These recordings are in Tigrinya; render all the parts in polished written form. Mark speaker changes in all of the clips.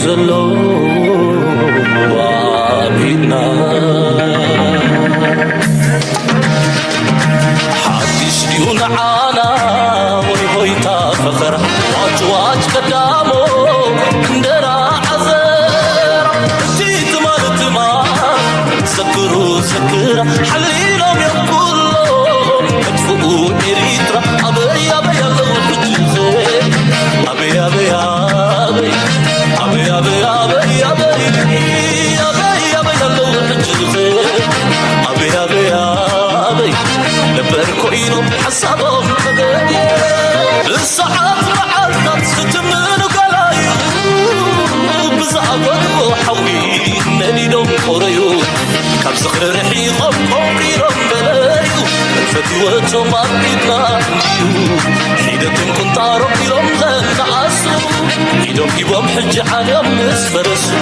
Speaker 1: زلو وابينا حدش ديون عانا وي هوي تفخر واج قدامو كندرا عزر جيت مالت ما سكروا سكرا حليلهم يقولوا ادفقوا إريترا أبي أبي الله أبي أبي أبي أبي أبي أبي أبي أبي أبي الله أبي أبي أبي لبركوينهم حسابهم الساعات معدت ستمنوا قلايو بزعبت وحوين نليلهم قريو كم سخر رحيقهم قمريرهم بلايو فتوتهم أبيتنا نيو حيدتهم كنتارهم يوم غنعسو حيدهم يبهم حج حالهم نسفرسو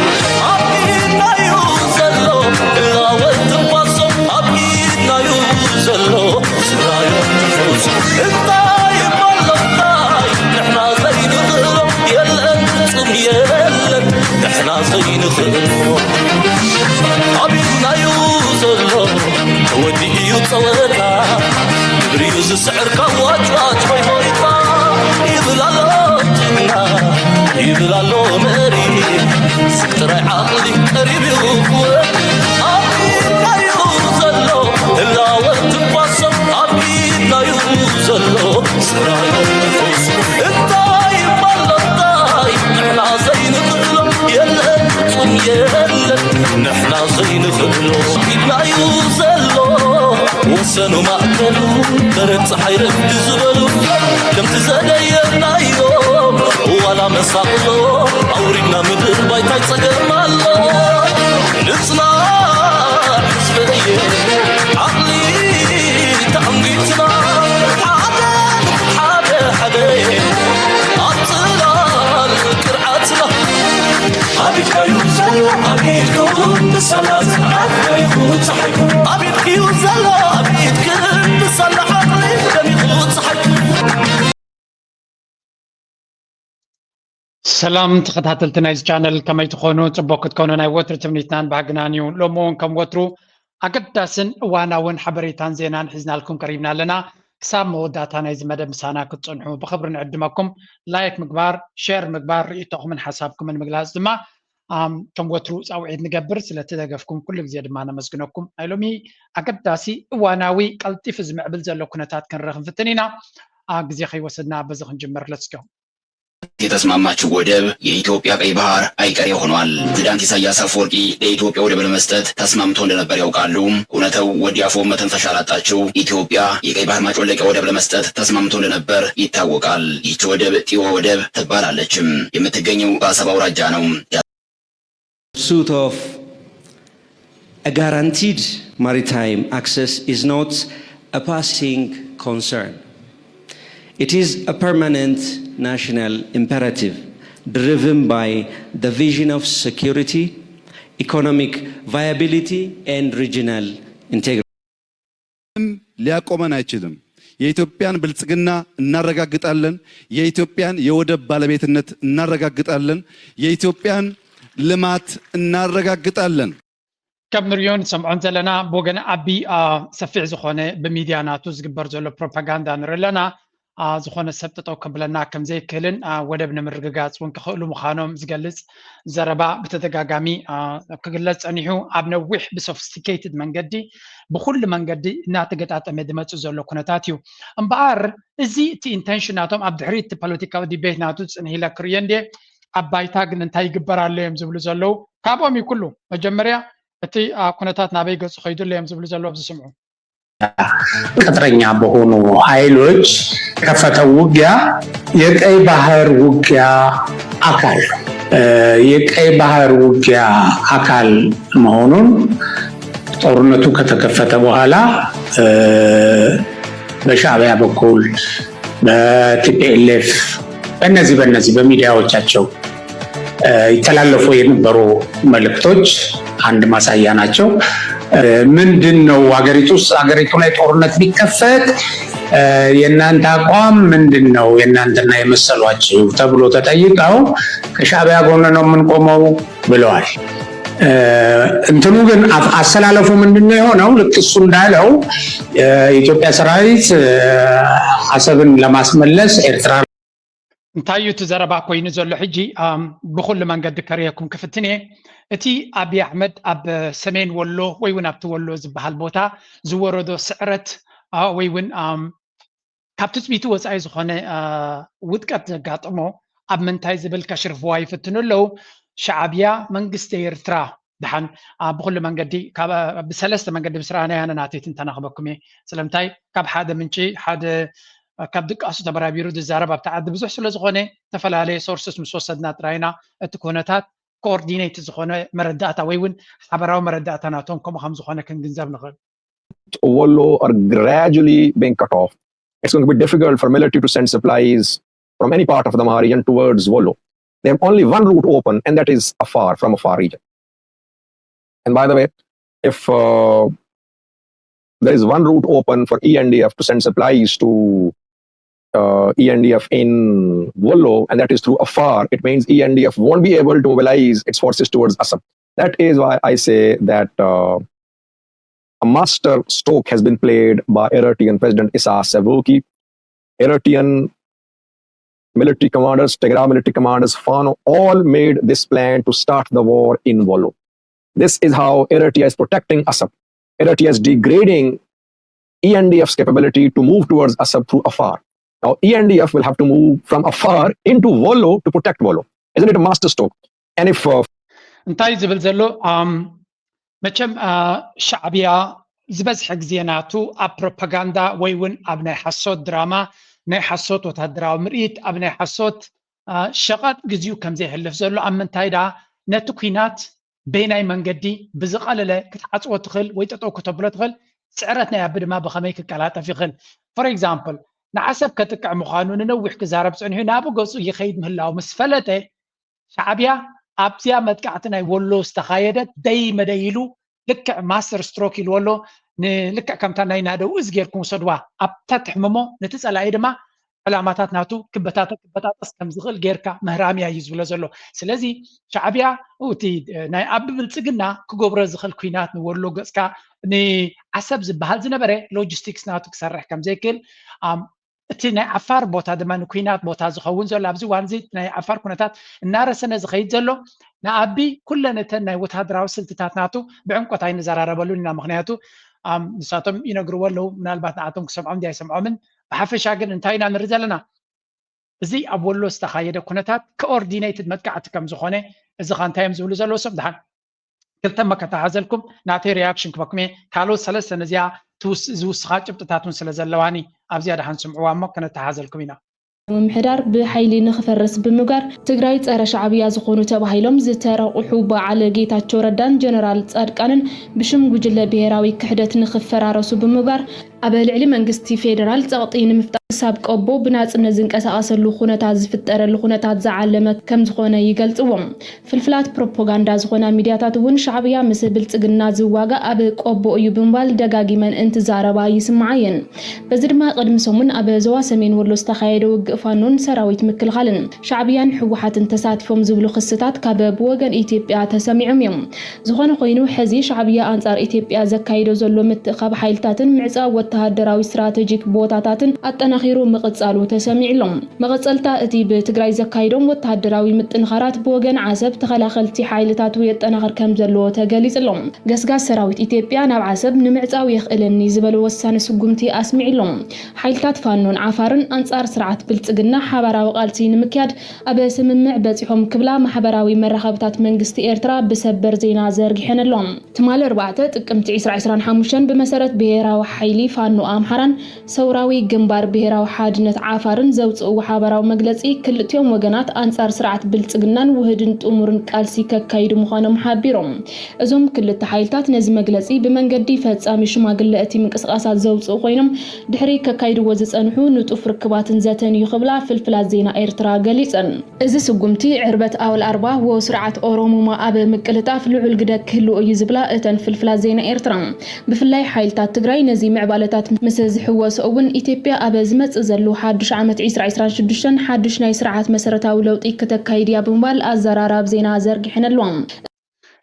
Speaker 1: أبيتنا يوزلو إلا والتواصل أبيتنا يوزلو سرايا نفوسو الطايب والله الطايب نحنا زين غلو يلا انتم يلا نحنا زين غلو أبيتنا يوزلو تودي يوصلنا بريوز السعر كواج واج هوي هويطا يبلالو جنا يبلالو مري سكتر عقلي قريب يوقوه أبيتنا يوزلو إلا والتباسم أبيتنا يوزلو سرايا نفوس الطايب والله الطايب نحنا زين غلو يلا انتم يلا نحنا زين غلو أبيتنا يوزلو وسنو معتلو درت حيرك تزبلو كم تزدينا يوم ولا مساقلو أورينا مدر بايتا يتسقم الله نصنع حسبية عقلي تعميتنا حدا أطلال كرعاتنا أبيك يوزلو أبيك كون بسلات أبيك يفوت صحيح أبيك يوزلو أبيك كون بسلات أبيك يفوت صحيح
Speaker 2: سلام تخطاتلتنا إز channel كما يتخونو تبوكت كونو ناي وتر تمنيتنان باقنانيو لومون كم وترو أقداسن واناون حبريتان زينان حزنا لكم قريبنا لنا كساب موداتان إز مدى مسانا كتصنحو بخبرنا عدمكم لايك مقبار شير مقبار رئيتوكم من حسابكم من مقلاز دما كم وترو ساوعيد نقبر سلا تدقفكم كل زياد معنا مسكنكم أيلومي أقداسي واناوي قلتي في زمعبل زلو كنتات كان رغم فتنينا أقزي خي وسدنا بزخ نجمر لتسكو
Speaker 3: የተስማማችው ወደብ የኢትዮጵያ ቀይ ባህር አይቀሬ ሆኗል። ፕሬዝዳንት ኢሳያስ አፈወርቂ ለኢትዮጵያ ወደብ ለመስጠት ተስማምቶ እንደነበር ያውቃሉ። እውነታው ወዲያፎ መተንፈሻ ላጣችው ኢትዮጵያ የቀይ ባህር ማጮለቂያ ወደብ ለመስጠት ተስማምቶ እንደነበር ይታወቃል። ይህች ወደብ ጢዋ ወደብ ትባላለችም። የምትገኘው በአሰብ አውራጃ ነው።
Speaker 4: Pursuit of a guaranteed maritime access is not a passing concern. It is a permanent national imperative driven by the vision of security, economic viability and regional integrity.
Speaker 5: ሊያቆመን አይችልም። የኢትዮጵያን ብልጽግና እናረጋግጣለን። የኢትዮጵያን የወደብ ባለቤትነት እናረጋግጣለን። የኢትዮጵያን ልማት እናረጋግጣለን።
Speaker 2: كم نريون سمعون زلنا بوغن أبي سفع زخونة بميديا ناتو زقبر زولو بروباغاندا نرلنا زخونة سبتتو كبلنا كم زي كلن ودبنا مرقاقات وان كخلو مخانوم زقلز زربا بتتقاقامي كقلز أنيحو عبنا ويح بسوفستيكيتد من قدي بخل من قدي ناتقت أتمدمت زولو كونتاتيو انبعار ازي تي انتنشناتهم عبدحريت بوليتيكا ديبيت ناتو انهيلا كريان دي عبايتاق ننتاي قبر عليهم زبلو زولو كابومي كله مجمريا أتي كونتات نابي قص خيدو اللي يمزبلو زلو بزسمعو
Speaker 6: ቅጥረኛ በሆኑ ኃይሎች ከፈተው ውጊያ የቀይ ባህር ውጊያ አካል የቀይ ባህር ውጊያ አካል መሆኑን ጦርነቱ ከተከፈተ በኋላ በሻዕቢያ በኩል በቲፒኤልኤፍ በእነዚህ በሚዲያዎቻቸው ይተላለፉ የነበሩ መልእክቶች አንድ ማሳያ ናቸው። ምንድነው ሀገሪቱ ላይ ጦርነት ቢከፈት የእናንተ አቋም ምንድነው የእናንተና የመሰሏችሁ ተብሎ ተጠይቀው ከሻዕቢያ ጎን ነው የምንቆመው ብለዋል። እንትኑ ግን አሰላለፉ ምንድነው የሆነው? ልክ እሱ እንዳለው የኢትዮጵያ ሰራዊት አሰብን ለማስመለስ ኤርትራ
Speaker 2: እንታይ እዩ ዘረባ ኮይኑ ዘሎ ሕጂ ብኩሉ መንገዲ ከሪየኩም ክፍትኔ እቲ አብይ አሕመድ ኣብ ሰሜን ወሎ ወይ እውን ኣብቲ ወሎ ዝበሃል ቦታ ዝወረዶ ስዕረት ወይ እውን ካብ ትፅቢቱ ወፃኢ ዝኾነ ውጥቀት ዘጋጥሞ ኣብ ምንታይ ዝብል ከሽርፍዋ ይፍትኑ ኣለው። ሻዕብያ መንግስቲ ኤርትራ ድሓን ብኩሉ መንገዲ ብሰለስተ መንገዲ ብስራና ያነ ናተይ ትንተናኽበኩም እየ። ስለምንታይ ካብ ሓደ ምንጪ ሓደ ካብ ድቃሱ ተበራቢሩ ዝዛረብ ኣብቲ ዓዲ ብዙሕ ስለ ዝኾነ ዝተፈላለየ ሶርስስ ምስ ወሰድና ጥራይና እቲ ኩነታት ኮኦርዲኔት ዝኾነ መረዳእታ ወይ እውን ሓበራዊ መረዳእታ ናቶም ከምኡ ከም ዝኾነ ክንግንዘብ ንኽእል።
Speaker 7: Wollo are gradually being cut off. It's going to be difficult for military to send supplies from any part of the Mahar region towards Wollo. They have only one route open, and that is from a far region. And by the way, if there is one route open for ENDF to send supplies to ENDF in Wollo, and that is through Afar, it means ENDF won't be able to mobilize its forces towards Assam. That is why I say that a master stroke has been played by Eritrean President Isaias Afwerki. Eritrean military commanders, Tigray military commanders, Fano, all made this plan to start the war in Wollo. This is how Eritrea is protecting Assam. Eritrea is degrading ENDF's capability to move towards Assam through Afar. Now, ENDF will have to move from Afar into Wollo to protect Wollo. Isn't it a master stroke? And if...
Speaker 2: እንታይ ዝብል ዘሎ መቸም ሻዕብያ ዝበዝሐ ግዜናቱ ኣብ ፕሮፓጋንዳ ወይ እውን ኣብ ናይ ሓሶት ድራማ ናይ ሓሶት ወታደራዊ ምርኢት ኣብ ናይ ሓሶት ሸቐጥ ግዚኡ ከም ዘይሕልፍ ዘሎ ኣብ ምንታይ ዳ ነቲ ኩናት በናይ መንገዲ ብዝቐለለ ክትዓፅዎ ትኽእል ወይ ጠጠው ከተብሎ ትኽእል ስዕረት ናይ ኣብ ድማ ብኸመይ ክቀላጠፍ ይኽእል። ፎር ኤግዛምፕል ንዓሰብ ከጥቅዕ ምዃኑ ንነዊሕ ክዛረብ ፀኒሑ ናብ ገፁ ይኸይድ ምህላው ምስ ፈለጠ ሻዕብያ ኣብዚያ መጥቃዕቲ ናይ ወሎ ዝተኻየደት ደይ መደይሉ ልክዕ ማስተር ስትሮክ ኢልዎ ኣሎ ንልክዕ ከምታ ናይ ናደው እዝ ጌርኩም ሰድዋ ኣብታ ትሕምሞ ነቲ ፀላኢ ድማ ዕላማታት ናቱ ክበጣጠስ ከም ዝኽእል ጌርካ ምህራምያ እዩ ዝብሎ ዘሎ። ስለዚ ሻዕብያ እቲ ናይ ኣብ ብልፅግና ክገብሮ ዝኽእል ኩናት ንወሎ ገፅካ ንዓሰብ ዝበሃል ዝነበረ ሎጂስቲክስ ናቱ ክሰርሕ ከም ዘይክእል እቲ ናይ ዓፋር ቦታ ድማ ንኩናት ቦታ ዝኸውን ዘሎ ኣብዚ ዋን እዚ ናይ ዓፋር ኩነታት እናረሰነ ዝኸይድ ዘሎ ንኣቢ ኩለነተን ናይ ወታደራዊ ስልትታት ናቱ ብዕምቆት ኣይንዘራረበሉን ኢና። ምክንያቱ ንሳቶም ይነግርዎ ኣለው ምናልባት ንኣቶም ክሰምዖም ኣይሰምዖምን። ብሓፈሻ ግን እንታይ ኢና ንርኢ ዘለና እዚ ኣብ ወሎ ዝተኻየደ ኩነታት ኮኦርዲኔትድ መጥቃዕቲ ከም ዝኾነ እዚ ኸ እንታይ እዮም ዝብሉ ዘለዉ ሰብ ድሓን ክልተ መከታሓዘልኩም ናተይ ሪያክሽን ክበኩም ካልኦት ሰለስተ ነዚኣ ዝውስኻ ጭብጥታቱን ስለ ዘለዋኒ ኣብዚያ ድሓን ስምዕዋ እሞ ከነተሓዘልኩም ኢና።
Speaker 8: ምምሕዳር ብሓይሊ ንኽፈርስ ብምጋር ትግራይ ፀረ ሻዕብያ ዝኾኑ ተባሂሎም ዝተረቑሑ በዓል ጌታቸው ረዳን ጀነራል ጻድቃንን ብሽም ጉጅለ ብሄራዊ ክሕደት ንኽፈራረሱ ብምጋር ኣብ ልዕሊ መንግስቲ ፌደራል ፀቕጢ ንምፍጣር ሳብ ቆቦ ብናጽነት ዝንቀሳቐሰሉ ኩነታት ዝፍጠረሉ ኩነታት ዝዓለመ ከም ዝኾነ ይገልጽዎም። ፍልፍላት ፕሮፓጋንዳ ዝኾና ሚድያታት እውን ሻዕብያ ምስ ብልጽግና ዝዋጋ ኣብ ቆቦ እዩ ብምባል ደጋጊመን እንትዛረባ ይስምዓየን። በዚ ድማ ቅድሚ ሰሙን ኣብ ዞባ ሰሜን ወሎ ዝተኻየደ ውግእ ፋኖን ሰራዊት ምክልኻልን ሻዕብያን ሕወሓትን ተሳትፎም ዝብሉ ክስታት ካብ ብወገን ኢትዮጵያ ተሰሚዖም እዮም። ዝኾነ ኮይኑ ሕዚ ሻዕብያ አንጻር ኢትዮጵያ ዘካይዶ ዘሎ ምትእኻብ ሓይልታትን ምዕፃብ ወተሃደራዊ ስትራቴጂክ ቦታታትን ኣጠናኺሩ መቐጻሉ ተሰሚዕሎም። መቐጸልታ እቲ ብትግራይ ዘካይዶም ወተሃደራዊ ምጥንኻራት ብወገን ዓሰብ ተኸላኸልቲ ሓይልታቱ የጠናኽር ከም ዘለዎ ተገሊጽሎም። ገስጋስ ሰራዊት ኢትዮጵያ ናብ ዓሰብ ንምዕፃው የኽእለኒ ዝበለ ወሳነ ስጉምቲ ኣስሚዕሎም። ሓይልታት ፋኖን ዓፋርን አንጻር ስርዓት ብልጽግና ሓበራዊ ቃልሲ ንምክያድ ኣብ ስምምዕ በፂሖም ክብላ ማሕበራዊ መራኸብታት መንግስቲ ኤርትራ ብሰበር ዜና ዘርጊሐነሎም። ትማል 4 ጥቅምቲ 2025 ብመሰረት ብሄራዊ ሓይሊ ፋኖ ኣምሓራን ሰውራዊ ግንባር ብሄራዊ ሓድነት ዓፋርን ዘውፅኡ ሓበራዊ መግለጺ ክልቲኦም ወገናት አንጻር ስርዓት ብልጽግናን ውህድን ጥሙርን ቃልሲ ከካይዱ ምዃኖም ሓቢሮም። እዞም ክልተ ሓይልታት ነዚ መግለጺ ብመንገዲ ፈጻሚ ሽማግለ እቲ ምንቅስቃሳት ዘውፅኡ ኮይኖም ድሕሪ ከካይድዎ ዝጸንሑ ንጡፍ ርክባትን ዘተን ይኽብላ ፍልፍላት ዜና ኤርትራ ገሊጸን። እዚ ስጉምቲ ዕርበት ኣውል 40 ወስርዓት ኦሮሞማ ኣብ ምቅልጣፍ ልዑል ግደ ክህልዎ እዩ ዝብላ እተን ፍልፍላት ዜና ኤርትራ ብፍላይ ሓይልታት ትግራይ ነዚ ምዕባለ ጉጅለታት ምስ ዝሕወሱ እውን ኢትዮጵያ ኣብ ዝመጽእ ዘሎ ሓድሽ ዓመት 2026 ሓድሽ ናይ ስርዓት መሰረታዊ ለውጢ ከተካይድ እያ ብምባል ኣዘራራብ ዜና ዘርጊሐን ኣለዎም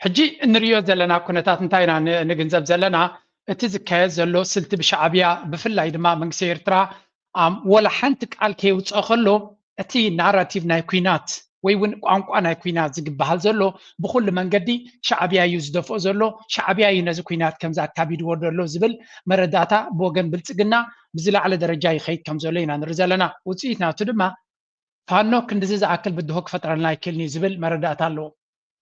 Speaker 2: ሕጂ እንሪዮ ዘለና ኩነታት እንታይና ንግንዘብ ዘለና እቲ ዝካየድ ዘሎ ስልቲ ብሻዕብያ ብፍላይ ድማ መንግስቲ ኤርትራ ወላ ሓንቲ ቃል ከይውፅእ ከሎ እቲ ናራቲቭ ናይ ኩናት ወይ እውን ቋንቋ ናይ ኩናት ዝግበሃል ዘሎ ብኩሉ መንገዲ ሻዕብያ እዩ ዝደፍኦ ዘሎ ሻዕብያ እዩ ነዚ ኩናት ከምዛ ኣካቢድዎ ዘሎ ዝብል መረዳእታ ብወገን ብልፅግና ብዝላዕለ ደረጃ ይኸይድ ከም ዘሎ ኢና ንርኢ ዘለና ውፅኢት ናቱ ድማ ፋኖ ክንዲዚ ዝኣክል ብድሆ ክፈጥረልና ይክእልኒ ዝብል መረዳእታ ኣለዎ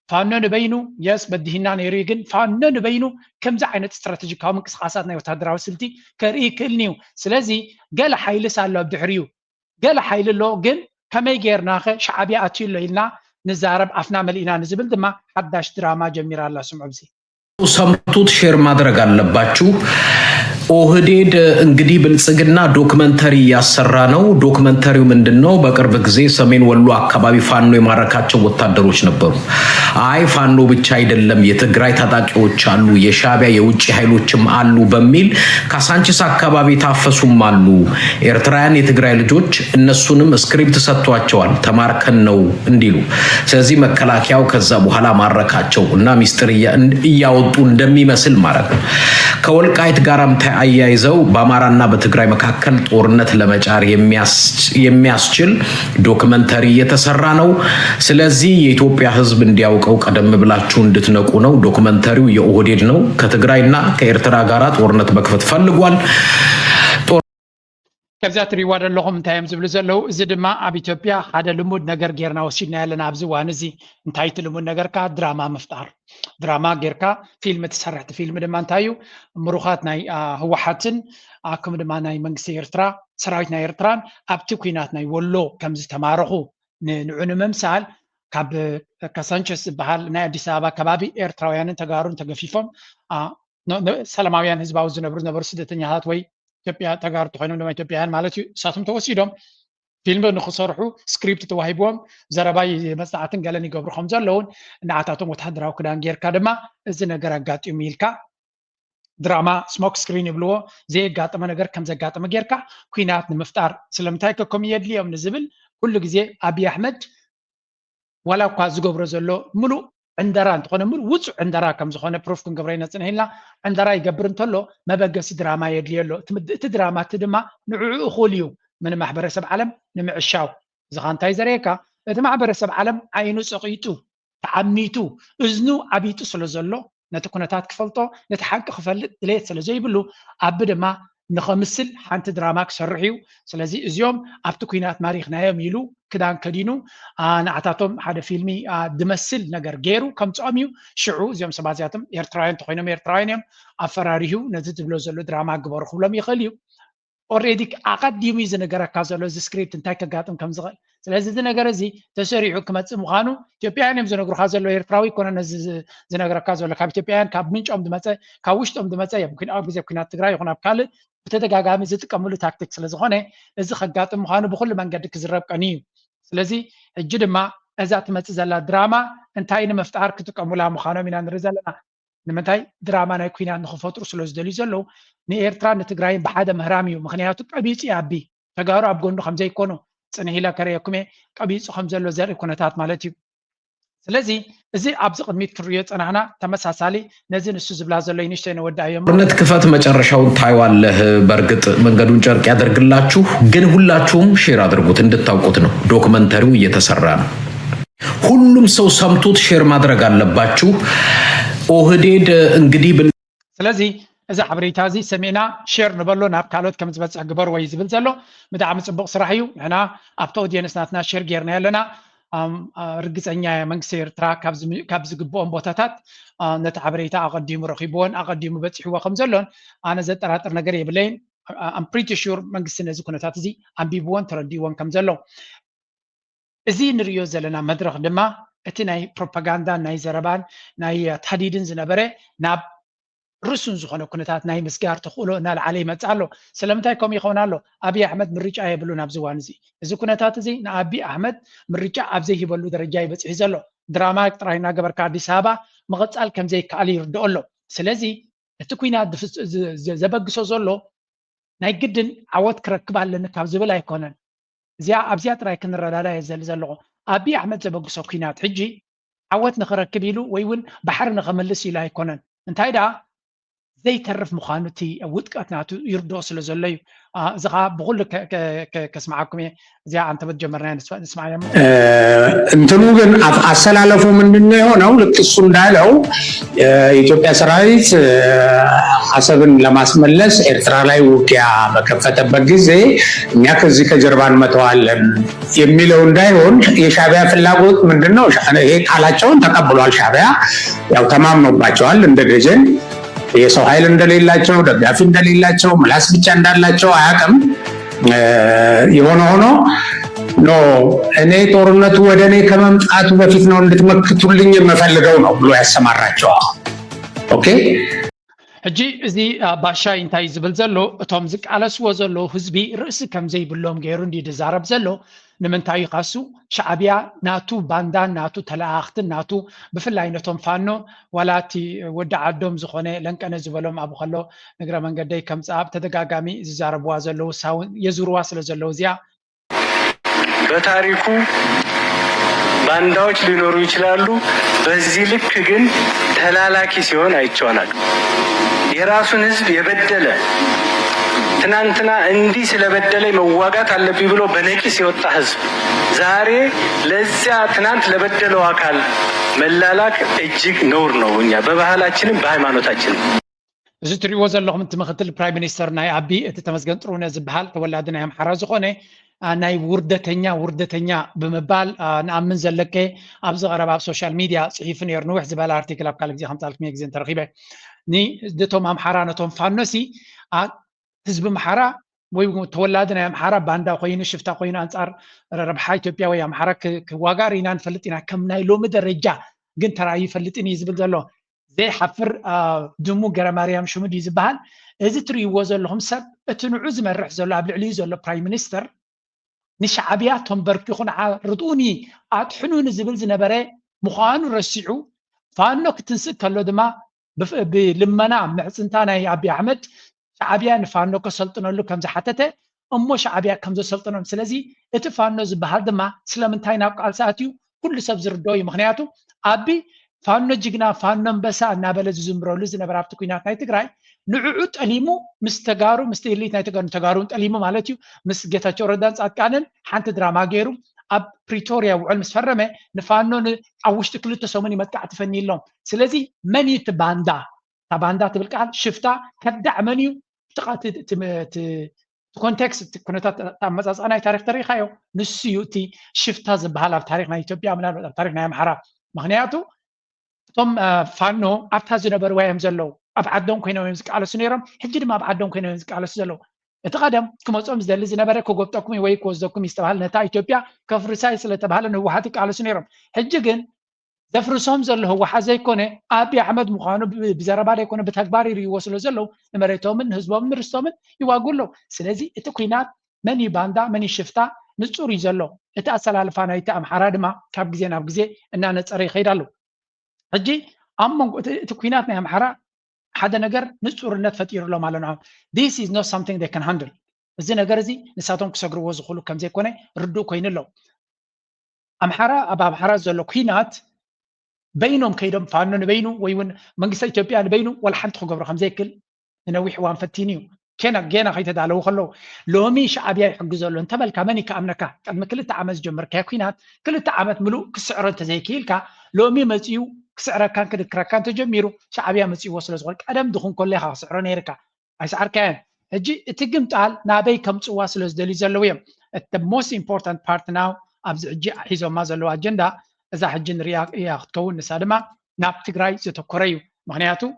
Speaker 2: ፋኖ ንበይኑ የስ በዲህና ነይሩ ግን ፋኖ ንበይኑ ከምዚ ዓይነት ስትራቴጂካዊ ምንቅስቃሳት ናይ ወታደራዊ ስልቲ ከርኢ ይክእልኒ እዩ ስለዚ ገለ ሓይልስ ኣሎ ኣብ ድሕሪኡ ገለ ሓይሊ ኣሎ ግን ከመይ ጌርናኸ ሻዕብያ ኣትዩሎ ኢልና ንዛረብ ኣፍና መሊእና ንዝብል ድማ ሓዳሽ ድራማ ጀሚራ ኣላ ስምዑ ብዚ
Speaker 9: ሰምቱት ሼር ማድረግ አለባችሁ ኦህዴድ እንግዲህ ብልጽግና ዶክመንተሪ ያሰራ ነው ዶክመንተሪው ምንድነው በቅርብ ጊዜ ሰሜን ወሎ አካባቢ ፋኖ የማረካቸው ወታደሮች ነበሩ አይ ፋኖ ብቻ አይደለም የትግራይ ታጣቂዎች አሉ የሻዕቢያ የውጭ ኃይሎችም አሉ በሚል ካሳንቺስ አካባቢ ታፈሱም አሉ ኤርትራውያን የትግራይ ልጆች እነሱንም ስክሪፕት ሰጥቷቸዋል ተማርከን ነው እንዲሉ ስለዚህ መከላከያው ከዛ በኋላ ማረካቸው እና ሚስጥር እያወጡ እንደሚመስል ማለት ነው ከወልቃይት ጋራም አያይዘው በአማራና በትግራይ መካከል ጦርነት ለመጫር የሚያስችል ዶክመንተሪ የተሰራ ነው ስለዚህ የኢትዮጵያ ህዝብ እንዲያውቀው ቀደም ብላችሁ እንድትነቁ ነው ዶክመንተሪው የኦህዴድ ነው ከትግራይና ከኤርትራ ጋራ ጦርነት መክፈት ፈልጓል
Speaker 2: ከብዛት ሪዋርድ ኣለኹም እንታይ እዮም ዝብሉ ዘለው እዚ ድማ ኣብ ኢትዮጵያ ሓደ ልሙድ ነገር ጌርና ወሲድና ያለና ኣብዚ ዋን እዚ እንታይ እቲ ልሙድ ነገርካ ድራማ ምፍጣር ድራማ ጌርካ ፊልም ትሰርሕቲ ፊልም ድማ እንታይ እዩ ምሩኻት ናይ ህወሓትን ከምኡ ድማ ናይ መንግስቲ ኤርትራ ሰራዊት ናይ ኤርትራን ኣብቲ ኩናት ናይ ወሎ ከም ዝተማረኹ ንዑ ንምምሳል ካብ ካሳንቺስ ዝበሃል ናይ ኣዲስ ኣበባ ከባቢ ኤርትራውያንን ተጋሩን ተገፊፎም ሰላማውያን ህዝባዊ ዝነበሩ ስደተኛታት ወይ ኢትዮጵያ ተጋሩ ተኮይኖም ድማ ኢትዮጵያውያን ማለት እዩ እሳቶም ተወሲዶም ፊልም ንክሰርሑ ስክሪፕት ተዋሂቦም ዘረባይ መፅናዕትን ገለን ይገብሩ ከም ዘለውን ንዓታቶም ወታደራዊ ክዳን ጌርካ ድማ እዚ ነገር ኣጋጢሙ ኢልካ ድራማ ስሞክ ስክሪን ይብልዎ ዘየጋጠመ ነገር ከም ዘጋጠመ ጌርካ ኩናት ንምፍጣር ስለምንታይ ከከም የድልዮም ንዝብል ኩሉ ግዜ ኣብይ ኣሕመድ ዋላ እኳ ዝገብሮ ዘሎ ሙሉእ عندرا تكون مول وص عندرا كم زخونه بروف كن قبرينا صنهيلا عندرا يقبر انتلو ما بقى دراما يدليلو تدراما تدما نعو خوليو من محبرسب عالم نمعشاو زغانتاي زريكا ات محبرسب عالم عينو صقيتو تعميتو اذنو ابيتو سلازلو نتكونتات كفلطو نتحقق خفلت ليت سلازيبلو ابدما نخمسل حانت دراما كسرحيو سلازي ازيوم ابتو كينات ماريخنايم يلو كدان كدينو نعتاتهم حدا فيلمي دمسل نجر جيرو كم تعميو شعو زيوم سبازياتهم إيرتراين تخينهم إيرتراينهم أفراريو نزت بلوزلو دراما كبار خلهم يخليو already عقد يومي زنجرا كازلو سكريبت انتاك قاتم كم زغل سلازي زنجرا زي تسريعو كما تسمخانو تيوبيان زنجرا كازلو إيرتراوي كنا زنجرا كازلو كاب تيوبيان كاب منش دمتة كاوشت دمتة يمكن أبغى كنا تجرا يخون أبكال بتتجاعمي زت كملو تاكتيك سلازي خانة إذا خجاتم مخانو بخل من قدك زرب كنيم ስለዚህ እጅ ድማ እዛ ትመጽእ ዘላ ድራማ እንታይ ንመፍጣር ክትቀሙላ ምዃኖም ኢና ንርኢ ዘለና ንምንታይ ድራማ ናይ ኩናት ንኽፈጥሩ ስለ ዝደልዩ ዘለው ንኤርትራ ንትግራይን ብሓደ ምህራም እዩ ምክንያቱ ቀቢፁ ኣቢ ተጋሩ ኣብ ጎኑ ከም ዘይኮኑ ፅንሂላ ከረየኩሜ ቀቢፁ ከም ዘሎ ዘርኢ ኩነታት ማለት እዩ ስለዚ እዚ ኣብዚ ቅድሚት ክሪዮ ፀናሕና ተመሳሳሊ ነዚ ንሱ ዝብላ ዘሎ ይንሽተይ ነወዳእዮም
Speaker 9: ጦርነት ክፈት መጨረሻውን ታይዋለህ በርግጥ መንገዱን ጨርቅ ያደርግላችሁ ግን ሁላችሁም ሼር አድርጉት እንድታውቁት ነው ዶክመንተሪው እየተሰራ ነው ሁሉም ሰው ሰምቶት ሼር ማድረግ አለባችሁ ኦህዴድ እንግዲህ
Speaker 2: ስለዚ እዚ ሓበሬታ እዚ ሰሚዕና ሼር ንበሎ ናብ ካልኦት ከም ዝበፅሕ ግበር ወይ ዝብል ዘሎ ብጣዕሚ ፅቡቅ ስራሕ እዩ ንሕና ኣብቲ ኦድየንስናትና ሼር ጌርና ኣለና ርግፀኛ መንግስቲ ኤርትራ ካብ ዝግብኦም ቦታታት ነቲ ሓበሬታ ኣቐዲሙ ረኺብዎን ኣቐዲሙ በፂሕዎ ከም ዘሎን ኣነ ዘጠራጥር ነገር የብለይን ኣም ፕሪቲ ሹር መንግስቲ ነዚ ኩነታት እዚ ኣንቢብዎን ተረዲእዎን ከም ዘሎ እዚ ንሪኦ ዘለና መድረክ ድማ እቲ ናይ ፕሮፓጋንዳ ናይ ዘረባን ናይ ተሃዲድን ዝነበረ ናብ ርሱን ዝኾነ ኩነታት ናይ ምስጋር ተኽእሎ እናልዓለ ይመፅእ ኣሎ ስለምንታይ ከምኡ ይኸውን ኣሎ ኣብይ ኣሕመድ ምርጫ የብሉ ናብዚ እዋን እዚ እዚ ኩነታት እዚ ንኣብይ ኣሕመድ ምርጫ ኣብ ዘይሂበሉ ደረጃ ይበፅሕ ዘሎ ድራማ ጥራይ እናገበርካ ኣዲስ ኣበባ ምቕፃል ከም ዘይከኣል ይርድኦ ኣሎ ስለዚ እቲ ኩናት ዘበግሶ ዘሎ ናይ ግድን ዓወት ክረክብ ኣለኒ ካብ ዝብል ኣይኮነን እዚኣ ኣብዚያ ጥራይ ክንረዳዳ የዘል ዘለኹ ኣብይ ኣሕመድ ዘበግሶ ኩናት ሕጂ ዓወት ንኽረክብ ኢሉ ወይ እውን ባሕሪ ንኸመልስ ኢሉ ኣይኮነን እንታይ ደኣ ዘይተርፍ ምዃኑ እቲ ውጥቀት ናቱ ይርድኦ ስለ ዘሎ እዩ እዚ ከዓ ብኩሉ ከስማዓኩም እየ እዚኣ አንተ በትጀመርና ንስማዕ
Speaker 6: እንትኑ ግን አሰላለፉ ምንድን ነው የሆነው? ልክ እሱ እንዳለው የኢትዮጵያ ሰራዊት አሰብን ለማስመለስ ኤርትራ ላይ ውጊያ በከፈተበት ጊዜ እኛ ከዚህ ከጀርባ እንመተዋለን የሚለው እንዳይሆን የሻዕቢያ ፍላጎት ምንድነው? ይሄ ቃላቸውን ተቀብሏል። ሻዕቢያ ያው ተማምኖባቸዋል እንደ ደጀን የሰው ኃይል እንደሌላቸው ደጋፊ እንደሌላቸው ምላስ ብቻ እንዳላቸው አያውቅም። የሆነ ሆኖ ኖ እኔ ጦርነቱ ወደ እኔ ከመምጣቱ በፊት ነው እንድትመክቱልኝ የምፈልገው ነው ብሎ ያሰማራቸዋል። ኦኬ
Speaker 2: ሕጂ እዚ ባሻይ እንታይ ዝብል ዘሎ እቶም ዝቃለስዎ ዘሎ ህዝቢ ርእሲ ከም ዘይብሎም ገይሩ እንዲዛረብ ዘሎ ንምንታይ ካሱ ሻዕቢያ ናቱ ባንዳን ናቱ ተላእኽትን ናቱ ብፍላይ ነቶም ፋኖ ዋላቲ ወዲ ዓዶም ዝኾነ ለንቀነ ዝበሎም ኣብኡ ከሎ እግረ መንገደይ ከምፃ ተደጋጋሚ ዝዛረብዋ ዘለው ሳውን የዙርዋ ስለ ዘለው እዚያ
Speaker 10: በታሪኩ ባንዳዎች ሊኖሩ ይችላሉ። በዚህ ልክ ግን ተላላኪ ሲሆን አይቻላል። የራሱን ህዝብ የበደለ ትናንትና እንዲህ ስለበደለ መዋጋት አለብኝ ብሎ በነቂስ የወጣ ህዝብ ዛሬ ለዚያ ትናንት ለበደለው አካል መላላክ እጅግ ነውር ነው። እኛ በባህላችንም በሃይማኖታችንም
Speaker 2: እዚ ትሪዎ ዘለኹም እቲ ምክትል ፕራይም ሚኒስተር ናይ አቢ እቲ ተመስገን ጥሩነህ ዝበሃል ተወላዲ ናይ ኣምሓራ ዝኾነ ናይ ውርደተኛ ብምባል ንኣምን ዘለከ ኣብዚ ቀረባ ኣብ ሶሻል ሚድያ ፅሒፉ ነይሩ ንውሕ ዝበለ ኣርቲክል ኣብ ካልእ ግዜ ከምፃልኩም ግዜ ተረኺበ ንቶም ኣምሓራ ነቶም ፋኖሲ ህዝቢ ኣምሓራ ወይ ተወላዲ ናይ ኣምሓራ ባንዳ ኮይኑ ሽፍታ ኮይኑ አንጻር ረብሓ ኢትዮጵያ ወይ ኣምሓራ ክዋጋእ ርኢና ንፈልጥ ኢና ከም ናይ ሎሚ ደረጃ ግን ተራእዩ ይፈልጥን እዩ ዝብል ዘሎ ዘይሓፍር ድሙ ገረማርያም ሽሙድ እዩ ዝበሃል እዚ ትርእይዎ ዘለኹም ሰብ እቲ ንዑ ዝመርሕ ዘሎ ኣብ ልዕሊኡ ዘሎ ፕራይም ሚኒስተር ንሻዕቢያ ተንበርኪኹ ርድኡኒ ኣጥሕኑኒ ዝብል ዝነበረ ምዃኑ ረሲዑ ፋኖ ክትንስእ ከሎ ድማ ብልመና ምዕፅንታ ናይ አብይ ኣሕመድ ሻዕቢያ ንፋኖ ከሰልጥነሉ ከም ዝሓተተ እሞ ሻዕቢያ ከም ዘሰልጥኖም ስለዚ እቲ ፋኖ ዝበሃል ድማ ስለምንታይ ናብ ቃልሲ ኣትዩ ኩሉ ሰብ ዝርድኦ እዩ። ምክንያቱ ኣቢ ፋኖ ጅግና ፋኖ አንበሳ እናበለ ዝዝምረሉ ዝነበረ ኣብቲ ኩናት ናይ ትግራይ ንዕዑ ጠሊሙ ምስ ተጋሩ ምስ ኤሊት ናይ ተጋሩን ጠሊሙ ማለት እዩ ምስ ጌታቸው ረዳን ጻድቃንን ሓንቲ ድራማ ገይሩ ኣብ ፕሪቶሪያ ውዕል ምስ ፈረመ ንፋኖ ኣብ ውሽጢ ክልተ ሰሙን ይመጥቃዕ ትፈኒሎም ስለዚ መን እዩ እቲ ባንዳ تا باندا تبلكال شفتا كدع منيو تقات كونتكست كونتات تمزاز أنا تاريخ أيو نسيوتي شفتا زبالة في تاريخنا إثيوبيا من تاريخنا أمحرا مغنياتو ثم فانو أبتازنا بروايم زلو أبعدهم كينو يمسك على سنيرم هجد ما أبعدهم كينو يمسك على سزلو اتقدم كما تصوم زدل زنبرة كوجبتكم ويكوزكم يستوهل نتا إثيوبيا كفرسايس اللي تبهل إنه وحدك على سنيرم هججن زفرسهم زلو هو حزي يكونه أبي أحمد مخانو بزربار يكونه بتكباري يوصلوا زلو مريتهم من حزبهم من رستهم يواقول له سلزي اتقينات من يباندا من يشفتا نصور يزلو اتأصل على فانا يتأم حراد ما كاب جزين أب جزي إننا نتصري خيرالو هجي أمم اتقينات نعم حرا حدا نجر نصور النت فتير له مالنا this is not something they can handle زي نجر زي نساتهم كسجروا وزخلوا كم زي كونه ردوا كين له أم حرا أبا حرا زلو كينات بينهم كيدهم فانون بينو ويون منقص إثيوبيا بينو ولا حد خو قبر خمسة كل نويح وان فتينيو كنا جينا خيت دالو خلو لو مي شعبيا يحجزوا له انت بل كماني كأمنكا قد ما كل تعمز جمر كيكوينات كل تعمت ملو كسعر تزيكيلكا لو مي مزيو كسعر كان كده كراكان تجميرو شعبيا مزيو وصل صغير قدم دخون كلها سعر نيركا أي سعر كان هجي تجمع تعال نابي كم تواصل زدلي زلويم the most important part now أبز جي حيزو ما زلوا أجندة إذا حجن رياض كون نسادما ناب تجراي زتكوريو مغنياتو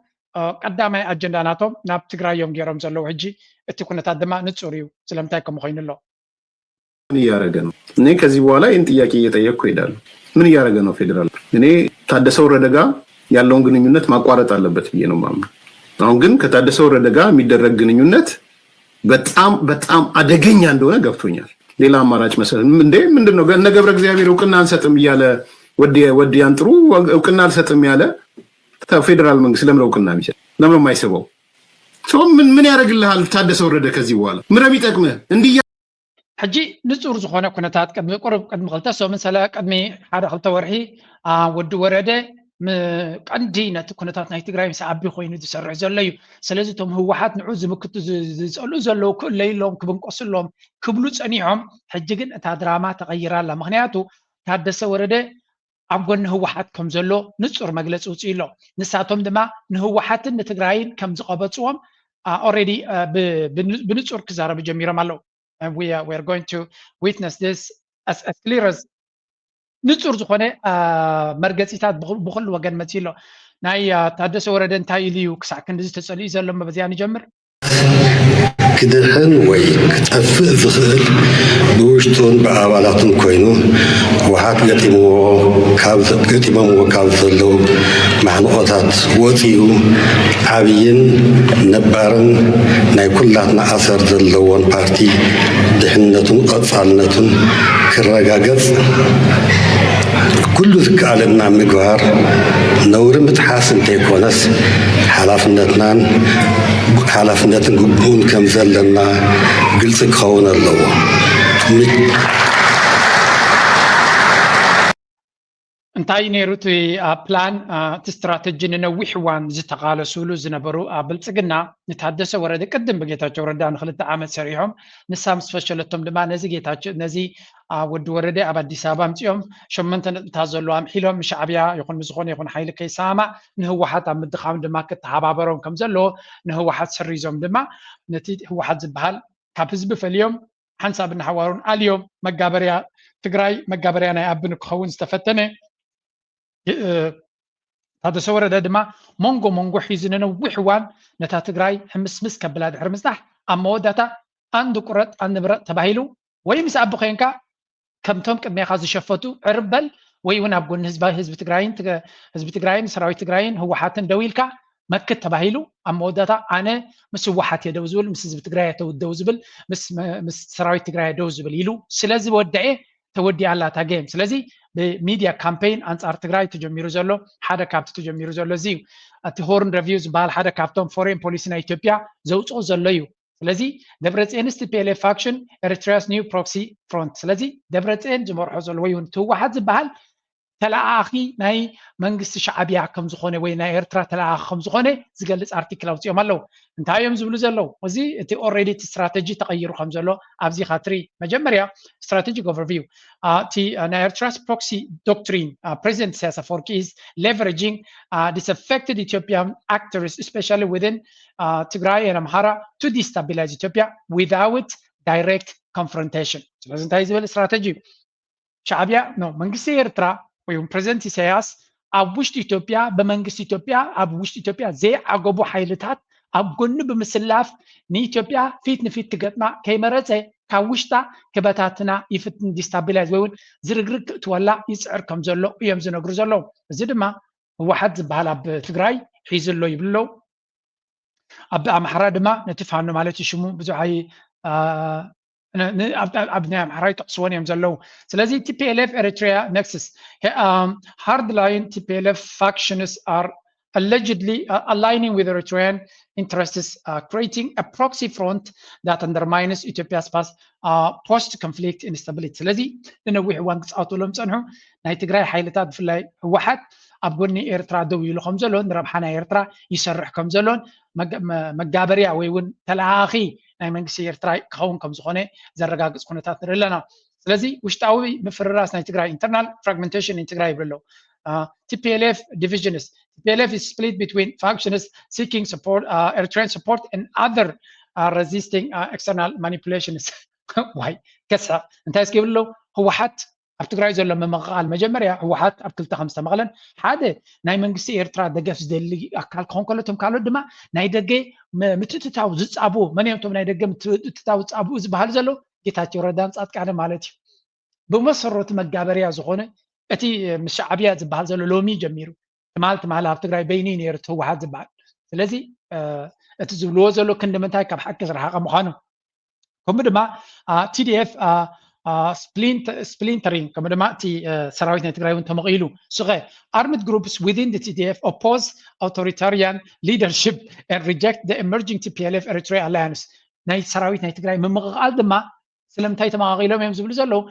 Speaker 2: قدامي أجندة ناتهم ناب تجراي يوم جيرم زلوا حجي تكون تادما نتصوريو سلامتكم مخين الله
Speaker 11: من يارجنو إني كذي ولا أنت ياكي يتأيّك كيدال من يارجنو فيدرال إني تادسور ردقة ياللون جنينيونت ما قارت على بتبينو مام لونجن كتادسور ردقة ميدرج جنينيونت بتأم أدقين يندونا قفتونيال ليلا مراج مثلا من دنو نجبر زيابير وكنا نساتم ياله ودي أنترو وكنا نساتم ياله تا فيدرال من سلام رو كنا ميشة نمر ما يسووا ምን ያደርግልሃል ታደሰ ወረደ ከዚህ በኋላ ምንም ይጠቅምህ እንዲያ
Speaker 2: ሕጂ ንጹር ዝኾነ ኩነታት ቅድሚ ቁርብ ቅድሚ 2 ሰሙን ሰለ ቅድሚ 1-2 ወርሒ ወዲ ወረደ ቀንዲ ነቲ ኩነታት ናይ ትግራይ ምስ ዓቢ ኮይኑ ዝሰርሕ ዘሎ እዩ ስለዚ ቶም ህወሓት ንዑ ዝምክቱ ዝጸልኡ ዘለዉ ክእለይሎም ክብንቆስሎም ክብሉ ጸኒዖም ሕጂ ግን እታ ድራማ ተቐይራላ ምክንያቱ ታደሰ ወረደ ኣብ ጎኒ ህወሓት ከም ዘሎ ንጹር መግለፂ ውፅኢ ኣሎ ንሳቶም ድማ ንህወሓትን ንትግራይን ከም ዝቐበፅዎም already ብንጹር ክዛረቡ ጀሚሮም ኣለዉ and we are going to witness this as clear as ንጹር ዝኾነ መርገፂታት ብኩሉ ወገን መፅኢ ኣሎ ናይ ታደሰ ወረደ እንታይ ኢሉ ክሳዕ ክንዲ ዝተጸልዩ ዘሎ በዚያ ንጀምር
Speaker 12: ክድሕን ወይ ክጠፍእ ዝኽእል ብውሽጡን ብኣባላቱን ኮይኑ ህወሓት ገጢሞምዎ ካብ ዘለው ማዕንቆታት ወፂኡ ዓብይን ነባርን ናይ ኩላትና ኣሰር ዘለዎን ፓርቲ ድሕንነቱን ቀጻልነቱን ክረጋገጽ ኩሉ ዝከኣለና ምግባር ነውሪ ምትሓስ እንተይኮነስ ሓላፍነትን ግቡእን ከም ዘለና ግልፂ ክኸውን ኣለዎ
Speaker 2: እንታይ ነይሩ እቲ ፕላን እቲ ስትራቴጂ ንነዊሕ እዋን ዝተቃለሱሉ ዝነበሩ ብልፅግና ንታደሰ ወረደ ቅድም ብጌታቸው ረዳ ን2 ዓመት ሰሪሖም ንሳ ምስ ፈሸለቶም ድማ ነዚ ጌታቸው ነዚ ወዲ ወረደ ኣብ ኣዲስ ኣበባ ምፅኦም 8 ነጥብታት ዘለዎ ኣምሒሎም ሻዕብያ ይኹን ዝኾነ ይኹን ሓይሊ ከይሰማዕ ንህወሓት ኣብ ምድኻም ድማ ከተሓባበሮም ከም ዘለዎ ንህወሓት ሰሪዞም ድማ ነቲ ህወሓት ዝበሃል ካብ ህዝቢ ፈልዮም ሓንሳብ እናሓዋሩን ኣልዮም መጋበርያ ትግራይ መጋበርያ ናይ ኣብን ክኸውን ዝተፈተነ ታደሰ ወረደ ድማ መንጎ ሒዙ ንነዊሕ እዋን ነታ ትግራይ ሕምስምስ ከብላ ድሕሪ ምፅናሕ ኣብ መወዳእታ አንድ ቁረጥ አንድ ብረጥ ተባሂሉ ወይ ምስ ኣቦ ኮንካ ከምቶም ቅድሜኻ ዝሸፈቱ ዕርበል ወይ እውን ኣብ ጎኒ ህዝቢ ትግራይን ሰራዊት ትግራይን ህወሓትን ደው ኢልካ መክት ተባሂሉ ኣብ መወዳእታ ኣነ ምስ ህወሓት የደው ዝብል ምስ ህዝቢ ትግራይ ደው ዝብል ምስ ሰራዊት ትግራይ ደው ዝብል ኢሉ ስለዚ ወድዐ ተወዲኣ ኣላ እታ ጌም ስለዚ ብሚድያ ካምፔይን ኣንጻር ትግራይ ተጀሚሩ ዘሎ ሓደ ካብቲ ተጀሚሩ ዘሎ እዚ እዩ እቲ ሆርን ሪቪው ዝበሃል ሓደ ካብቶም ፎሬን ፖሊሲ ናይ ኢትዮጵያ ዘውፅኦ ዘሎ እዩ ስለዚ ደብረፅዮንስ TPLF ፋክሽን ኤርትራስ ኒው ፕሮክሲ ፍሮንት ስለዚ ደብረፅዮን ዝመርሖ ዘሎ ወይ እውን ህወሓት ዝበሃል ተላኣኺ ናይ መንግስቲ ሻዕብያ ከም ዝኾነ ወይ ናይ ኤርትራ ተላኣኺ ከም ዝኾነ ዝገልጽ ኣርቲክል ኣውፅኦም ኣለዉ እንታይ እዮም ዝብሉ ዘለዉ እዚ እቲ ኦልሬዲ እቲ ስትራቴጂ ተቐይሩ ከም ዘሎ ኣብዚ ኻትሪ መጀመርያ ስትራቴጂክ ኦቨርቪው እቲ ናይ ኤርትራስ ፕሮክሲ ዶክትሪን ፕሬዚደንት ኢሳያስ አፈወርቂ is leveraging disaffected Ethiopian actors especially within Tigray and Amhara to destabilize Ethiopia without direct confrontation ስለዚ እንታይ ዝብል ስትራቴጂ ሻዕብያ ነው መንግስቲ ኤርትራ ወይ ፕሬዚደንት ኢሳያስ ኣብ ውሽጢ ኢትዮጵያ በመንግስት ኢትዮጵያ ኣብ ውሽጢ ኢትዮጵያ ዘይዓገቡ ሓይልታት ኣብ ጎኒ ብምስላፍ ንኢትዮጵያ ፊት ንፊት ትገጥማ ከይመረፀ ካብ ውሽጣ ክበታትና ይፍትን ዲስታቢላይዝ ወይ እውን ዝርግርግ ክትወላ ይፅዕር ከም ዘሎ እዮም ዝነግሩ ዘለዉ እዚ ድማ ህወሓት ዝበሃል ኣብ ትግራይ ሒዝሎ ይብሎ ኣብ ኣምሓራ ድማ ነቲ ፋኖ ማለት ሽሙ ብዙሓይ ኣብናይ ኣምሓራ ይጠቕስዎን እዮም ዘለዉ ስለዚ TPLF Eritrea Nexus hardline TPLF factions are allegedly aligning with Eritrean interests creating a proxy front that undermines Ethiopia's past post-conflict instability ስለዚ ንነዊሕ እዋን ክፃወትሎም ፀንሑ ናይ ትግራይ ሓይልታት ብፍላይ ህወሓት ኣብ ጎኒ ኤርትራ ደው ኢሉ ከም ዘሎ ንረብሓ ናይ ኤርትራ ይሰርሕ ከም ዘሎን መጋበርያ ወይ እውን ተላኣኺ ናይ መንግስቲ ኤርትራ ክኸውን ከም ዝኾነ ዘረጋግፅ ኩነታት ንርኢ ኣለና ስለዚ ውሽጣዊ ምፍርራስ ናይ ትግራይ internal fragmentation in ትግራይ ይብሎ TPLF divisions TPLF is split between factions seeking support Eritrean support and other resisting external manipulations why ከሳ እንታይ ስኪብሎ ህወሓት ኣብ ትግራይ ዘሎ መመቃል መጀመርያ ህወሓት ኣብ 2-5 መቕለን ሓደ ናይ መንግስቲ ኤርትራ ደገፍ ዝደሊ ኣካል ክኾን ከሎቶም ካልኦት ድማ ናይ ደገ ምትእትታው ዝፃቡ መን እዮም ቶም ናይ ደገ ምትእትታው ዝፃቡ ዝበሃል ዘሎ ጌታቸው ረዳን ጻድቃነ ማለት እዩ ብመሰረቱ መጋበርያ ዝኾነ እቲ ሻዕብያ ዝበሃል ዘሎ ሎሚ ጀሚሩ ትማል ኣብ ትግራይ በይኒ ነይሩ ህወሓት ዝበሃል ስለዚ እቲ ዝብልዎ ዘሎ ክንዲ ምንታይ ካብ ሓቂ ዝረሓቐ ምዃኑ ከምኡ ድማ TDF splintering كما دماتي سراويتنا تقرأون تمغيلو صغير armed groups within the TDF oppose authoritarian leadership and reject the emerging TPLF Eritrea alliance ناي سراويتنا تقرأي من مغال دما سلمتاي تمغيلو مهم زبلو زلو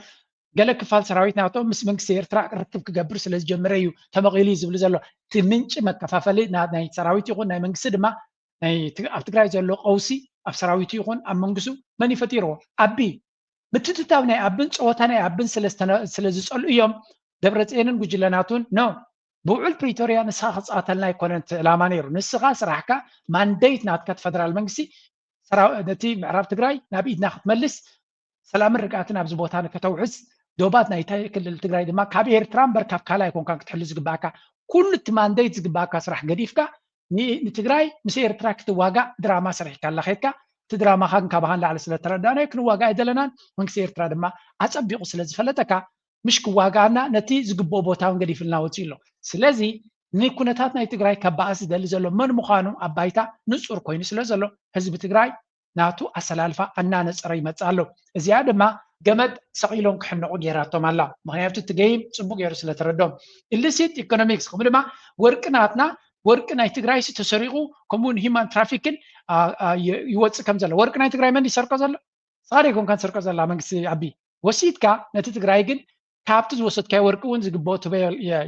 Speaker 2: قال كفال سراويتنا عطو مس منكس إرترا ركب كجبر سلز جمريو تمغيلي زبلو زلو تمنش مكفافلي ناي سراويتي يقول ناي منكس دما ناي تقرأي زلو قوسي أف سراويتي يقول أم منكسو ماني فتيرو أبي بتتتاو ناي أبن صوتا ناي أبن سلز سألو يوم دبرتينن جلناتون نو بوعل بريتوريا نسخة قاتلنا يكونت لامانيرو نسخة سراحكا مانديت ناتكات فدرال منكسي سراو نتي معراب تقرأي نابيد ناخد ملس سلام الرقاتنا بزبوتانا كتوعز دوبات نايتاي كل التقرأي دما كابي إيرتران بركاب كالا يكون كان كتحلز قباكا كل تمانديت قباكا سراح قديفكا نتقرأي مسي إيرترا كتواقع دراما سرح كالا خيتكا تدراما خان كابهان لعلى سلة تردانا يكون واقع إدلنان منكسي إيرترا دما أتصبقو سلز فلتكا مش كواقعنا نتي زقبو بوتاون قديف لنا وتيلو سلازي نيكونتاتنا يتقرأي كباس دل زلو من مخانو أبايتا نصور كوين سلازلو حزب تقرأي ناتو أسلالفا أنا نصري متسالو زيادة ما جمد سقيلون كحنا قديراتهم الله ما يفتو تجيم سبوق يرسل تردم illicit economics كم ما وركناتنا وركنا يتقرأي ستسرقو كمون هيمان ترافيكين يوتس كم زلو وركنا يتقرأي من يسرق زلو صار يكون كان سرق زلو من كسي أبي وسيت كا نتتقرأي جن كابتز وسط كا وركون زقبوت بي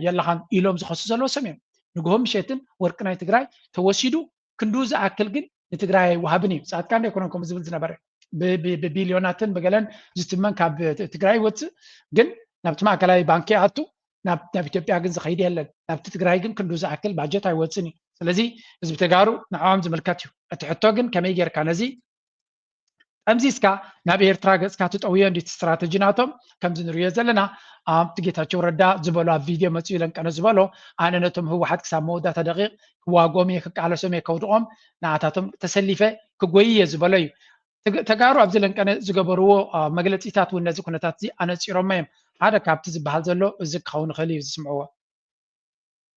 Speaker 2: يلا خان إيلوم زخصص زلو سميم نقوم شيتن وركنا يتقرأي توسيدو كندوز أكل جن نتقرأي وهابني ساعات كان يكونون زبل زنبرة ببليوناتن بقولن جستمان كاب تقرأي وت جن نبتما كلاي بانكي عطو نب إثيوبيا جن زخيدي هلا نبت تقرأي جن كندوز أكل بعجت هاي وتسني سلزي إذا بتجارو نعم زملكاتيو أتحطوا جن كم يجر كنزي أمزيسكا نبي إرتراجس كاتو أويان دي استراتيجياتهم كم زنرية زلنا تجيتها شوردا زبالو فيديو مثلاً كانوا زبالو أنا نتهم هو حد كسامو ده تدقيق واقومي على سمي كودهم نعتاتهم تسليفة كقوية زبالو تجارو أبزلن كان زجبرو مجلس إتات والناس كنا تاتي أنا تيرميم هذا كابتز بهالزلو زك خون خلي يسمعوه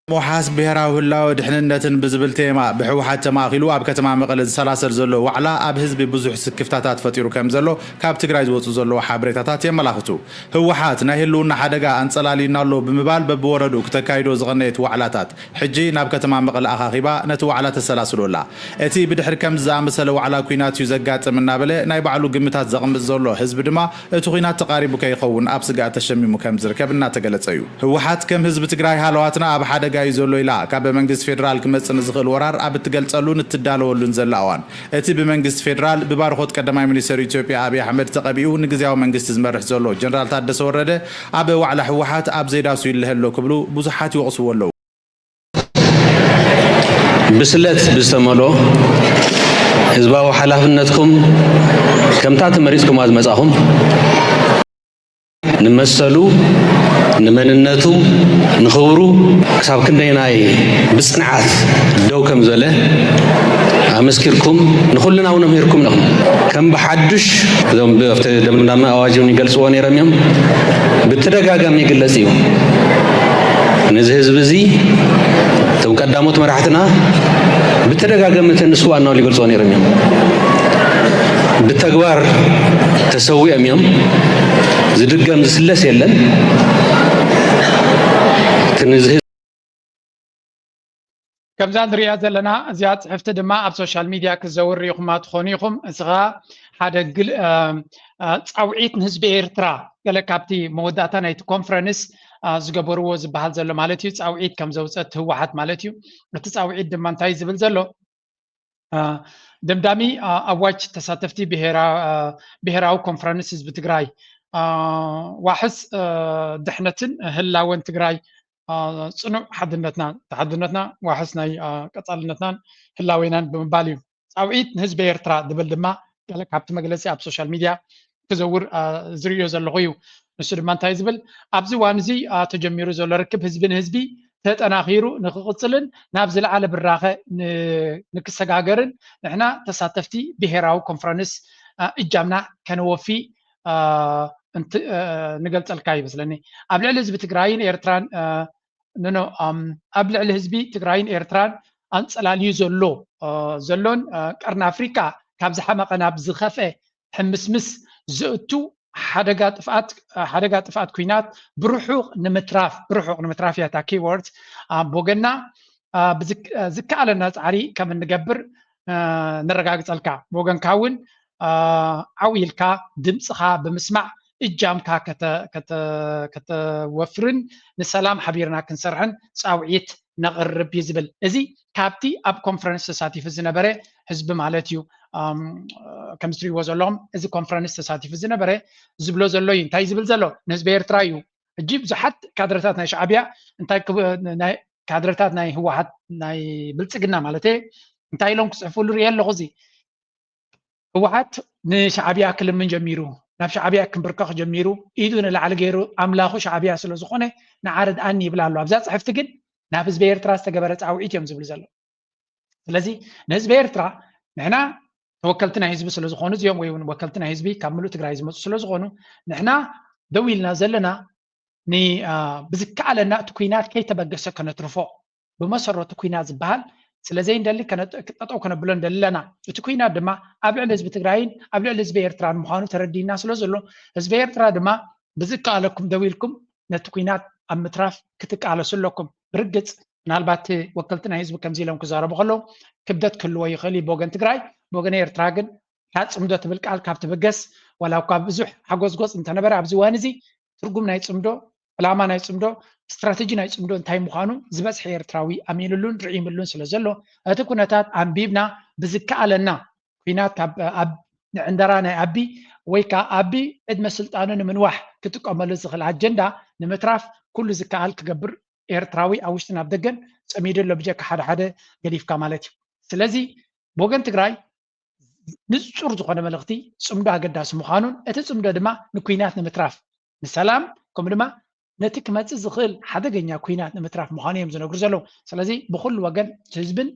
Speaker 13: محاس بهراو الله دحننتن بزبل تيما بحوحات تماخيلو اب كتما مقلد سلاسل زلو وعلا اب حزب بزح سكفتاتات فطيرو كم زلو كاب تግራይ ዝወፁ ዘለው ሓበሬታታት የመላኽቱ ህወሓት ናይ ህልውና ሓደጋ አንጸላሊናሎ ብምባል በብወረዱ ከተካይዶ ዝغነየት ዋዕላታት ሕጂ ናብ ከተማ መቀለ ኣኻኺባ ነቲ ዋዕላ ተሰላስሎላ እቲ ብድሕሪ ከም ዝኣመሰለ ዋዕላ ኩናት እዩ ዘጋጥምና በለ ናይ ባዕሉ ግምታት ዘቕምጥ ዘሎ ህዝቢ ድማ እቲ ኩናት ተቃሪቡ ከይኸውን ኣብ ስጋእ ተሸሚሙ ከም ዝርከብ እናተገለጸ እዩ ህወሓት ከም ህዝቢ ትግራይ ሃለዋትና ኣብ ሓደጋ يزولو إلا كاب منجز فيدرال كمتسن زخل ورار أبتقلتلون التدالولون زلاوان أتي بمنجز فيدرال ببارخوت قدماء منيسر إثيوبيا أبي أحمد تقبيو نجزياو منجز تزمرح زولو جنرال تادس ورده أبي وعلى حوحات أب زيداسو يلهلو قبلو بوزحات يوقسو ولو
Speaker 14: بسلت بستملو حزباو حلافنتكم كم تات مريضكم از مزاهم نمثلو نمننتو نخبرو حساب كنديناي بصنعات دو كم زله امسكركم نخلنا ونمهركم نخم كم بحدش زم بفت دمنا اواجون يغلصوا نيرميم بتدغاغام يغلصيو نزه حزبزي تو قداموت مرحتنا بتدغاغام تنسوا انو يغلصوا نيرميم بالتغبار تسوي اميم زدقم زسلس يلن كنزه
Speaker 2: كم زان رياض لنا زياد حفت دما اب سوشيال ميديا كزور ريخم ما تخونيكم اسغا حدا قل تصاوعيت حزب إيرترا قال كابتي موداتا نايت كونفرنس زغبرو زبحال زلو مالتي تصاوعيت كم زوصت هوحات مالتي تصاوعيت دما انتاي زبل زلو دمدامي اواج تساتفتي بهراو كونفرنس حزب تግራይ واحس دحنتن هلاون تግራይ صنع حدنتنا واحس ناي قصالنتنا هلاوينان بمباليو صاوعيت حزب إيرترا دبل دما قال كابت مجلسي اب سوشيال ميديا تزور زريو زلغيو نسر مانتاي زبل ابزي وانزي تجميرو زل ركب حزبي تتناخيرو نقصلن نابزل على براخه نكسغاغرن نحنا تساتفتي بهراو كونفرنس اجامنا كنوفي انت نقلت الكاي بس لاني قبل الحزب تግራይን ኤርትራን نو قبل الحزب تግራይን ኤርትራን انصلالي زلون قرن افريقيا ካብ ዝሓመቀ ናብ ዝኸፈ ሕምስምስ ዝእቱ ሓደጋ ጥፍኣት ኩናት ብርሑቕ ንምትራፍ ያታ ኪወርድ ቦገና ዝከኣለና ፃዕሪ ከም እንገብር ንረጋግፀልካ ቦገንካ እውን ዓዊልካ ድምፅኻ ብምስማዕ እጃምካ ከተወፍርን ንሰላም ሓቢርና ክንሰርሕን ፃውዒት ነቕርብ እዩ ዝብል እዚ ካብቲ ኣብ ኮንፈረንስ ተሳቲፉ ዝነበረ ህዝቢ ማለት እዩ ከም ዝትሪእዎ ዘለኹም እዚ ኮንፈረንስ ተሳቲፉ ዝነበረ ዝብሎ ዘሎ እዩ እንታይ ዝብል ዘሎ ንህዝቢ ኤርትራ እዩ እጂ ብዙሓት ካድረታት ናይ ሻዕብያ እንታይ ካድረታት ናይ ህወሓት ናይ ብልፅግና ማለት እንታይ ኢሎም ክፅሕፍሉ ሪኦ ኣለኹ እዚ ህወሓት ንሻዕብያ ክልምን ጀሚሩ ናብ ሻዕብያ ክንብርከኽ ጀሚሩ ኢዱ ንላዕሊ ገይሩ ኣምላኹ ሻዕብያ ስለ ዝኾነ ንዓረድ ኣኒ ይብል ኣሎ ኣብዛ ፅሕፍቲ ግን ናብ ህዝቢ ኤርትራ ዝተገበረ ፃውዒት እዮም ዝብል ዘሎ ስለዚ ንህዝቢ ኤርትራ ንሕና ተወከልቲ ናይ ህዝቢ ስለ ዝኾኑ እዚኦም ወይ እውን ወከልቲ ናይ ህዝቢ ካብ ሙሉእ ትግራይ ዝመፁ ስለ ዝኾኑ ንሕና ደው ኢልና ዘለና ብዝከኣለና እቲ ኩናት ከይተበገሰ ከነትርፎ ብመሰረቱ ኩናት ዝበሃል ስለዘይንደሊ ጠጠው ከነብሎ እንደለና እቲ ኩናት ድማ ኣብ ልዕሊ ህዝቢ ትግራይን ኣብ ልዕሊ ህዝቢ ኤርትራን ምዃኑ ተረዲና ስለ ዘሎ ህዝቢ ኤርትራ ድማ ብዝከኣለኩም ደው ኢልኩም ነቲ ኩናት ኣብ ምትራፍ ክትቃለሱ ኣለኩም ብርግፅ ምናልባት ወከልቲ ናይ ህዝቢ ከምዚ ኢሎም ክዛረቡ ከለዉ ክብደት ክህልዎ ይኽእል እዩ ብወገን ትግራይ ብወገን ኤርትራ ግን ፅምዶ ትብል ቃል ካብ ትብገስ ዋላ እኳ ብዙሕ ሓጎስጎፅ እንተነበረ ኣብዚ እዋን እዚ ትርጉም ናይ ፅምዶ ዕላማ ናይ ፅምዶ ስትራቴጂ ናይ ፅምዶ እንታይ ምዃኑ ዝበፅሐ ኤርትራዊ ኣሚኑሉን ርዒምሉን ስለ ዘሎ እቲ ኩነታት ኣንቢብና ብዝከኣለና ኩናት ንዕንደራ ናይ ኣቢ ወይ ከዓ ኣቢ ዕድመ ስልጣኑ ንምንዋሕ ክጥቀመሉ ዝኽእል ኣጀንዳ ንምትራፍ ኩሉ ዝከኣል ክገብር ኤርትራዊ ኣብ ውሽጢ ናብ ደገን ፀሚዱ ኣሎ ብጀካ ሓደ ሓደ ገዲፍካ ማለት እዩ ስለዚ ብወገን ትግራይ ንፁር ዝኾነ መልእኽቲ ፅምዶ ኣገዳሲ ምዃኑን እቲ ፅምዶ ድማ ንኩናት ንምትራፍ ንሰላም ከምኡ ድማ ነቲ ክመፅእ ዝኽእል ሓደገኛ ኩናት ንምትራፍ ምዃኑ እዮም ዝነግሩ ዘለዉ ስለዚ ብኩሉ ወገን ህዝብን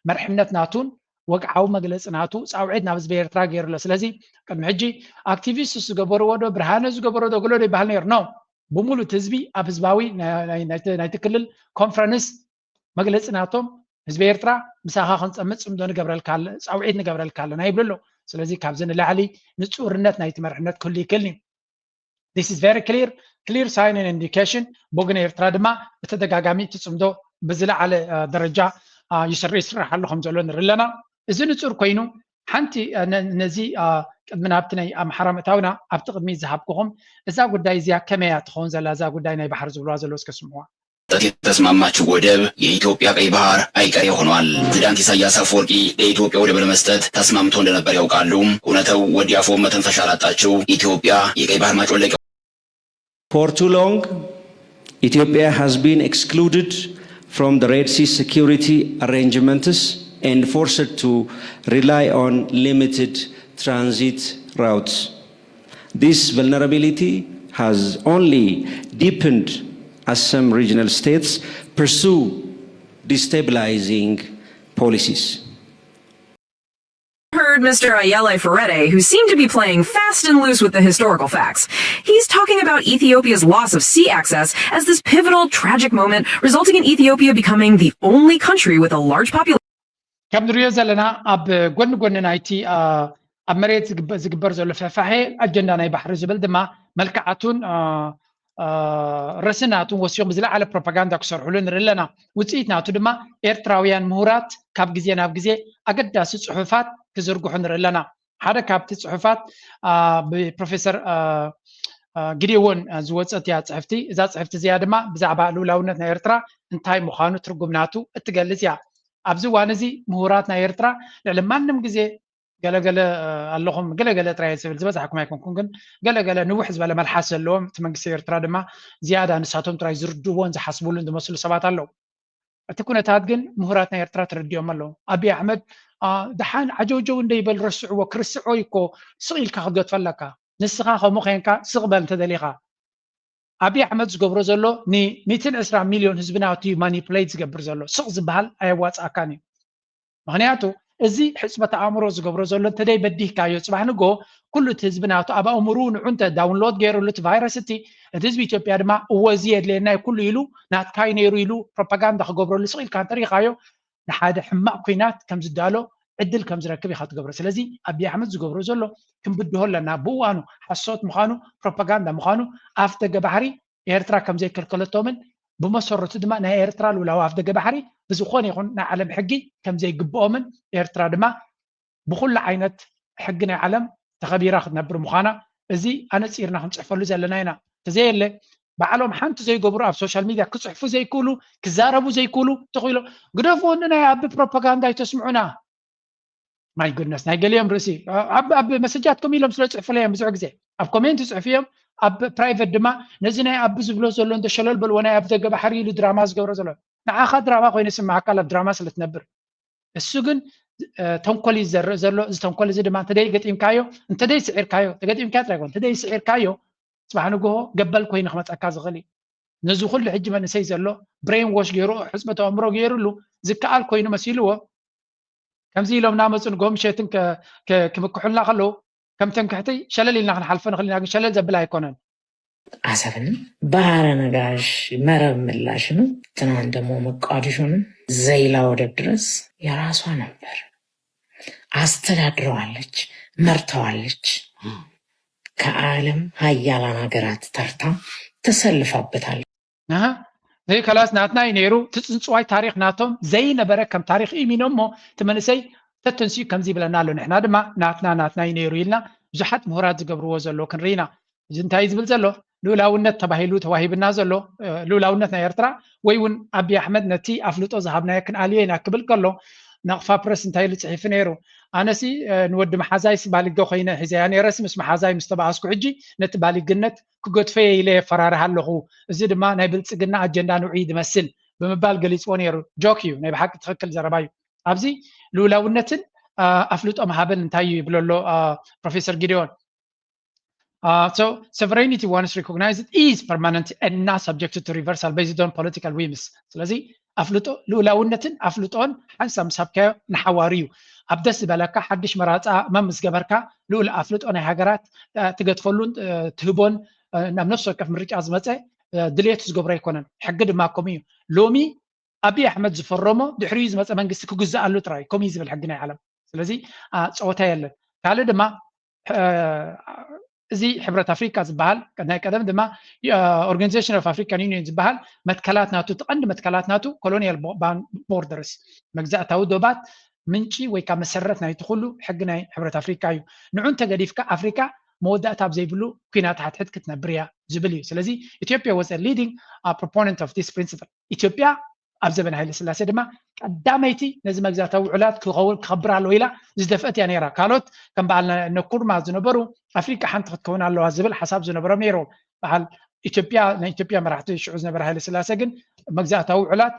Speaker 2: መርሕነት ናቱን ወግዓዊ መግለፂ ናቱ ፃውዒት ናብ ህዝቢ ኤርትራ ገይሩ ኣሎ ስለዚ ቅድሚ ሕጂ ኣክቲቪስት ዝገበርዎ ዶ ብርሃነ ዝገበሮ ዶ ገሎ ዶ ይበሃል ነይሩ ኖ ብሙሉእ እቲ ህዝቢ ኣብ ህዝባዊ ናይቲ ክልል ኮንፈረንስ መግለፂ ናቶም ህዝቢ ኤርትራ ምሳኻ ክንፀምፅ ፅምዶ ንገብረልካ ፃውዒት ንገብረልካ ኣለና ይብሉ ኣሎ ስለዚ ካብዚ ንላዕሊ ንፁርነት ናይቲ መርሕነት ክህሉ ይክእልኒ this is very clear sign and indication ቦገን ኤርትራ ድማ ብተደጋጋሚ እቲ ፅምዶ ብዝለዓለ ደረጃ ይስራሕ ኣሎ ከም ዘሎ ንርኢ ኣለና እዚ ንፁር ኮይኑ ሓንቲ ነዚ ቅድሚ ናብቲ ናይ ኣምሓራ ምእታውና ኣብቲ ቅድሚ ዝሃብክኹም እዛ ጉዳይ እዚኣ ከመያ ትኸውን ዘላ እዛ ጉዳይ ናይ ባሕር ዝብልዋ ዘለዎ እስከ ስምዕዋ
Speaker 3: የተስማማችው ወደብ የኢትዮጵያ ቀይ ባህር አይቀሬ ሆኗል። ፕሬዝዳንት ኢሳያስ አፈወርቂ ለኢትዮጵያ ወደብ ለመስጠት ተስማምቶ እንደነበር ያውቃሉ። እውነታው ወዲያ አፎ መተንፈሻ ላጣችው ኢትዮጵያ የቀይ ባህር ማጮለቂያ
Speaker 4: For too long, Ethiopia has been excluded from the Red Sea security arrangements and forced to rely on limited transit routes. This vulnerability has only deepened as some regional states pursue destabilizing policies.
Speaker 15: Heard Mr. Ayele Ferrete, who seemed to be playing fast and loose with the historical facts. He's talking about Ethiopia's loss of sea access as this pivotal, tragic moment, resulting in Ethiopia becoming the only country with a large population.
Speaker 2: ከም ንሪኦ ዘለና ኣብ ጎኒ ናይቲ ኣብ መሬት ዝግበር ዘሎ ፈፋሒ ኣጀንዳ ናይ ባሕሪ ዝብል ድማ መልክዓቱን ረስናቱን ወሲዮም ብዝለዓለ ፕሮፓጋንዳ ክሰርሕሉ ንርኢ ኣለና ውፅኢት ናቱ ድማ ኤርትራውያን ምሁራት ካብ ግዜ ናብ ግዜ ኣገዳሲ ፅሑፋት ክዝርግሑ ንርኢ ኣለና ሓደ ካብቲ ፅሑፋት ብፕሮፌሰር ግዴዎን ዝወፀት እያ ፅሕፍቲ እዛ ፅሕፍቲ እዚኣ ድማ ብዛዕባ ልኡላውነት ናይ ኤርትራ እንታይ ምዃኑ ትርጉም ናቱ እትገልፅ እያ ኣብዚ እዋን እዚ ምሁራት ናይ ኤርትራ ልዕሊ ማንም ግዜ ገለገለ ኣለኹም ገለገለ ጥራይ ዝብል ዝበዝሐኩም ኣይኮንኩም ግን ገለገለ ንውሕ ዝበለ መልሓስ ዘለዎም እቲ መንግስቲ ኤርትራ ድማ ዝያዳ ንሳቶም ጥራይ ዝርድዎን ዝሓስብሉን ዝመስሉ ሰባት ኣለዉ እቲ ኩነታት ግን ምሁራት ናይ ኤርትራ ተረዲኦም ኣለዉ ኣብይ ኣሕመድ ድሓን ዓጀውጀው እንደይበል ረስዕዎ ክርስዖ ይኮ ስቕ ኢልካ ክትገጥፈለካ ንስኻ ከምኡ ኮንካ ስቕ በል እንተደሊኻ ኣብይ ኣሕመድ ዝገብሮ ዘሎ ን120 ሚልዮን ህዝቢ ናቱ ማኒፕሌት ዝገብር ዘሎ ስቕ ዝበሃል ኣየዋፅኣካን እዩ ምክንያቱ እዚ ሕፅበት ኣእምሮ ዝገብሮ ዘሎ እንተደይ በዲህካዮ ፅባሕ ንጎ ኩሉ እቲ ህዝቢ ናቱ ኣብ ኣእምሩ ንዑ እንተ ዳውንሎድ ገይሩሉ እቲ ቫይረስ እቲ ህዝቢ ኢትዮጵያ ድማ እወዚ የድልየና ኩሉ ኢሉ ናትካይ ነይሩ ኢሉ ፕሮፓጋንዳ ክገብረሉ ስቕ ኢልካ እንተሪኢኻዮ ንሓደ ሕማቕ ኩናት ከም ዝዳሎ ዕድል ከም ዝረክብ ኢኻ ትገብሮ ስለዚ ኣብይ ኣሕመድ ዝገብሮ ዘሎ ክንብድሆ ኣለና ብእዋኑ ሓሶት ምዃኑ ፕሮፓጋንዳ ምዃኑ ኣፍ ደገ ባሕሪ ኤርትራ ከም ዘይከልከለቶምን ብመሰረቱ ድማ ናይ ኤርትራ ልውላዊ ኣፍ ደገ ባሕሪ ብዝኾነ ይኹን ናይ ዓለም ሕጊ ከም ዘይግብኦምን ኤርትራ ድማ ብኩሉ ዓይነት ሕጊ ናይ ዓለም ተኸቢራ ክትነብር ምዃና እዚ ኣነፂርና ክንፅሕፈሉ ዘለና ኢና ተዘየለ ባዕሎም ሓንቲ ዘይገብሩ ኣብ ሶሻል ሚድያ ክፅሕፉ ዘይክእሉ ክዛረቡ ዘይክእሉ ተኽኢሎ ግደፍዎን ናይ ኣብ ፕሮፓጋንዳ ይተስምዑና ማይ ጉድነስ ናይ ገሊኦም ርእሲ ኣብ መሰጃትኩም ኢሎም ስለ ፅሕፉለዮም ብዙሕ ግዜ ኣብ ኮሜንት ይፅሕፉ እዮም ኣብ ፕራይቬት ድማ ነዚ ናይ ኣብ ዝብሎ ዘሎ እንደሸለል በልዎ ናይ ኣብ ደገ ባሕሪ ኢሉ ድራማ ዝገብሮ ዘሎ ንዓኻ ድራማ ኮይኑ ይስምዓካ ኣብ ድራማ ስለትነብር እሱ ግን ተንኮል ይዘርእ ዘሎ እዚ ተንኮል እዚ ድማ እንተደይ ገጢምካዮ እንተደይ ስዒርካዮ ተገጢምካ ጥራይ ኮን እንተደይ ስዒርካዮ ጽባሕ ንግሆ ገበል ኮይኑ ክመፀካ ዝኽእል እዩ ነዚ ኩሉ ሕጂ መንእሰይ ዘሎ ብሬን ዋሽ ገይሩ ሕፅበተ ኣእምሮ ገይሩሉ ዝከኣል ኮይኑ መሲልዎ ከምዚ ኢሎም ናመፁ ንጎም ሸትን ክምክሑልና ከለዉ ከም ተንክሕተይ ሸለል ኢልና ክንሓልፈ ንኽእል ኢና ግን ሸለል ዘብል ኣይኮነን
Speaker 16: አሰብንም ባህረ ነጋሽ መረብ ምላሽንም ትናንት ደግሞ መቃዲሾንም ዘይላ ወደብ ድረስ የራሷ ነበር አስተዳድረዋለች መርተዋለች ከዓለም ሀያላን ሀገራት ተርታ ተሰልፋበታለች
Speaker 2: ዘይ ከላስ ናትና ይነሩ ትፅንፅዋይ ታሪክ ናቶም ዘይነበረ ከም ታሪክ ኢሚኖሞ ትመንሰይ ተተንሲኡ ከምዚ ይብለና ኣሎ ንሕና ድማ ናትና ይነሩ ኢልና ብዙሓት ምሁራት ዝገብርዎ ዘሎ ክንርኢና እዚ እንታይ ዝብል ዘሎ ልኡላውነት ተባሂሉ ተዋሂብና ዘሎ ልኡላውነት ናይ ኤርትራ ወይ እውን ኣብይ ኣሕመድ ነቲ ኣፍልጦ ዝሃብናዮ ክንኣልዮ ኢና ክብል ከሎ ነቕፋ ፕረስ እንታይ ኢሉ ፅሒፉ ነይሩ ኣነሲ ንወዲ መሓዛይ ባሊጎ ኮይነ ሒዘያ ነረሲ ምስ መሓዛይ ምስ ተባኣስኩ ሕጂ ነቲ ባሊግነት ክጎድፈየ ኢለ የፈራርህ ኣለኹ እዚ ድማ ናይ ብልፅግና ኣጀንዳ ንውዒ ዝመስል ብምባል ገሊፅዎ ነይሩ ጆክ እዩ ናይ ብሓቂ ትክክል ዘረባ እዩ ኣብዚ ልኡላውነትን ኣፍልጦ መሃበን እንታይ እዩ ይብሎ ኣሎ ፕሮፌሰር ጊድዮን So sovereignty once recognized is permanent and not subjected to reversal based on political whims. ስለዚ ኣፍልጦ ልኡላውነትን ኣፍልጦን ሓንሳብ ምሳብካዮ ንሓዋሪ እዩ ኣብ ደስ ዝበለካ ሓድሽ መራፃ መምስ ገበርካ ልኡል ኣፍልጦ ናይ ሃገራት ትገድፈሉን ትህቦን ናብ ነፍሲ ወከፍ ምርጫ ዝመፀ ድሌቱ ዝገብሮ ኣይኮነን ሕጊ ድማ ከምኡ እዩ ሎሚ ኣብይ ኣሕመድ ዝፈረሞ ድሕሪኡ ዝመፀ መንግስቲ ክግዛኣሉ ጥራይ ከምኡ ዝብል ሕጊ ናይ ዓለም ስለዚ ፀወታ የለን ካልእ ድማ እዚ ሕብረት ኣፍሪካ ዝበሃል ናይ ቀደም ድማ ኦርጋናይዜሽን ኦፍ ኣፍሪካን ዩኒየን ዝበሃል መትከላት ናቱ ተቐንዲ መትከላት ናቱ ኮሎኒያል ቦርደርስ መግዛእታዊ ዶባት ምንጪ ወይ ከዓ መሰረት ናይቲ ኩሉ ሕጊ ናይ ሕብረት ኣፍሪካ እዩ ንዑ እንተገዲፍካ ኣፍሪካ መወዳእታ ኣብ ዘይብሉ ኩናት ሓትሕት ክትነብር እያ ዝብል እዩ ስለዚ ኢትዮጵያ was a leading proponent of this principle ኢትዮጵያ ኣብ ዘበን ሃይለ ስላሴ ድማ ቀዳመይቲ ነዚ መግዛእታዊ ውዕላት ክኸብር ኣለዎ ኢላ ዝደፍአት እያ ነይራ ካልኦት ከም በዓል ነኩርማ ዝነበሩ ኣፍሪካ ሓንቲ ክትከውን ኣለዋ ዝብል ሓሳብ ዝነበሮም ነይሮም በዓል ናይ ኢትዮጵያ መራሕቲ ሽዑ ዝነበረ ሃይለ ስላሴ ግን መግዛእታዊ ውዕላት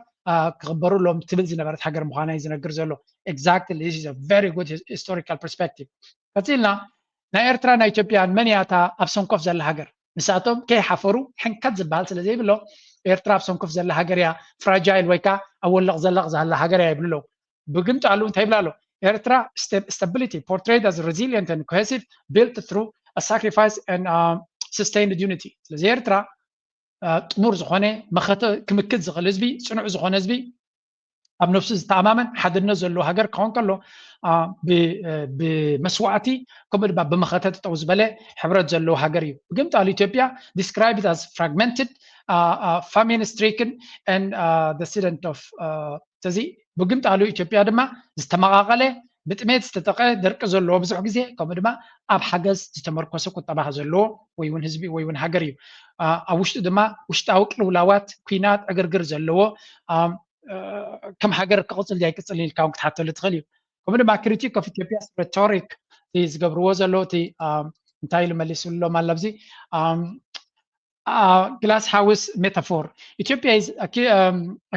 Speaker 2: ክኽበሩሎም ትብል ዝነበረት ሃገር ምዃና እዩ ዝነግር ዘሎ exactly this is a very good historical perspective ቀፂልና ናይ ኤርትራ ናይ ኢትዮጵያን መን እያ እታ ኣብ ሰንኮፍ ዘላ ሃገር ንሳቶም ከይሓፈሩ ሕንከት ዝበሃል ስለ ዘይብሎ ኤርትራ ኣብ ሰንኮፍ ዘላ ሃገር እያ ፍራጃይል ወይ ከዓ ኣብ ወለቕ ዘለቕ ዘላ ሃገር እያ ይብልሎ ብግምጫሉ እንታይ ይብላ ኣሎ ኤርትራ stability portrayed as resilient and cohesive built through a sacrifice and sustained unity ስለዚ ኤርትራ ጥሙር ዝኾነ መኸተ ክምክት ዝኽእል ህዝቢ ፅኑዕ ዝኾነ ህዝቢ ኣብ ነፍሱ ዝተኣማመን ሓድነት ዘለዎ ሃገር ክኸውን ከሎ ብመስዋዕቲ ከምኡ ድማ ብመኸተ ጠጠው ዝበለ ሕብረት ዘለዎ ሃገር እዩ ብግምጣሉ ኢትዮጵያ described as fragmented famine stricken and descendant of ስለዚ ብግምጣሉ ኢትዮጵያ ድማ ዝተመቓቐለ ብጥሜት ዝተጠቐ ደርቂ ዘለዎ ብዙሕ ግዜ ከምኡ ድማ ኣብ ሓገዝ ዝተመርኮሰ ቁጠባ ዘለዎ ወይ እውን ህዝቢ ወይ እውን ሃገር እዩ ኣብ ውሽጡ ድማ ውሽጣዊ ቅልውላዋት ኩናት ዕግርግር ዘለዎ ከም ሃገር ክቕፅል ዘይቅፅል ኢልካ እውን ክትሓተሉ ትኽእል እዩ ከምኡ ድማ ክሪቲክ ኦፍ ኢትዮጵያስ ሬቶሪክ ዝገብርዎ ዘሎ እቲ እንታይ ኢሉ መሊሱሎም ኣሎ ኣብዚ glass house metaphor Ethiopia is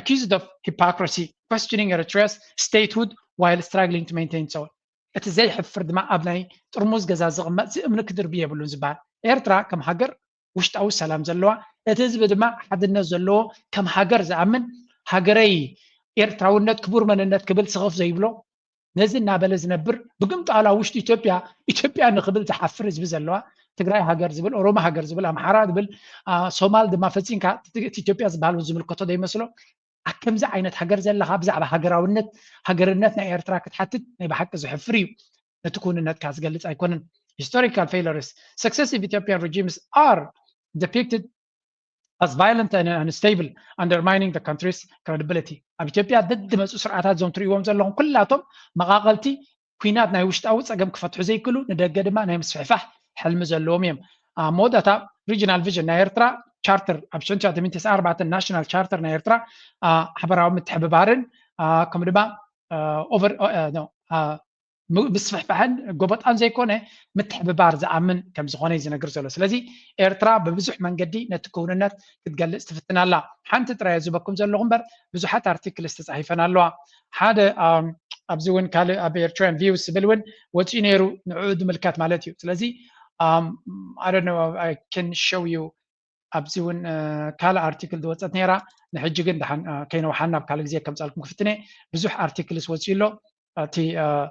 Speaker 2: accused of hypocrisy questioning Eritrea's statehood while struggling to maintain its own እቲ ዘይሕፍር ድማ ኣብ ናይ ጥርሙዝ ገዛ ዝቕመጥ ዝእምኒ ክድርቢ የብሉን ዝበሃል ኤርትራ ከም ሃገር ውሽጣዊ ሰላም ዘለዋ እቲ ህዝቢ ድማ ሓድነት ዘለዎ ከም ሃገር ዝኣምን ሃገረይ ኤርትራውነት ክቡር መንነት ክብል ስኽፍ ዘይብሎ ነዚ እናበለ ዝነብር ብግምጣላ ውሽጢ ኢትዮጵያ ንክብል ዝሓፍር ህዝቢ ዘለዋ ትግራይ ሃገር ዝብል ኦሮሞ ሃገር ዝብል ኣምሓራ ዝብል ሶማል ድማ ፈፂንካ ኢትዮጵያ ዝበሃል ዝምልከቶ ዘይመስሎ أكمز عينت هجر زل خابز على هجرنت نا إيرترا كتحتت نبى حق زحفري نتكون النت كاس قلت أيكون historical failures successive Ethiopian regimes are depicted as violent and unstable undermining the country's credibility. إثيوبيا ضد مسؤول سرعات زوم تريوم زلهم كلاتهم مقاقلتي كوينات ناي وشت أوت أجمع كفتح زي كله ندقق ما ناي مسفحفح حلم زلهم يم مودة regional vision نايرترا charter أبشون شاطر من 94 national charter نايرترا حبراهم متحببارن كم دبا over no مسفحفحن قبض أن زي كونه متحببار زعمن كم زخانة زنقر زلوا سلزي إيرترا ببزح من قدي نتكون النت تتقل استفتنا الله حنت ترى زبكم زلوا غنبر بزحات أرتيكل استصحيفنا الله هذا أبزون كله أبيرتران فيو سبلون وتينيرو نعود ملكات مالتيو سلزي I don't know I can show you أبزون كله أرتيكل دوت نيرا نحججن دحن كينو حنا بكالك زي كم سألكم كفتني بزح أرتيكلس وتشيلو تي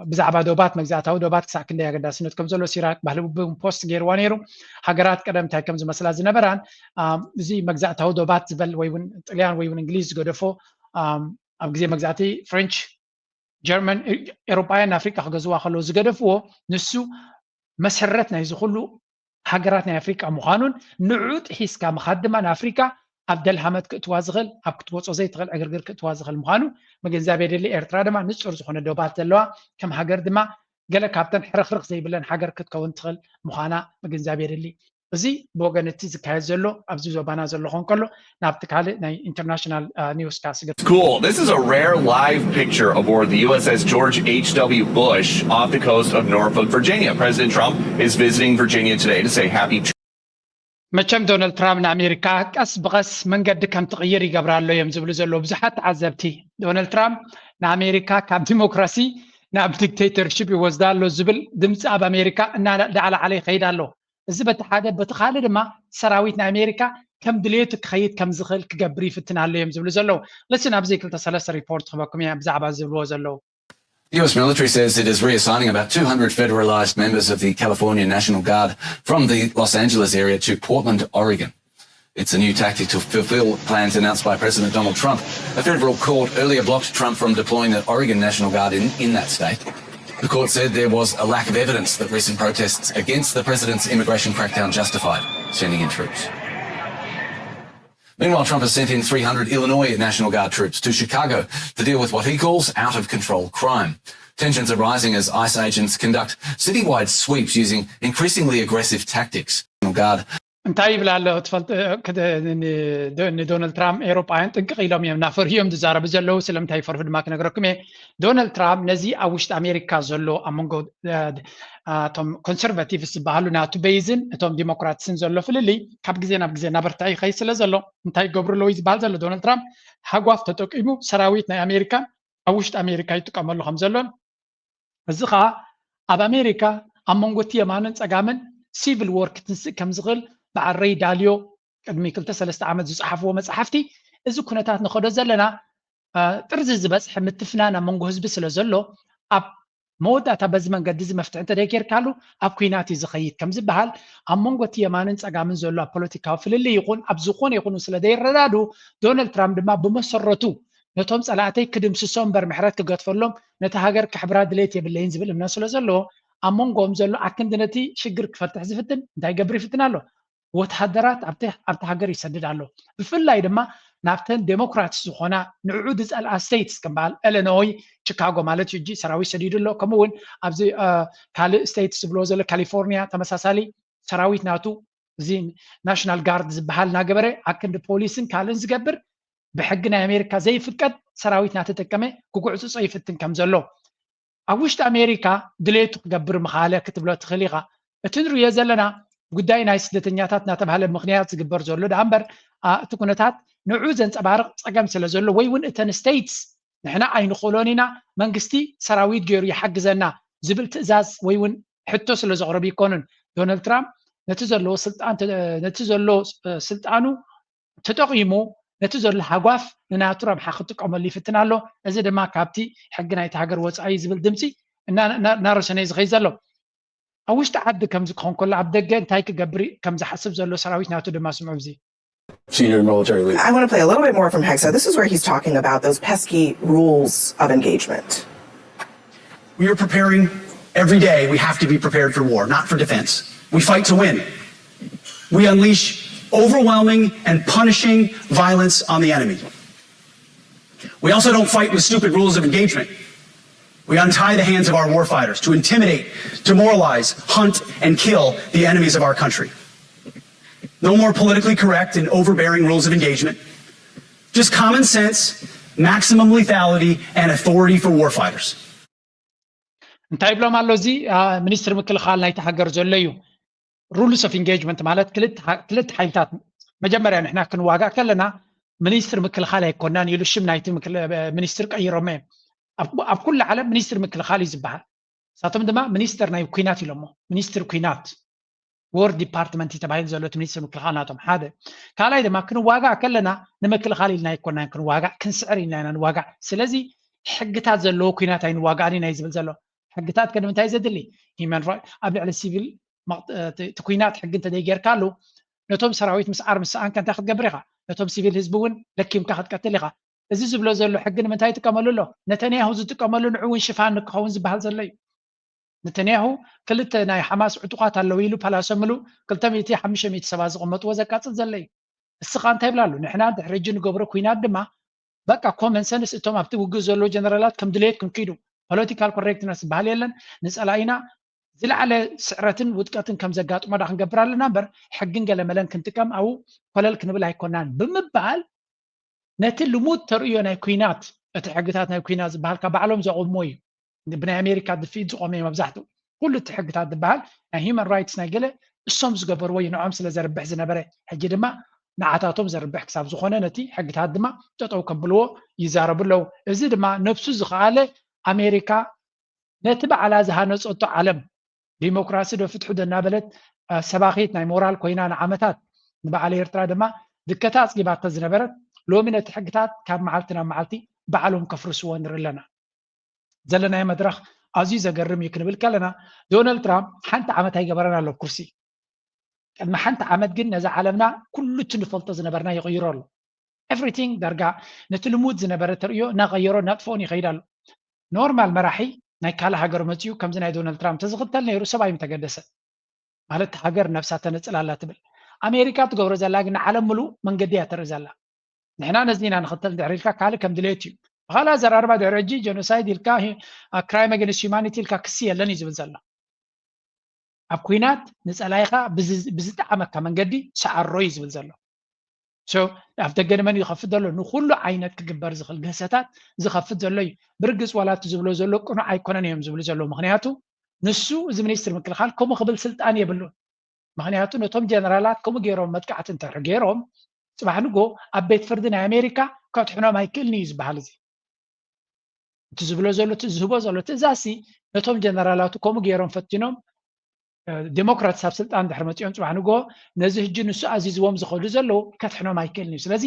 Speaker 2: بزعبا دوبات مجزاتاو دوبات كساك كندي أقدر سنت كم زلوا سيرات بحلو بوست جيروانيرو هجرات كلام تاي كم زم مثلا زنبران زي مجزاتاو دوبات زبل ويون طليان ويون إنجليز قدفو أبغزي مجزاتي فرنش جرمن أوروبيان أفريقيا خجزوا خلوا زقدفو نسو مسحرتنا يزخلوا هجراتنا أفريقيا مخانون نعود حس كمخدمة أفريقيا أبدل حمد كتوازغل أب كتوصل زي تغل أجرجر كتوازغل مخانو مجنزا بيدلي إيرترا دما نشر زخون الدوبات اللوا كم حجر دما قال كابتن حرخ زي بلن حجر كتكون تغل مخانا مجنزا بيدلي زي بوغانتي زكاي زلو أبزو زبانا زلو خون كله نابتك على ناي international news كاسجر.
Speaker 17: Cool. This is a rare live picture aboard the USS George H.W. Bush off the coast of Norfolk, Virginia. President Trump is visiting Virginia today to say happy.
Speaker 2: مچم دونالد ترامب نأمريكا قص بقص من قد كم تغيير يقبر له يمزبلو زلو بزحت عذبتي دونالد ترامب نأمريكا كم ديمقراطي ناب ديكتاتورشيب يوزدال له زبل دمص اب أمريكا إن على خيدالو زبت حاجة بتخالد ما سراويتنا أمريكا كم دليت خيط كم زخل كجبري فتنا له يمزبلو زلو لسن أبزيك التسلسل ريبورت خبركم يا بزعب زبلو زلو.
Speaker 3: The U.S. military says it is reassigning about 200 federalized members of the California National Guard from the Los Angeles area to Portland, Oregon. It's a new tactic to fulfill plans announced by President Donald Trump. A federal court earlier blocked Trump from deploying the Oregon National Guard in that state. The court said there was a lack of evidence that recent protests against the president's immigration crackdown justified sending in troops. Meanwhile, Trump has sent in 300 Illinois National Guard troops to Chicago to deal with what he calls out-of-control crime. Tensions are rising as ICE agents conduct citywide sweeps using increasingly aggressive tactics. National Guard.
Speaker 2: انتاي بلا تفلت كده دونالد ترامب أوروبيان تنقل لهم يوم نافر يوم دزارة بزلوا سلم تاي فرد ما كنا نقولكم دونالد ترامب نزي أوشت أمريكا زلوا أمونجو توم كونسرفاتيفس بحالو ناتو بيزن توم ديمقراطيين زلوا فللي كابجزينا برتاي خيس لزلوا انتاي قبر لويز بالزلوا دونالد ترامب حقوف تتوقعوا سراويتنا أمريكا أوشت أمريكا يتقاملوا هم زلون الزخا أب أمريكا أمونجو تيمانن تجامن civil work تنسق كم زغل بعري داليو قدمي كلتا 3 عامات زصحفو مصحفتي اذا كنتات نخدو زلنا ترزز بس متفنانا منغو حزب سلا زلو اب موداتا بزمن قدز مفتح انت ديكير كالو اب كويناتي زخيت كم زبحال ام منغو تيمانن صقامن زلو بوليتيكا فللي يكون اب زخون يكونوا سلا ديردادو دونالد ترامب دما بمسرتو نتوم صلاتي كدم سسوم بر محرات كغطفلهم نتا هاجر كحبرا دليت يبلين زبل من سلا زلو ام منغوم زلو اكندنتي شجر كفتح زفتن داي قبري فتنالو وتحدرات أبت هاجر يسدد على بفلا يدما نافتن ديمقراطي زخونا نعود زال ستيتس كمال إلينوي شيكاغو مالت يجي سراوي سديد له كمون أبزي كال ستيتس بلوزل كاليفورنيا تمساسالي سراويت ناتو زين ناشنال جارد زبحال ناجبره أكن البوليسن كالن زجبر بحقنا أمريكا زي فكت سراويت ناتو تكمل كوكوعسو صيفتن كمزلو أوشت أمريكا دليتو جبر مخالة كتب له تخليقة تنرو يزلنا قداي نايس دتنياتات ناتبها لمخنيات زقبر زولو دامبر تكونتات نعوزن صبارق صقم سلا زولو ويون اتن ستيتس نحنا اين خولونينا منغستي سراويت غير يحجزنا زبل تزاز ويون حتى سلا زغرب يكونن دونالد ترامب نتزلو سلطانو تتقيمو نتزلو حقواف ناترا بحقتقم اللي فتنالو اذا دما كابتي حقنا يتهاجر وصاي زبل دمسي نارشني زغيزلو أوش تعد كم زخون كل عبد الجن تايك جبري كم زحسب زلوا سراويت ناتو دما سمعوا زي
Speaker 18: senior military leader.
Speaker 19: I want to play a little bit more from Hexa. This is where he's talking about those pesky rules of engagement.
Speaker 20: We are preparing every day. We have to be prepared for war, not for defense. We fight to win. We unleash overwhelming and punishing violence on the enemy. We also don't fight with stupid rules of engagement. We untie the hands of our warfighters to intimidate, demoralize, hunt, and kill the enemies of our country. No more politically correct and overbearing rules of engagement. Just common sense, maximum lethality, and authority for warfighters.
Speaker 2: እንታይ ብሎም ኣሎ እዚ ሚኒስትር ምክልኻል ናይቲ ሃገር ዘሎ እዩ rules of engagement ማለት ክልተ ሓይልታት መጀመርያ ንሕና ክንዋጋእ ከለና ሚኒስትር ምክልኻል ኣይኮናን ኢሉ ሽም ናይቲ ሚኒስትር ቀይሮም ኣብ ኩሉ ዓለም ሚኒስትር ምክልኻል እዩ ዝበሃል ሳቶም ድማ ሚኒስትር ናይ ኩናት ኢሎሞ ሚኒስትር ኩናት ወር ዲፓርትመንት ተባሂል ዘሎ ሚኒስትር ምክልኻል ናቶም ሓደ ካልኣይ ድማ ክንዋጋእ ከለና ንምክልኻል ኢልና ኣይኮናን ክንዋጋእ ክንስዕር ኢልና ንዋጋእ ስለዚ ሕግታት ዘለዎ ኩናት ኣይንዋጋእን ናይ ዝብል ዘሎ ሕግታት ከድምንታይ ዘድሊ ሂማን ራይት ኣብ ልዕሊ ሲቪል ኩናት ሕግ እንተደይጌርካሉ ነቶም ሰራዊት ምስዓር ምስኣን ከንታ ክትገብር ኢኻ ነቶም ሲቪል ህዝቢ እውን ለኪምካ ክትቀትል ኢኻ እዚ ዝብሎ ዘሎ ሕጊ ንምንታይ ይጥቀመሉ ኣሎ ነተንያሁ ዝጥቀመሉ ንዑ እውን ሽፋን ንክኸውን ዝበሃል ዘሎ እዩ ነተንያሁ ክልተ ናይ ሓማስ ዕጡቃት ኣለዉ ኢሉ ፓላሰምሉ 200-500 ሰባት ዝቕመጥዎ ዘቃፅል ዘሎ እዩ እስኻ እንታይ ይብላሉ ንሕና ድሕሪ ሕጂ ንገብሮ ኩናት ድማ በቃ ኮመን ሰንስ እቶም ኣብቲ ውግእ ዘለዎ ጀነራላት ከም ድሌትኩም ክይዱ ፖለቲካል ኮሬክትነስ ዝበሃል የለን ንፀላኢና ዝለዓለ ስዕረትን ውድቀትን ከም ዘጋጥሞ ዳ ክንገብር ኣለና እምበር ሕግን ገለመለን ክንጥቀም ኣብኡ ኮለል ክንብል ኣይኮናን ብምባል ነቲ ልሙድ ተርእዮ ናይ ኩናት እቲ ሕግታት ናይ ኩናት ዝበሃል ካብ ባዕሎም ዘቆምዎ እዩ ብናይ ኣሜሪካ ድፊት ዝቆመ እዩ መብዛሕትኡ ኩሉ እቲ ሕግታት ዝበሃል ናይ ሂማን ራይትስ ናይ ገለ እሶም ዝገበርዎ እዩ ንዖም ስለ ዘርብሕ ዝነበረ ሕጂ ድማ ንዓታቶም ዘርብሕ ክሳብ ዝኾነ ነቲ ሕግታት ድማ ጠጠው ከብልዎ ይዛረቡ ኣለዉ እዚ ድማ ነብሱ ዝኸኣለ ኣሜሪካ ነቲ በዓላ ዝሃነፀቶ ዓለም ዲሞክራሲ ዶ ፍትሑ ደናበለት ሰባኺት ናይ ሞራል ኮይና ንዓመታት ንበዓል ኤርትራ ድማ ድከታ ኣፅጊባቶ ዝነበረት ሎሚ ነቲ ሕግታት ካብ መዓልቲ ናብ መዓልቲ ባዕሎም ከፍርስዎ ንርኢ ኣለና ዘለናይ መድረኽ ኣዝዩ ዘገርም እዩ ክንብል ከለና ዶናልድ ትራምፕ ሓንቲ ዓመት ኣይገበረን ኣሎ ኩርሲ ቅድሚ ሓንቲ ዓመት ግን ነዚ ዓለምና ኩሉ እቲ ንፈልጦ ዝነበርና ይቕይሮ ኣሎ ኤቭሪቲንግ ዳርጋ ነቲ ልሙድ ዝነበረ ተርእዮ እናቐየሮ እናጥፍኦን ይኸይድ ኣሎ ኖርማል መራሒ ናይ ካልእ ሃገር መፅኡ ከምዚ ናይ ዶናልድ ትራምፕ ተዝኽተል ነይሩ ሰብኣይ ተገደሰ ማለት ሃገር ነፍሳ ተነፅላ ኣላ ትብል ኣሜሪካ ትገብሮ ዘላ ግን ንዓለም ሙሉእ መንገዲ እያ ተርኢ ዘላ ንሕና ነዚና ንኽተል ድሕሪ ኢልካ ካልእ ከም ድሌት እዩ ብኻልእ ኣዘራርባ ድሕሪ ሕጂ ጀኖሳይድ ኢልካ ክራይም ኣገንስት ሂውማኒቲ ኢልካ ክሲ የለን እዩ ዝብል ዘሎ ኣብ ኩናት ንፀላይኻ ብዝጠዓመካ መንገዲ ሰዓሮ እዩ ዝብል ዘሎ ኣብ ደገ ንመን ይኸፍት ዘሎ ንኩሉ ዓይነት ክግበር ዝኽእል ገሰታት ዝኸፍት ዘሎ እዩ ብርግፅ ዋላቱ ዝብሎ ዘሎ ቅኑዕ ኣይኮነን እዮም ዝብሉ ዘለዉ ምክንያቱ ንሱ እዚ ሚኒስትር ምክልኻል ከምኡ ክብል ስልጣን የብሉን ምክንያቱ ነቶም ጀነራላት ከምኡ ገይሮም መጥቃዕቲ እንተድሕሪ ገይሮም ፅባሕ ንጎ ኣብ ቤት ፍርዲ ናይ ኣሜሪካ ከጥሕኖም ኣይክእልኒ እዩ ዝበሃል እዚ እቲ ዝብሎ ዘሎ ዝህቦ ዘሎ ትእዛዝ ነቶም ጀነራላቱ ከምኡ ገይሮም ፈቲኖም ዲሞክራት ኣብ ስልጣን ድሕሪ መፅኦም ፅባሕ ንጎ ነዚ ሕጂ ንሱ ኣዚዝዎም ዝኸዱ ዘለዉ ከጥሕኖም ኣይክእልኒ እዩ ስለዚ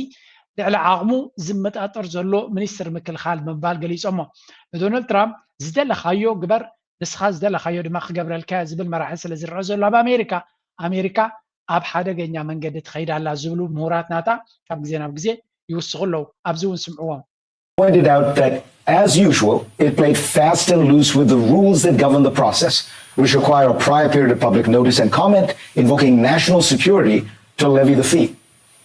Speaker 2: ልዕሊ ዓቕሙ ዝመጣጠር ዘሎ ሚኒስትር ምክልኻል ምባል ገሊፆሞ ዶናልድ ትራምፕ ዝደለኻዮ ግበር ንስኻ ዝደለኻዮ ድማ ክገብረልካ ዝብል መራሒ ስለ ዝረአ ዘሎ ኣብ ኣሜሪካ ኣብ ሓደገኛ መንገዲ ትኸይድ ኣላ ዝብሉ ምሁራት ናታ ካብ ግዜ ናብ ግዜ ይውስኹ ኣለዉ ኣብዚ እውን ስምዕዎም
Speaker 21: pointed out that, as usual, it played fast and loose with the rules that govern the process, which require a prior period of public notice and comment, invoking national security to levy the fee.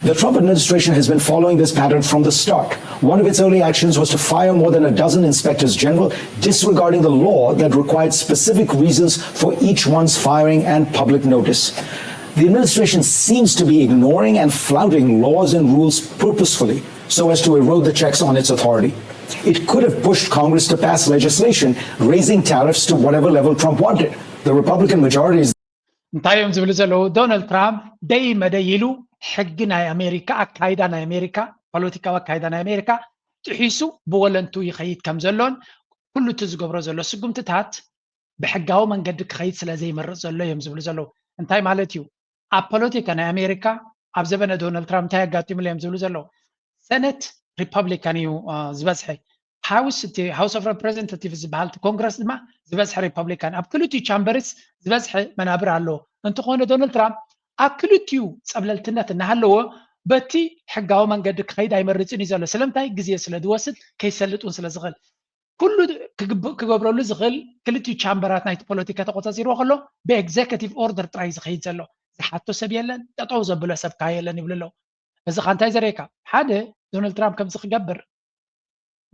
Speaker 21: The Trump administration has been following this pattern from the start. One of its early actions was to fire more than a dozen inspectors general, disregarding the law that required specific reasons for each one's firing and public notice. The administration seems to be ignoring and flouting laws and rules purposefully so as to erode the checks on its authority. It could have pushed Congress to pass legislation raising tariffs to whatever level Trump wanted. The Republican majority is
Speaker 2: እንታይ እዮም ዝብሉ ዘለዉ ዶናልድ ትራምፕ ደይ መደይ ኢሉ ሕጊ ናይ ኣሜሪካ ኣካይዳ ናይ ኣሜሪካ ፖለቲካዊ ኣካይዳ ናይ ኣሜሪካ ጥሒሱ ብወለንቱ ይኸይድ ከም ዘሎን ኩሉ እቲ ዝገብሮ ዘሎ ስጉምትታት ብሕጋዊ መንገዲ ክኸይድ ስለ ዘይመርፅ ዘሎ እዮም ዝብሉ ዘለዉ እንታይ ማለት እዩ ኣብ ፖለቲካ ናይ ኣሜሪካ ኣብ ዘበነ ዶናልድ ትራምፕ እንታይ ኣጋጢሙሉ እዮም ዝብሉ ዘለዉ ሰነት ሪፐብሊካን እዩ ዝበዝሐ ሃውስ ኦፍ ሬፕሬዘንታቲቭ ዝበሃል ኮንግረስ ድማ ዝበዝሐ ሪፐብሊካን ኣብ ክልቲኡ ቻምበርስ ዝበዝሐ መናብር ኣለዎ እንትኾነ ዶናልድ ትራምፕ ኣብ ክልቲኡ ፀብለልትነት እናሃለዎ በቲ ሕጋዊ መንገዲ ክኸይድ ኣይመርፅን እዩ ዘሎ ስለምንታይ ግዜ ስለ ዝወስድ ከይሰልጡን ስለ ዝኽእል ኩሉ ክገብረሉ ዝኽእል ክልቲኡ ቻምበራት ናይቲ ፖለቲካ ተቆፃፂርዎ ከሎ ብኤግዜኪቲቭ ኦርደር ጥራይ ዝኸይድ ዘሎ ዝሓቶ ሰብ የለን ጠጠው ዘብሎ ሰብ ከዓ የለን ይብሉ ኣለዉ እዚ ኻ እንታይ ዘርእየካ ሓደ ዶናልድ ትራምፕ ከምዚ ክገብር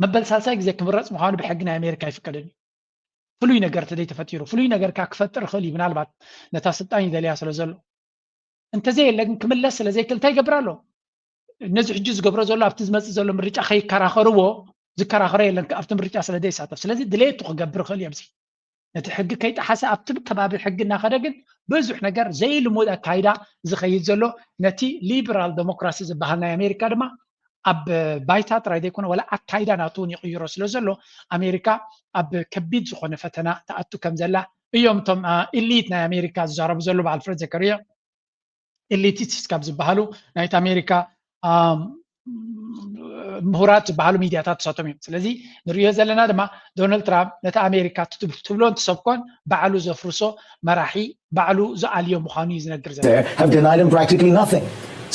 Speaker 2: መበል ሳልሳይ ግዜ ክምረፅ ምዃኑ ብሕጊ ናይ ኣሜሪካ ይፍቀድን እዩ ፍሉይ ነገር ተደይ ተፈጢሩ ፍሉይ ነገር ካ ክፈጥር ይኽእል እዩ ምናልባት ነታ ስልጣን ይደልያ ስለ ዘሎ እንተዘየለ ግን ክምለስ ስለዘይክእል እንታይ ይገብር ኣሎ ነዚ ሕጂ ዝገብሮ ዘሎ ኣብቲ ዝመፅእ ዘሎ ምርጫ ከይከራኸርዎ ዝከራኸረ የለን ኣብቲ ምርጫ ስለ ዘይሳተፍ ስለዚ ድሌቱ ክገብር ይኽእል እዩ ኣብዚ ነቲ ሕጊ ከይጠሓሰ ኣብቲ ከባቢ ሕጊ እናኸደ ግን ብዙሕ ነገር ዘይልሙድ ኣካይዳ ዝኸይድ ዘሎ ነቲ ሊበራል ዴሞክራሲ ዝበሃል ናይ ኣሜሪካ ድማ ኣብ ባይታ ጥራይ ዘይኮነ ወላ ኣካይዳ ናቱ እውን ይቕይሮ ስለ ዘሎ ኣሜሪካ ኣብ ከቢድ ዝኾነ ፈተና ተኣቱ ከም ዘላ እዮም እቶም ኢሊት ናይ ኣሜሪካ ዝዛረቡ ዘሎ በዓል ፍሬድ ዘከርያ ኤሊቲስት ካብ ዝበሃሉ ናይቲ ኣሜሪካ ምሁራት ዝበሃሉ ሚድያታት ተሳቶም እዮም ስለዚ ንሪኦ ዘለና ድማ ዶናልድ ትራምፕ ነቲ ኣሜሪካ ትብሎን ትሰብኮን ባዕሉ ዘፍርሶ መራሒ ባዕሉ ዝኣልዮ ምዃኑ እዩ ዝነግር ዘሎ
Speaker 21: have denied him practically nothing.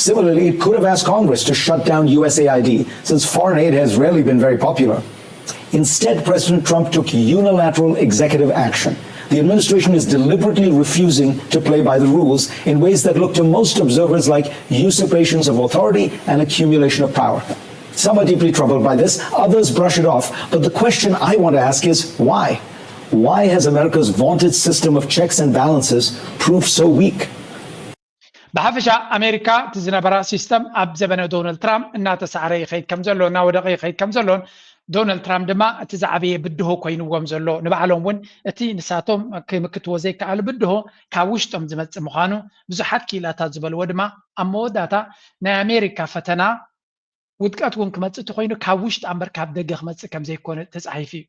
Speaker 21: Similarly, it could have asked Congress to shut down USAID, since foreign aid has rarely been very popular. Instead, President Trump took unilateral executive action. The administration is deliberately refusing to play by the rules in ways that look to most observers like usurpations of authority and accumulation of power. Some are deeply troubled by this, others brush it off. But the question I want to ask is why? Why has America's vaunted system of checks and balances proved so weak?
Speaker 2: بحفشة أمريكا تزنبرا سيستم أب زبنة دونالد ترامب إنها تسعري خيد كم زلون ناودقي خيد كم زلون دونالد ترامب دما تزعبي بده كوينو وم زلو نبعلهم ون أتي نساتهم كمكت وزيك على بده كاوشتم زمت مخانو بزحات كيلا تزبل ودما أمو داتا نا أمريكا فتنا ودكات ون كمت تخوينو كاوشت أمر كاب دقيق مت كم زي كون تزعي فيه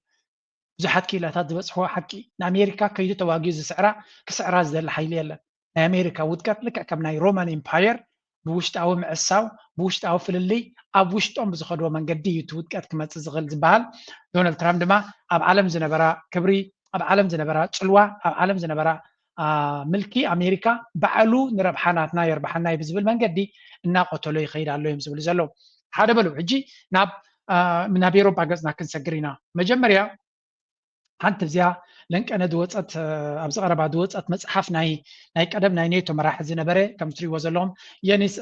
Speaker 2: بزحات كيلا تزبل هو حكي نا أمريكا كيدو تواجيز سعرا كسعرا زل حيليلا أمريكا ودكات لك كمناي رومان إمباير بوشت أو معساو بوشت أو فللي أب وشت أم بزخدوا من قدي يتودكات كما تزغل زبال دونالد ترامب دما أب عالم زنبرا كبري أب عالم زنبرا تلوى أب عالم زنبرا ملكي أمريكا بعلو نربحاناتنا يربحنا يبزبل من قدي إنا قتلوا يخير على يمزبل زلو هذا بلو عجي ناب من هبيرو باقزنا كنسجرينا مجمريا حنت بزيا لنك أنا دوتت أبز غرب دوتت مصحف ناي قدم ناي نيتو مراحل زنبرة كم تري وزلهم يانيس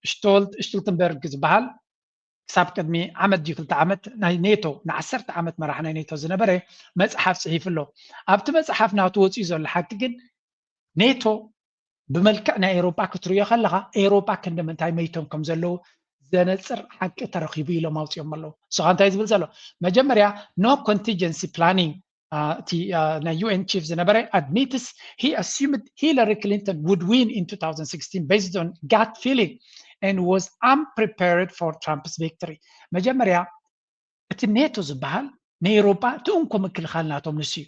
Speaker 2: شتولتنبرغ زبال حساب قدمي عمد ديكلت عمد ناي نيتو نعسرت عمد مراحل ناي نيتو زنبرة مصحف صحيف له أبت مصحف ناتوت يزول حقيقة نيتو بملكنا أوروبا كتريا خلها أوروبا كندم انتاي ميتهم كم زلو زنصر حق ترخيبي له موت يوم الله سو انت يزبل زلو مجمريا no contingency planning na UN chief Zenabare admits he assumed Hillary Clinton would win in 2016 based on gut feeling and was unprepared for Trump's victory. مجمريا الناتو زبال نيروبا تونكو مكل خالناتهم نسيو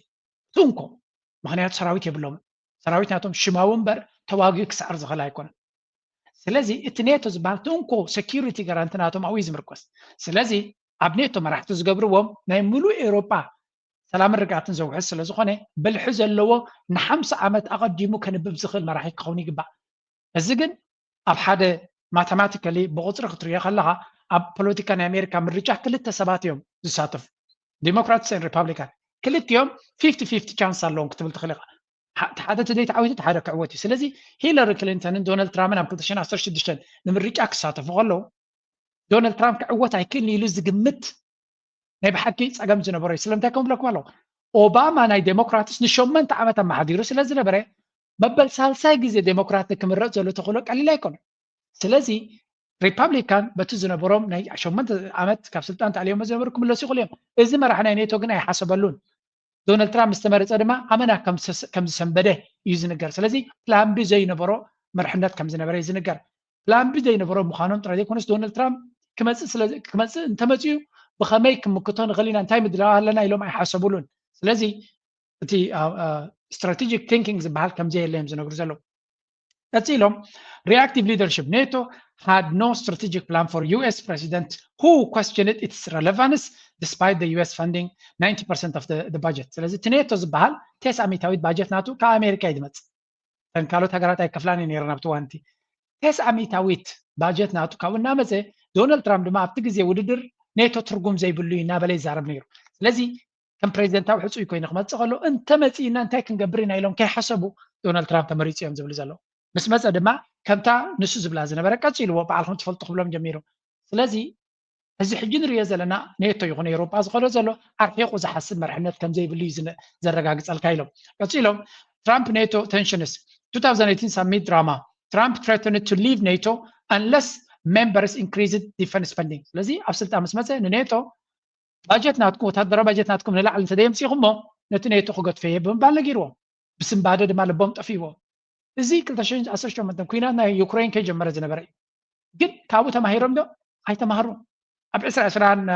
Speaker 2: تونكو مخنيات سراويت يبلوم سراويت ناتهم شماون بر تواقي كسعر زغلا يكون سلازي اتنيتو زبال تونكو security garantinاتهم او يزمركوس سلازي ابنيتو ما راح تزقبروهم ناي ملو اوروبا سلام رجعتن زوج سلا زخونه بالحزن لو نحمس عمت اقدمو كنبب زخل ما راح يكون يقبع الزقن اب حدا ماثيماتيكالي بقطر خطريه خلها اب بوليتيكان امريكا من رجع كلتا سبات يوم زساتف ديمقراطس اند ريبابليكان كلت يوم 50-50 chance لون كتبت خلقه حدا تدي تعويت حدا كعوتي سلازي هيلاري كلينتون دونالد ترامب ام 2016 من رجع كساتف غلو دونالد ترامب كعوت هيكل يلز قمت ناي بحكي صقم زنبره سلامتكم لكم الله اوباما ناي ديمقراطس نشومنت عمت ما حديرو سلازي نبره مبل سالساي غزي ديمقراط كمرط زلو تخلق قليل يكون سلازي ريبابليكان بتزنبروم ناي شومنت عمت كاب سلطان عليهم زنبركم لو سيقولهم اذا ما راح نيتو غنا يحسبلون دونالد ترامب استمر صدما امنا كم سنبده يزنجر سلازي بلان بي زي نبرو مرحنات كم زنبره يزنجر بلان بي زي نبرو مخانون ترى يكونس دونالد ترامب كمص سلازي كمص انت مصيو بخمي كمكتون غلينا انتاي مدلا لنا يلوم يحسبولون سلازي تي strategic thinking زبال كم زي اللي مزنجر زلو تاتيلهم reactive leadership NATO had no strategic plan for US president who questioned its relevance despite the US funding 90% of the budget. سلازي تنيتو زبال 900 باجت ناتو كأمريكا يدمت. كانوا تغرات اي كفلاني نيرنا بتوانتي. 900 ባጀት ናቱ ካብና መፀ ዶናልድ ትራምፕ ድማ ኣብቲ ግዜ ውድድር ኔቶ ትርጉም ዘይብሉ እናበለ ይዛረብ ነይሩ ስለዚ ከም ፕሬዚደንታዊ ሕፁይ ኮይኑ ክመፅእ ከሎ እንተመፂና እንታይ ክንገብር ኢና ኢሎም ከይሓሰቡ ዶናልድ ትራምፕ ተመሪፁ እዮም ዝብል ዘሎ ምስ መፀ ድማ ከምታ ንሱ ዝብላ ዝነበረ ቀፂልዎ በዓልኩም ትፈልጡ ክብሎም ጀሚሩ ስለዚ እዚ ሕጂ ንሪኦ ዘለና ኔቶ ይኹን ኤውሮጳ ዝኸዶ ዘሎ ኣርሒቑ ዝሓስብ መርሕነት ከም ዘይብሉ እዩ ዘረጋግፀልካ ኢሎም ቀፂሎም ትራምፕ ኔቶ ቴንሽንስ 2018 summit drama Trump threatened to leave NATO unless members increased defense spending ስለዚ ኣብ ስልጣን ምስ መፀ ንኔቶ ባጀት ናትኩም ወታደራዊ ባጀት ናትኩም ንላዕሊ እንተደየምፂኹሞ ነቲ ኔቶ ክገድፈየ ብምባል ነጊርዎም ብስምባደ ድማ ልቦም ጠፊዎ እዚ 2018 ኩናት ናይ ዩክሬን ከይጀመረ ዝነበረ እዩ ግን ካብኡ ተማሂሮም ዶ ኣይተማሃሩን ኣብ 2024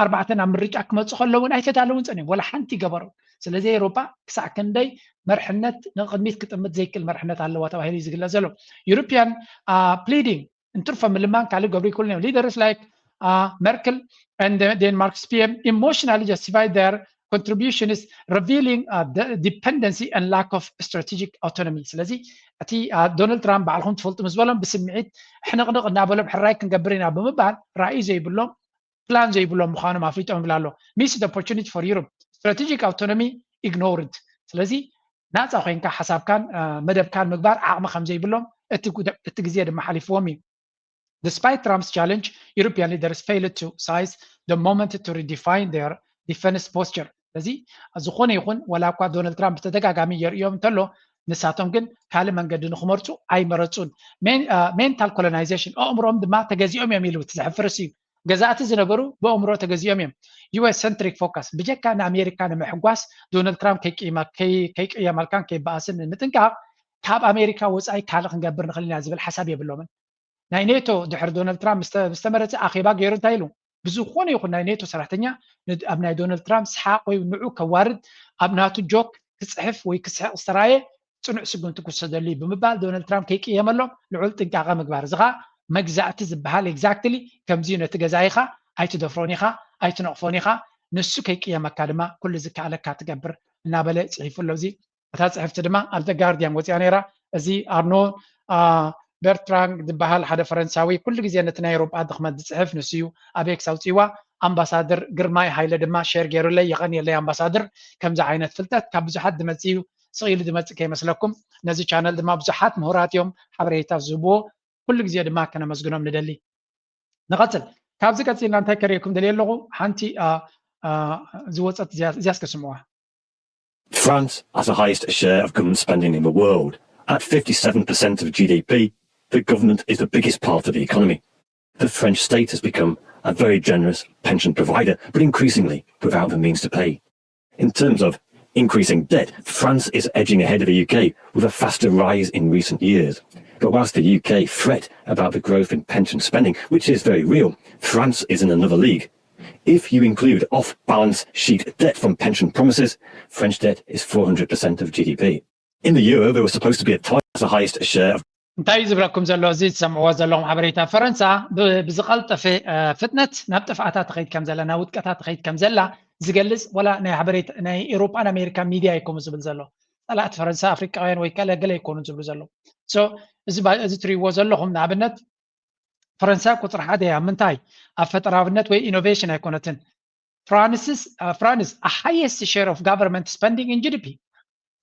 Speaker 2: ኣብ ምርጫ ክመፁ ከለውን ኣይተዳለውን ፀኒዮም ወላ ሓንቲ ገበሩ ስለዚ ኤውሮጳ ክሳዕ ክንደይ መርሕነት ንቅድሚት ክጥምት ዘይክእል መርሕነት ኣለዋ ተባሂሉ ዝግለፅ ዘሎ ዩሮፒያን ፕሊዲንግ እንትርፈ ምልማን ካልእ ገብሩ ይክእሉ እዮም ሊደርስ ላይክ Merkel and Denmark's PM emotionally justified their contributions, revealing the dependency and lack of strategic autonomy. ስለዚ እቲ ዶናልድ ትራምፕ ባዕልኩም ትፈልጡ ምስ በሎም ብስምዒት ሕንቅንቅ እናበሎም ሕራይ ክንገብር ኢና ብምባል ራእይ ዘይብሎም ፕላን ዘይብሎም ምዃኖም ኣፍሊጦም ይብላ ኣሎ missed opportunity for Europe strategic autonomy ignored ስለዚ ናፃ ኮይንካ ሓሳብካን መደብካን ምግባር ዓቕሚ ከም ዘይብሎም እቲ ግዜ ድማ ሓሊፍዎም እዩ Despite Trump's challenge, European leaders failed to seize the moment to redefine their defense posture. ስለዚ ዝኾነ ይኹን ወላ እኳ ዶናልድ ትራምፕ ተደጋጋሚ የርእዮም እንተሎ ንሳቶም ግን ካልእ መንገዲ ንክመርፁ ኣይመረፁን ሜንታል ኮሎናይዜሽን ኣእምሮኦም ድማ ተገዚኦም እዮም ኢሉ እቲ ዘሕፍርስ እዩ ገዛእቲ ዝነበሩ ብኣእምሮ ተገዚኦም እዮም ዩኤስ ሰንትሪክ ፎከስ ብጀካ ንኣሜሪካ ንምሕጓስ ዶናልድ ትራምፕ ከይቅየማልካን ከይበኣስን ንምጥንቃቕ ካብ ኣሜሪካ ወፃኢ ካልእ ክንገብር ንኽእል ኢና ዝብል ሓሳብ የብሎምን ናይ ኔቶ ድሕሪ ዶናልድ ትራምፕ ዝተመረፀ ኣኼባ ገይሩ እንታይ ኢሉ ብዝኾነ ይኹን ናይ ኔቶ ሰራሕተኛ ኣብ ናይ ዶናልድ ትራምፕ ስሓቅ ወይ ንዑ ከዋርድ ኣብ ናቱ ጆክ ክፅሕፍ ወይ ክስሕቅ ዝተራየ ፅኑዕ ስጉምቲ ክወሰደሉ እዩ ብምባል ዶናልድ ትራምፕ ከይቅየመሎም ልዑል ጥንቃቐ ምግባር እዚ ከዓ መግዛእቲ ዝበሃል ኤግዛክትሊ ከምዚ ነቲ ገዛኢኻ ኣይትደፍሮን ኢኻ ኣይትነቕፎን ኢኻ ንሱ ከይቅየመካ ድማ ኩሉ ዝከኣለካ ትገብር እናበለ ፅሒፉ ኣሎ እዚ እታ ፅሕፍቲ ድማ ኣብ ዘ ጋርዲያን ወፂኣ ነይራ እዚ ኣርኖ በርትራንድ ዝበሃል ሓደ ፈረንሳዊ ኩሉ ግዜ ነቲ ናይ ኤውሮጳ ድኽመት ዝፅሕፍ ንሱ እዩ ኣብ ኤክስ ኣውፂዋ ኣምባሳደር ግርማይ ሃይለ ድማ ሸር ገይሩለይ የቐኒየለይ ኣምባሳደር ከምዚ ዓይነት ፍልጠት ካብ ብዙሓት ዝመፅእ እዩ ስኢሉ ዝመፅእ ከይመስለኩም ነዚ ቻነል ድማ ብዙሓት ምሁራት እዮም ሓበሬታ ዝህብዎ ኩሉ ግዜ ድማ ከነመስግኖም ንደሊ ንቐፅል ካብዚ ቀፂልና እንታይ ከሪአኩም ደልየ ኣለኹ ሓንቲ ዝወፀት እዚያስ ከስምዑዋ
Speaker 18: France has the highest share of government spending in the world. At 57% of GDP, the government is the biggest part of the economy. The French state has become a very generous pension provider, but increasingly without the means to pay. In terms of increasing debt, France is edging ahead of the UK with a faster rise in recent years. But whilst the UK fret about the growth in pension spending, which is very real, France is in another league. If you include off-balance sheet debt from pension promises, French debt is 400% of GDP. In the euro, there was supposed to be a time as the highest share of
Speaker 2: እንታይ ዝብለኩም ዘሎ እዚ ትሰምዕዎ ዘለኹም ሓበሬታ ፈረንሳ ብዝቐልጠፈ ፍጥነት ናብ ጥፍኣታት ትኸይድ ከም ዘላ ናብ ውድቀታት ትኸይድ ከም ዘላ ዝገልፅ ወላ ናይ ሓበሬታ ናይ ኤውሮጳን ኣሜሪካን ሚድያ ይኮኑ ዝብል ዘሎ ፀላእቲ ፈረንሳ ኣፍሪቃውያን ወይ ገለ ይኮኑ ዝብሉ ዘሎ እዚ ትሪእዎ ዘለኹም ንኣብነት ፈረንሳ ቁፅሪ ሓደ እያ ምንታይ ኣብ ፈጠራውነት ወይ ኢኖቬሽን ኣይኮነትን ፍራንስ ሃይስት ሼር ኦፍ ጋቨርንመንት ስፔንዲንግ ኢን ጂዲፒ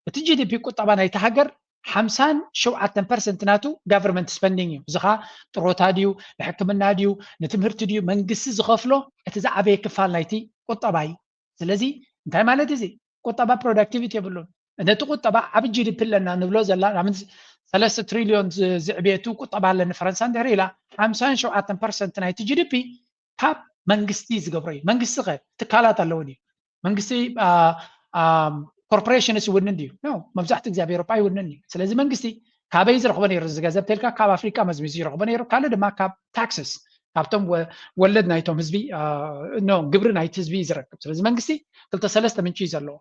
Speaker 2: እቲ ጂዲፒ ቁጠባ ናይቲ ሃገር 57% ናቱ ጋቨርንመንት ስፔንዲንግ እዩ እዚ ከዓ ጥሮታ ድዩ ንሕክምና ድዩ ንትምህርቲ ድዩ መንግስቲ ዝኸፍሎ እቲ ዝዓበየ ክፋል ናይቲ ቁጠባ እዩ ስለዚ እንታይ ማለት እዚ ቁጠባ ፕሮዳክቲቪቲ የብሉን ነቲ ቁጠባ ዓብ ጂዲፒ ኣለና ንብሎ ዘላ 3 ትሪልዮን ዝዕብየቱ ቁጠባ ኣለኒ ፈረንሳ እንድሕር ኢላ 57% ናይቲ ጂዲፒ ካብ መንግስቲ ዝገብሮ እዩ መንግስቲ ኸ ትካላት ኣለውን እዩ መንግስቲ ኮርፖሬሽንስ ይውንን ድዩ ኖ መብዛሕትኡ ግዜ ኣብ ኤውሮጳ ይውንን እዩ ስለዚ መንግስቲ ካበይ ዝረኽቦ ነይሩ ዝገንዘብ ተልካ ካብ ኣፍሪቃ መዝሚዙ ይረኽቦ ነይሩ ካልእ ድማ ካብ ታክስስ ካብቶም ወለድ ናይቶም ህዝቢ ግብሪ ናይቲ ህዝቢ ዝረክብ ስለዚ መንግስቲ 2-3 ምንጪ እዩ ዘለዎ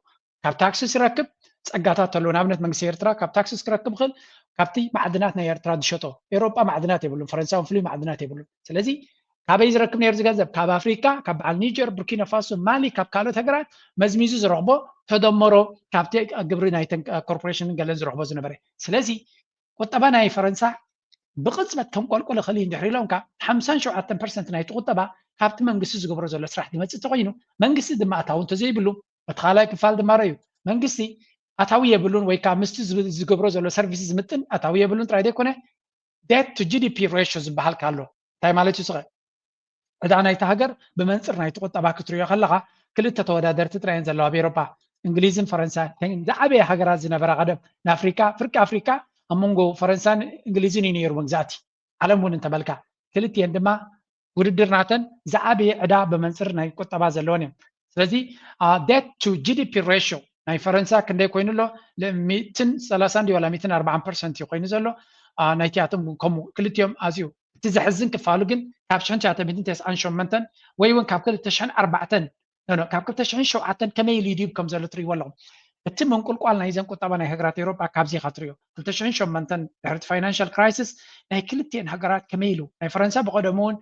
Speaker 2: ካብ ታክስስ ይረክብ ፀጋታት ኣለዎ ንኣብነት መንግስቲ ኤርትራ ካብ ታክስስ ክረክብ ክእል ካብቲ ማዕድናት ናይ ኤርትራ ዝሸጦ ኤውሮጳ ማዕድናት የብሉን ፈረንሳውን ፍሉይ ማዕድናት የብሉን ስለዚ ካበይ ዝረክብ ነይሩ ዝገንዘብ ካብ ኣፍሪካ ካብ በዓል ኒጀር ቡርኪና ፋሶ ማሊ ካብ ካልኦት ሃገራት መዝሚዙ ዝረኽቦ ተደመሮ ካብቲ ግብሪ ናይተን ኮርፖሬሽን ገለን ዝረኽቦ ዝነበረ ስለዚ ቁጠባ ናይ ፈረንሳ بقصبت كم قلقله خليه ندحري لهم كا 57% ناي تقطبا كابت منغس زغبرو زلو سراح دي مص تقينو منغس دما اتاون تزيبلو بتخالاي كفال دماريو منغسي اتاوي يبلون وي كا مست زغبرو زلو سيرفيس زمتن اتاوي يبلون ترايدي كونه debt to GDP ratio ዝበሃል ካሎ እንታይ ማለት እዩ ስለ እዳ ናይቲ ሃገር ብመንፅር ናይ ተቆጠባ ክትሪዮ ከለኻ ክልተ ተወዳደርቲ ጥራይን ዘለዋ ብኤሮፓ እንግሊዝን ፈረንሳይን ዝዓበየ ሃገራት ዝነበራ ቀደም ንኣፍሪካ ፍርቂ ኣፍሪካ ኣብ መንጎ ፈረንሳይን እንግሊዝን እዩ ነይሩ መግዛእቲ ዓለም እውን እንተበልካ ክልቲአን ድማ ውድድር ናተን ዝዓበየ ዕዳ ብመንፅር ናይ ቁጠባ ዘለወን እዮም ስለዚ debt to GDP ratio ናይ ፈረንሳይ ክንደይ ኮይኑ ኣሎ 130 ወላ 140% እዩ ኮይኑ ዘሎ ናይቲያቶም ከምኡ ክልቲኦም ኣዝዩ እቲ ዘሕዝን ክፋሉ ግን ካብ 1998 ወይ እውን ካብ 2004 ካብ 2007 ከመይ ኢሉ ይድዩብ ከም ዘሎ ትሪእዎ ኣለኹም እቲ መንቁልቋል ናይ ዘን ቁጠባ ናይ ሃገራት ኤሮጳ ካብዚ ኢኻ ትሪኦ 2008 ድሕሪ ፋይናንሻል ክራይሲስ ናይ ክልቲአን ሃገራት ከመይ ኢሉ ናይ ፈረንሳይ ብቀደሙ እውን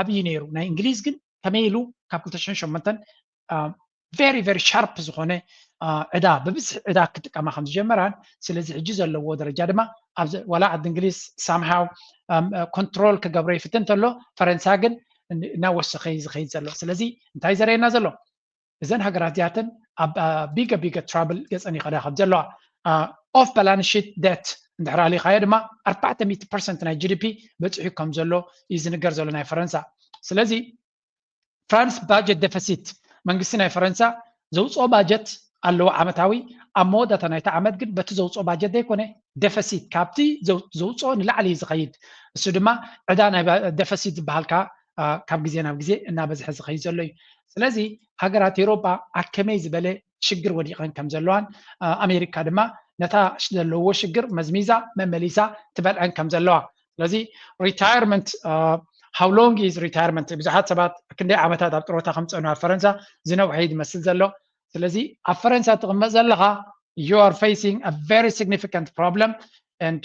Speaker 2: ዓብዪ ነይሩ ናይ እንግሊዝ ግን ከመይ ኢሉ ካብ 2008 very very sharp ዝኾነ ዕዳ ብብዝሒ ዕዳ ክጥቀማ ከም ዝጀመራን ስለዚ ሕጂ ዘለዎ ደረጃ ድማ ወላ ዓዲ እንግሊዝ somehow ኮንትሮል ክገብሮ ይፍትን ተሎ ፈረንሳይ ግን እናወሰኸ ዝኸይድ ዘሎ ስለዚ እንታይ ዘርእየና ዘሎ እዘን ሃገራት እዚኣተን ኣብ ቢገ ትራብል ገፀን ይኸዳ ከም ዘለዋ ኦፍ ባላንስ ሺት ዴት እንድሕር ኣሊኻዮ ድማ 400% ናይ ጂዲፒ በፂሑ ከም ዘሎ እዩ ዝንገር ዘሎ ናይ ፈረንሳይ ስለዚ ፍራንስ ባጀት ዴፊሲት መንግስቲ ናይ ፈረንሳይ ዘውፅኦ ባጀት ኣለዎ ዓመታዊ ኣብ መወዳእታ ናይቲ ዓመት ግን በቲ ዘውፅኦ ባጀት ዘይኮነ ዴፊሲት ካብቲ ዘውፅኦ ንላዕሊ ዝኸይድ እሱ ድማ ዕዳ ናይ ዴፊሲት ዝበሃልካ ካብ ግዜ ናብ ግዜ እናበዝሐ ዝኸይድ ዘሎ እዩ ስለዚ ሃገራት ኤሮጳ ኣብ ከመይ ዝበለ ሽግር ወዲቐን ከም ዘለዋን ኣሜሪካ ድማ ነታ ዘለዎ ሽግር መዝሚዛ መመሊሳ ትበልዐን ከም ዘለዋ ስለዚ ሪታየርመንት how long is retirement ብዙሓት ሰባት ክንደይ ዓመታት ኣብ ጥሮታ ከም ፀንሑ ኣብ ፈረንሳይ ዝነውሐ ይመስል ዘሎ ስለዚ ኣብ ፈረንሳይ ትቕመጥ ዘለኻ you are facing a very significant problem and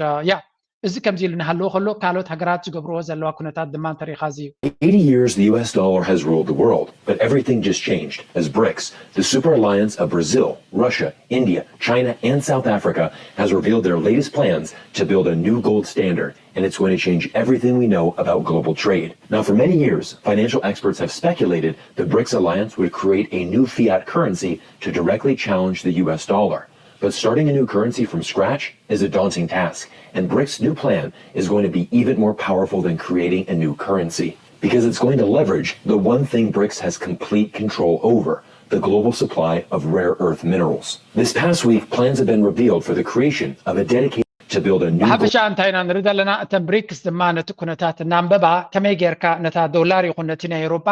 Speaker 2: እዚ ከምዚ ኢሉ ንሃለዎ ከሎ ካልኦት ሃገራት ዝገብርዎ ዘለዋ ኩነታት ድማ እንተሪኢኻ እዚዩ
Speaker 1: 80 years the US dollar has ruled the world, but everything just changed as BRICS, the super alliance of Brazil, Russia, India, China, and South Africa, has revealed their latest plans to build a new gold standard, and it's going to change everything we know about global trade. Now, for many years, financial experts have speculated the BRICS alliance would create a new fiat currency to directly challenge the US dollar. But starting a new currency from scratch is a daunting task, and BRICS' new plan is going to be even more powerful than creating a new currency, because it's going to leverage the one thing BRICS has complete control over, the global supply of rare earth minerals. This past week, plans have been revealed for the creation of a dedicated to build a new
Speaker 2: ሓፈሻ እንታይና ንርኢ ዘለና እተን ብሪክስ ድማ ነቲ ኩነታት እናንበባ ከመይ ጌርካ ነታ ዶላር ይኹን ነቲ ናይ ኤሮጳ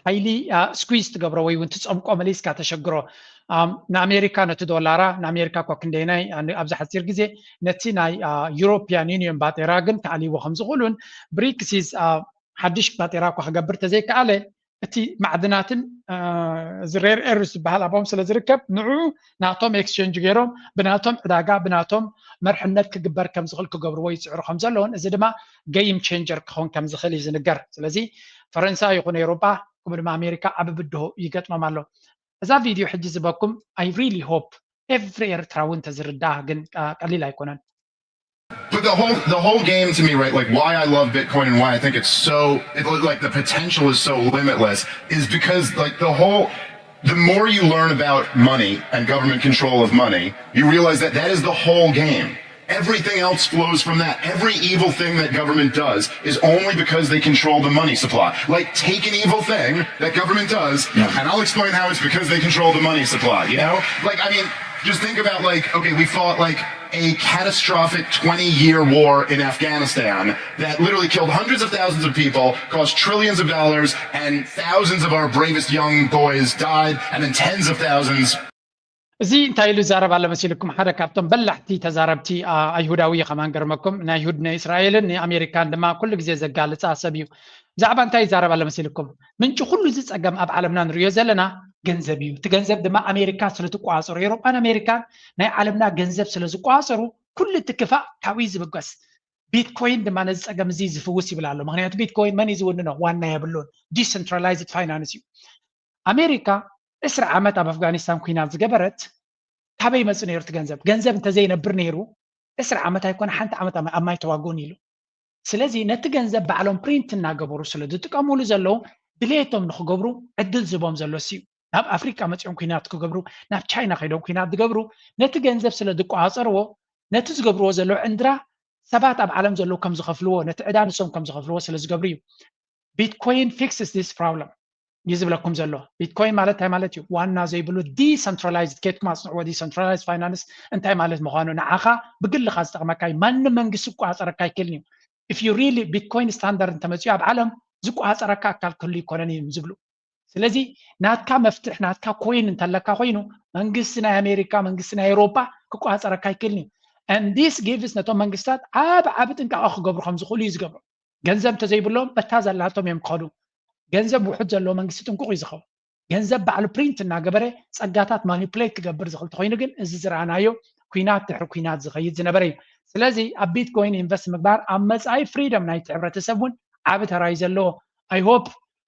Speaker 2: ሓይሊ ስኩዝ ትገብሮ ወይ እውን ትፀምቆ መሊስካ ተሸግሮ ንኣሜሪካ ነቲ ዶላራ ንኣሜሪካ እኳ ክንደይናይ ኣብዚ ሓፂር ግዜ ነቲ ናይ ዩሮፒያን ዩኒየን ባጤራ ግን ተኣሊዎ ከም ዝኽእሉን ብሪክስ ሓድሽ ባጤራ እኳ ክገብር ተዘይከኣለ እቲ ማዕድናትን ሬር ኤርስ ዝበሃል ኣብኦም ስለ ዝርከብ ንዑ ናቶም ኤክስቼንጅ ገይሮም ብናቶም ዕዳጋ ብናቶም መርሕነት ክግበር ከም ዝኽእል ክገብርዎ ይፅዕሩ ከም ዘለዎን እዚ ድማ ጌም ቼንጀር ክኸውን ከም ዝኽእል እዩ ዝንገር ስለዚ ፈረንሳይ ይኹን ኤሮጳ ከምኡ ድማ ኣሜሪካ ኣብ ብድሆ ይገጥሞም ኣሎ እዛ ቪድዮ ሕጂ ዝበኩም I really hope every ኤርትራዊ እንተዝርዳእ ግን ቀሊል አይኮነን
Speaker 22: But the whole game to me, right, like why I love Bitcoin and why I think it's so, like the potential is so limitless is because like the more you learn about money and government control of money, you realize that that is the whole game. Everything else flows from that. Every evil thing that government does is only because they control the money supply. Like take an evil thing that government does, and I'll explain how it's because they control the money supply, you know? Like, I mean, just think about like, okay, we fought like a catastrophic 20-year war in Afghanistan that literally killed hundreds of thousands of people, cost trillions of dollars, and thousands of our bravest young boys died, and then tens of thousands.
Speaker 2: እዚ እንታይ ኢሉ ዛረብ ኣለ መሲልኩም ሓደ ካብቶም በላሕቲ ተዛረብቲ ኣይሁዳዊ ከማን ገርመኩም ናይ ይሁድ ናይ እስራኤልን ንኣሜሪካን ድማ ኩሉ ግዜ ዘጋልፃ ሰብ እዩ ብዛዕባ እንታይ ዛረብ ኣለ መሲልኩም ምንጭ ኩሉ እዚ ፀገም ኣብ ዓለምና ንሪኦ ዘለና ገንዘብ እዩ እቲ ገንዘብ ድማ ኣሜሪካ ስለትቋፀሩ ኤሮጳን ኣሜሪካን ናይ ዓለምና ገንዘብ ስለዝቋፀሩ ኩሉ ትክፋእ ካብኡ ዝብገስ ቢትኮይን ድማ ነዚ ፀገም እዚ ዝፍውስ ይብል ኣሎ ምክንያቱ ቢትኮይን መን እዩ ዝውንኖ ዋና የብሉን ዲሰንትራላይዝድ ፋይናንስ እዩ ኣሜሪካ 10 ዓመት ኣብ ኣፍጋኒስታን ኩናት ዝገበረት ካበይ መፅእ ነይሩ እቲ ገንዘብ እንተዘይነብር ነይሩ 10 ዓመት ኣይኮነ ሓንቲ ዓመት ኣብ ማይ ተዋግኡን ኢሉ ስለዚህ ነቲ ገንዘብ ባዕሎም ፕሪንት እናገበሩ ስለ ዝጥቀሙሉ ዘለዉ ድሌቶም ንክገብሩ ዕድል ዝቦም ዘሎስ እዩ ናብ ኣፍሪካ መፅኦም ኩናት ክገብሩ ናብ ቻይና ከይዶም ኩናት ዝገብሩ ነቲ ገንዘብ ስለ ዝቋፀርዎ ነቲ ዝገብርዎ ዘለዉ ዕንድራ ሰባት ኣብ ዓለም ዘለዉ ከም ዝኸፍልዎ ነቲ ዕዳ ንሶም ከም ዝኸፍልዎ ስለ ዝገብሩ እዩ ቢትኮይን ፊክስስ ዲስ ፕሮብለም እዩ ዝብለኩም ዘሎ ቢትኮይን ማለት እንታይ ማለት እዩ ዋና ዘይብሉ ዲሰንትራላይዝድ ኬትኩም ኣፅንዕዎ ዲሰንትራላይዝድ ፋይናንስ እንታይ ማለት ምዃኑ ንዓኻ ብግልኻ ዝጠቕመካ ማንም መንግስቲ ዝቋፀረካ ኣይክእልን እዩ if you really bitcoin standard እንተመፅኡ ኣብ ዓለም ዝቋፀረካ ኣካል ክህሉ ይኮነን እዩ ዝብሉ ስለዚ ናትካ መፍትሕ ናትካ ኮይን እንተለካ ኮይኑ መንግስቲ ናይ ኣሜሪካ መንግስቲ ናይ ኤውሮፓ ክቋፀረካ ኣይክእልን እዩ and this gives ነቶም መንግስታት ዓብ ጥንቃቐ ክገብሩ ከም ዝኽእሉ እዩ ዝገብሩ ገንዘብ እንተዘይብሎም በታ ዘላቶም እዮም ክኸዱ ገንዘብ ውሑድ ዘለዎ መንግስቲ ጥንቁቕ እዩ ዝኸውን ገንዘብ ባዕሉ ፕሪንት እናገበረ ፀጋታት ማኒፕሌት ክገብር ዝኽእል ተኮይኑ ግን እዚ ዝረኣናዮ ኩናት ድሕሪ ኩናት ዝኸይድ ዝነበረ እዩ ስለዚ ኣብ ቢትኮይን ኢንቨስት ምግባር ኣብ መጻኢ ፍሪደም ናይቲ ሕብረተሰብ እውን ዓብ ተራይ ዘለዎ ኣይ ሆፕ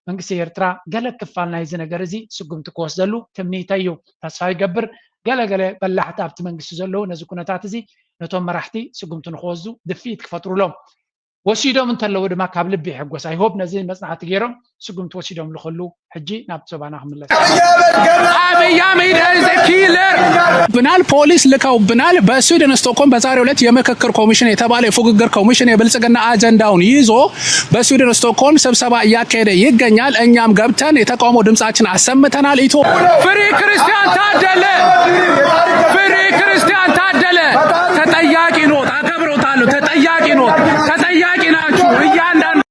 Speaker 2: መንግስቲ ኤርትራ ገለ ክፋል ናይዚ ነገር እዚ ስጉምቲ ክወስደሉ ትምኒተ እዩ ተስፋ ይገብር ገለገለ በላሕቲ ኣብቲ መንግስቲ ዘለዉ ነዚ ኩነታት እዚ ነቶም መራሕቲ ስጉምቲ ንክወስዱ ድፊት ክፈጥሩሎም ወሲዶም እንተለዉ ድማ ካብ ልቢ ይሕጎስ ኣይ ሆፕ ነዚ መፅናዕቲ ገይሮም ስጉምቲ ወሲዶም ዝኽእሉ ሕጂ ናብ ዞባና ክምለስ
Speaker 5: አብይ አህመድ is a killer ብናል ፖሊስ ልከውብናል በስዊድን ስቶክሆልም በዛሬው ዕለት የምክክር ኮሚሽን የተባለ የፉግግር ኮሚሽን የብልጽግና አጀንዳውን ይዞ በስዊድን ስቶክሆልም ስብሰባ እያካሄደ ይገኛል እኛም ገብተን የተቃውሞ ድምጻችን አሰምተናል ፍሪ ክርስቲያን ታደለ ተጠያቂ ነው አከብሮታለሁ ተጠያቂ ነው ተጠያቂ ናችሁ እያንዳንዱ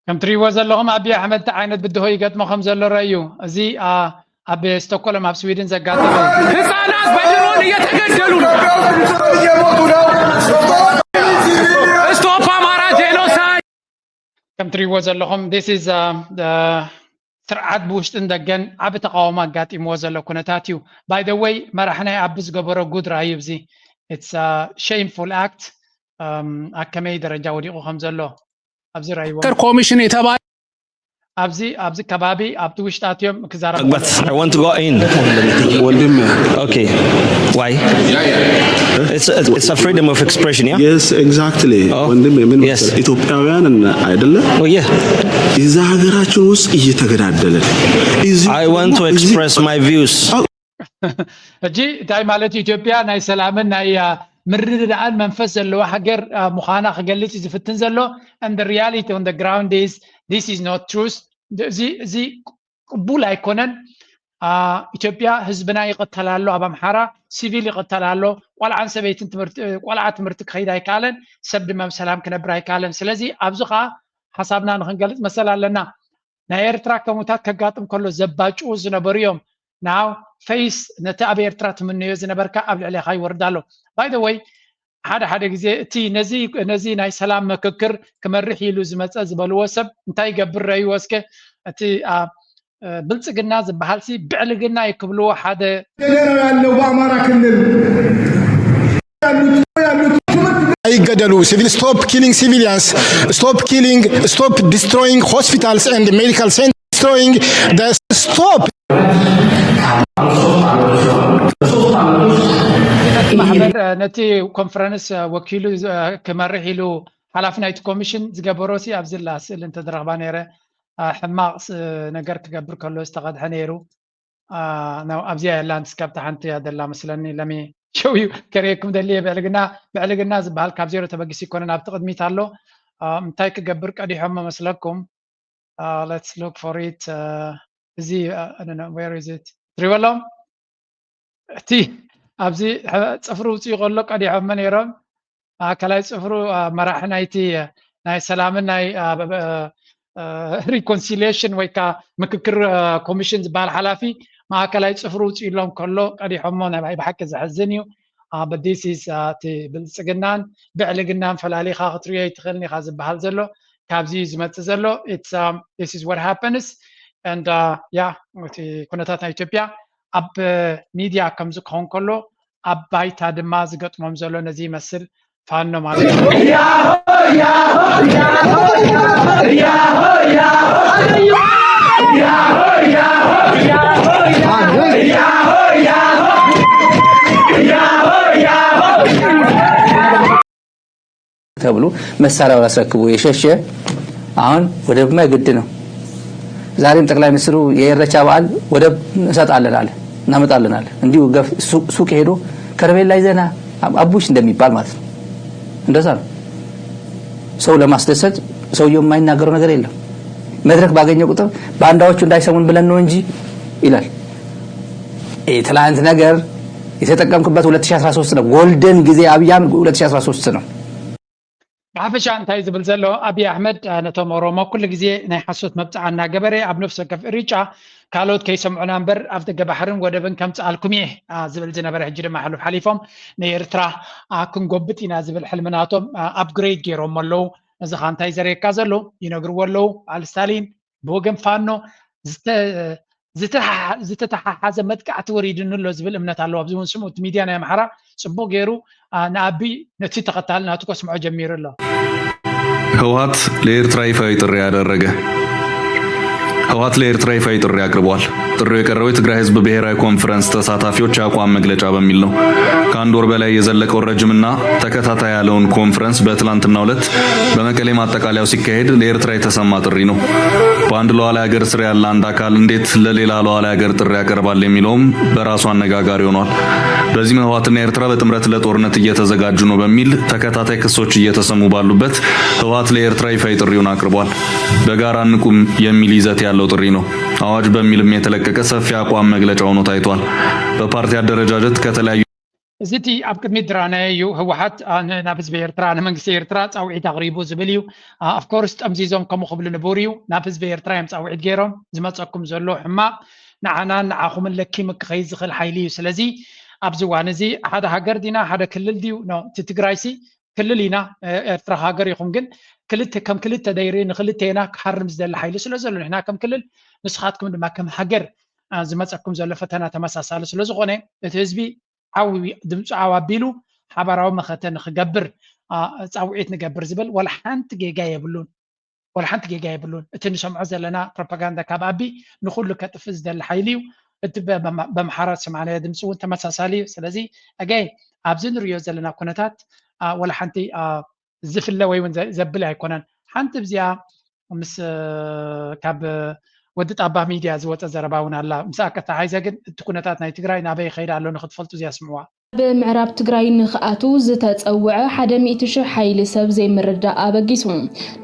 Speaker 2: ከም ትሪእዎ ዘለኹም ኣብይ ኣሕመድ ዓይነት ብድሆ ይገጥሞ ከም ዘሎ ረእዩ እዚ ኣብ ስቶክሆልም ኣብ ስዊድን ዘጋጠመ
Speaker 5: ህፃናት በድሮን እየተገደሉ ነው ስቶፕ አማራ ጄኖሳይድ
Speaker 2: ከም ትሪእዎ ዘለኹም this is ስርዓት ብውሽጥን ደገን ዓብ ተቃውሞ ኣጋጢምዎ ዘሎ ኩነታት እዩ by the way መራሕናይ ኣብ ዝገበሮ ጉድ ራእዩ እዚ it's a shameful act ኣከመይ ደረጃ ወዲቑ ከም ዘሎ ኣብዚ ራእይዎ
Speaker 5: ኮሚሽን የተባለ
Speaker 2: ኣብዚ ከባቢ ኣብቲ ውሽጣትዮም ክዛረቡ
Speaker 7: But I want to go in. Okay. Why? It's a freedom of expression, yeah?
Speaker 23: Yes, exactly.
Speaker 7: Yes.
Speaker 23: ኢትዮጵያውያን አይደለ?
Speaker 7: Oh yeah.
Speaker 23: እዛ ሀገራችን ውስጥ እየተገዳደለን
Speaker 7: I want to express my views.
Speaker 2: እጂ እንታይ ማለት ኢትዮጵያ ናይ ሰላምን ናይ ምርድዳእን መንፈስ ዘለዎ ሃገር ምዃና ክገልጽ ዝፍትን ዘሎ and the reality on the ground is this is not truth እዚ ቅቡል ኣይኮነን ኢትዮጵያ ህዝብና ይቀተላሎ ኣብ ኣምሓራ ሲቪል ይቀተላሎ ቆልዓን ሰበይትን ቆልዓ ትምህርቲ ክኸይድ ኣይከኣለን ሰብ ድማ ብሰላም ክነብር ኣይከኣለን ስለዚ ኣብዚ ከዓ ሓሳብና ንክንገልጽ መሰል ኣለና ናይ ኤርትራ ከሙታት ከጋጥም ከሎ ዘባጭኡ ዝነበሩ እዮም now face ነቲ ኣብ ኤርትራ ትምንዮ ዝነበርካ ኣብ ልዕሊኻ ይወርድ ኣሎ by the way ሓደ ግዜ እቲ ነዚ ናይ ሰላም ምክክር ክመርሕ ኢሉ ዝመፀ ዝበልዎ ሰብ እንታይ ይገብር ረእዩ ወስከ እቲ ብልጽግና ዝበሃል ሲ ብዕልግና ይክብልዎ ሓደ
Speaker 24: ያለው በአማራ ክልል አይገደሉ ሲቪል stop killing civilians stop destroying hospitals and medical centers destroying the stop
Speaker 2: ማሕበር ነቲ ኮንፈረንስ ወኪሉ ክመርሕ ኢሉ ሓላፊ ናይቲ ኮሚሽን ዝገበሮ ሲ ኣብዚ ላስእል እንተድረኽባ ነይረ ሕማቕ ነገር ክገብር ከሎ ዝተቐድሐ ነይሩ ኣብዚያ ያላ ንስካብቲ ሓንቲ እያ ደላ መስለኒ ለሚ ሸውዩ ከሪአኩም ደልየ ብዕልግና ዝበሃል ካብ ዜሮ ተበጊስ ይኮነን ኣብቲ ቅድሚት ኣሎ እንታይ ክገብር ቀዲሖም መስለኩም let's look for it እዚ I don't know where is it ትሪበሎም እቲ ኣብዚ ፅፍሩ ውፅኡ ከሎ ቀዲሖም ነይሮም ማእከላይ ፅፍሩ መራሒ ናይቲ ናይ ሰላምን ናይ ሪኮንሲሊየሽን ወይ ከዓ ምክክር ኮሚሽን ዝበሃል ሓላፊ ማእከላይ ፅፍሩ ውፅኡ ኢሎም ከሎ ቀዲሖሞ ናይ ብሓቂ ዘሕዝን እዩ but this is እቲ ብልጽግናን ብዕልግናን ፈላሊኻ ክትሪኦ ይትኽእልኒ ኢኻ ዝበሃል ዘሎ ካብዚ ዝመፅእ ዘሎ this is what happens and እቲ ኩነታት ናይ ኢትዮጵያ ኣብ ሚድያ ከም ዝከውን ከሎ ኣብ ባይታ ድማ ዝገጥሞም ዘሎ ነዚ ይመስል ፋኖ ማለት ነው
Speaker 6: ተብሎ መሳሪያውን አስረክቦ የሸሸ አሁን ወደብ ማይግድ ነው። ዛሬም ጠቅላይ ሚኒስትሩ የኢሬቻ በዓል ወደብ እንሰጣለን አለ እናመጣለን አለ። እንዲሁ ሱቅ ሄዶ ከረሜላ ይዘና አቡሽ እንደሚባል ማለት ነው። እንደዛ ነው። ሰው ለማስደሰት ሰውየው የማይናገረው ነገር የለም። መድረክ ባገኘው ቁጥር ባንዳዎቹ እንዳይሰሙን ብለን ነው እንጂ ይላል። ትላንት ነገር የተጠቀምኩበት 2013 ነው። ጎልደን ጊዜ አብይ አህመድ 2013 ነው።
Speaker 2: ብሓፈሻ እንታይ ዝብል ዘሎ አብይ አህመድ ነቶም ኦሮሞ ኩሉ ግዜ ናይ ሓሶት መብፅዓና ገበረ ኣብ ነፍሲ ወከፍ ሪጫ ካልኦት ከይሰምዑና እምበር ኣብ ደገ ባሕርን ወደብን ከምፅኣልኩም እየ ዝብል ዝነበረ ሕጂ ድማ ሓሉፍ ሓሊፎም ንኤርትራ ክንጎብጥ ኢና ዝብል ሕልምናቶም ኣፕግሬድ ገይሮም ኣለው። እዚ ኻ እንታይ ዘርእየካ ዘሎ ይነግርዎ ኣለው። በዓል ስታሊን ብወገን ፋኖ ዝተተሓሓዘ መጥቃዕቲ ወሪድንሎ ዝብል እምነት ኣለዎ። ኣብዚ እውን ስምዑ ሚድያ ናይ ኣምሓራ ፅቡቅ ገይሩ ንአብይ ነቲ ተኸታሊ ናቱ ከስምዖ ጀሚሩ ኣሎ።
Speaker 8: ህወሓት ለኤርትራ ይፋዊ ጥሪ ያደረገ ህወሓት ለኤርትራ ይፋዊ ጥሪ አቅርቧል። ጥሪው የቀረበው የትግራይ ህዝብ ብሔራዊ ኮንፈረንስ ተሳታፊዎች አቋም መግለጫ በሚል ነው። ከአንድ ወር በላይ የዘለቀው ረጅምና ተከታታይ ያለውን ኮንፈረንስ በትላንትናው ዕለት በመቀሌ ማጠቃለያው ሲካሄድ ለኤርትራ የተሰማ ጥሪ ነው። በአንድ ሉዓላዊ ሀገር ስር ያለ አንድ አካል እንዴት ለሌላ ሉዓላዊ ሀገር ጥሪ ያቀርባል የሚለውም በራሱ አነጋጋሪ ሆኗል። በዚህም ህወሓትና ኤርትራ በጥምረት ለጦርነት እየተዘጋጁ ነው በሚል ተከታታይ ክሶች እየተሰሙ ባሉበት ህወሓት ለኤርትራ ይፋዊ ጥሪውን አቅርቧል። በጋራ እንቁም የሚል ይዘት ያለው ጥሪ ነው። አዋጅ በሚልም የተለቀቀ ሰፊ አቋም መግለጫ ሆኖ ታይቷል። በፓርቲ አደረጃጀት ከተለያዩ
Speaker 2: እዚቲ ኣብ ቅድሚት ድራናዮ ህወሓት ናብ ህዝቢ ኤርትራ ንመንግስቲ ኤርትራ ፃውዒት ኣቕሪቡ ዝብል እዩ። ኣፍኮርስ ጠምዚዞም ከምኡ ክብሉ ንቡር እዩ። ናብ ህዝቢ ኤርትራ እዮም ፃውዒት ገይሮም ዝመፀኩም ዘሎ ሕማቅ ንዓናን ንዓኹምን ለኪም ክኸይድ ዝኽእል ሓይሊ እዩ። ስለዚ ኣብዚ እዋን እዚ ሓደ ሃገር ዲና ሓደ ክልል ድዩ ኖ እቲ ትግራይ ሲ ክልል ኢና ኤርትራ ሃገር ይኹም ግን ክልተ ከም ክልተ ደይሪ ንክልተና ክሓርም ዝደሊ ሓይሊ ስለ ዘሎ ንሕና ከም ክልል ንስኻትኩም ድማ ከም ሃገር ዝመፀኩም ዘሎ ፈተና ተመሳሳሊ ስለ ዝኾነ እቲ ህዝቢ ድምፁ ዓዋቢሉ ሓበራዊ መኸተ ንክገብር ፃውዒት ንገብር ዝብል ወላ ሓንቲ ጌጋ የብሉን እቲ ንሰምዖ ዘለና ፕሮፓጋንዳ ካብ ኣቢ ንኩሉ ከጥፍ ዝደሊ ሓይሊ እዩ። እቲ በምሓራ ሰማዕናዮ ድምፂ እውን ተመሳሳሊ እዩ። ስለዚ ኣጋይ ኣብዚ ንሪኦ ዘለና ኩነታት ወላ ሓንቲ ዝፍለ ወይ እውን ዘብል ኣይኮነን። ሓንቲ ብዚኣ ምስ ካብ ወዲ ጣባ ሚድያ ዝወፀ ዘረባ እውን ኣላ ምስ ኣከታ ሓይዘ ግን እቲ ኩነታት ናይ ትግራይ ናበይ ከይዳ ኣሎ ንክትፈልጡ እዚኣ ስምዕዋ።
Speaker 9: ብምዕራብ ትግራይ ንኽኣቱ ዝተፀውዐ 100,000 ሓይሊ ሰብ ዘይምርዳእ ኣበጊሱ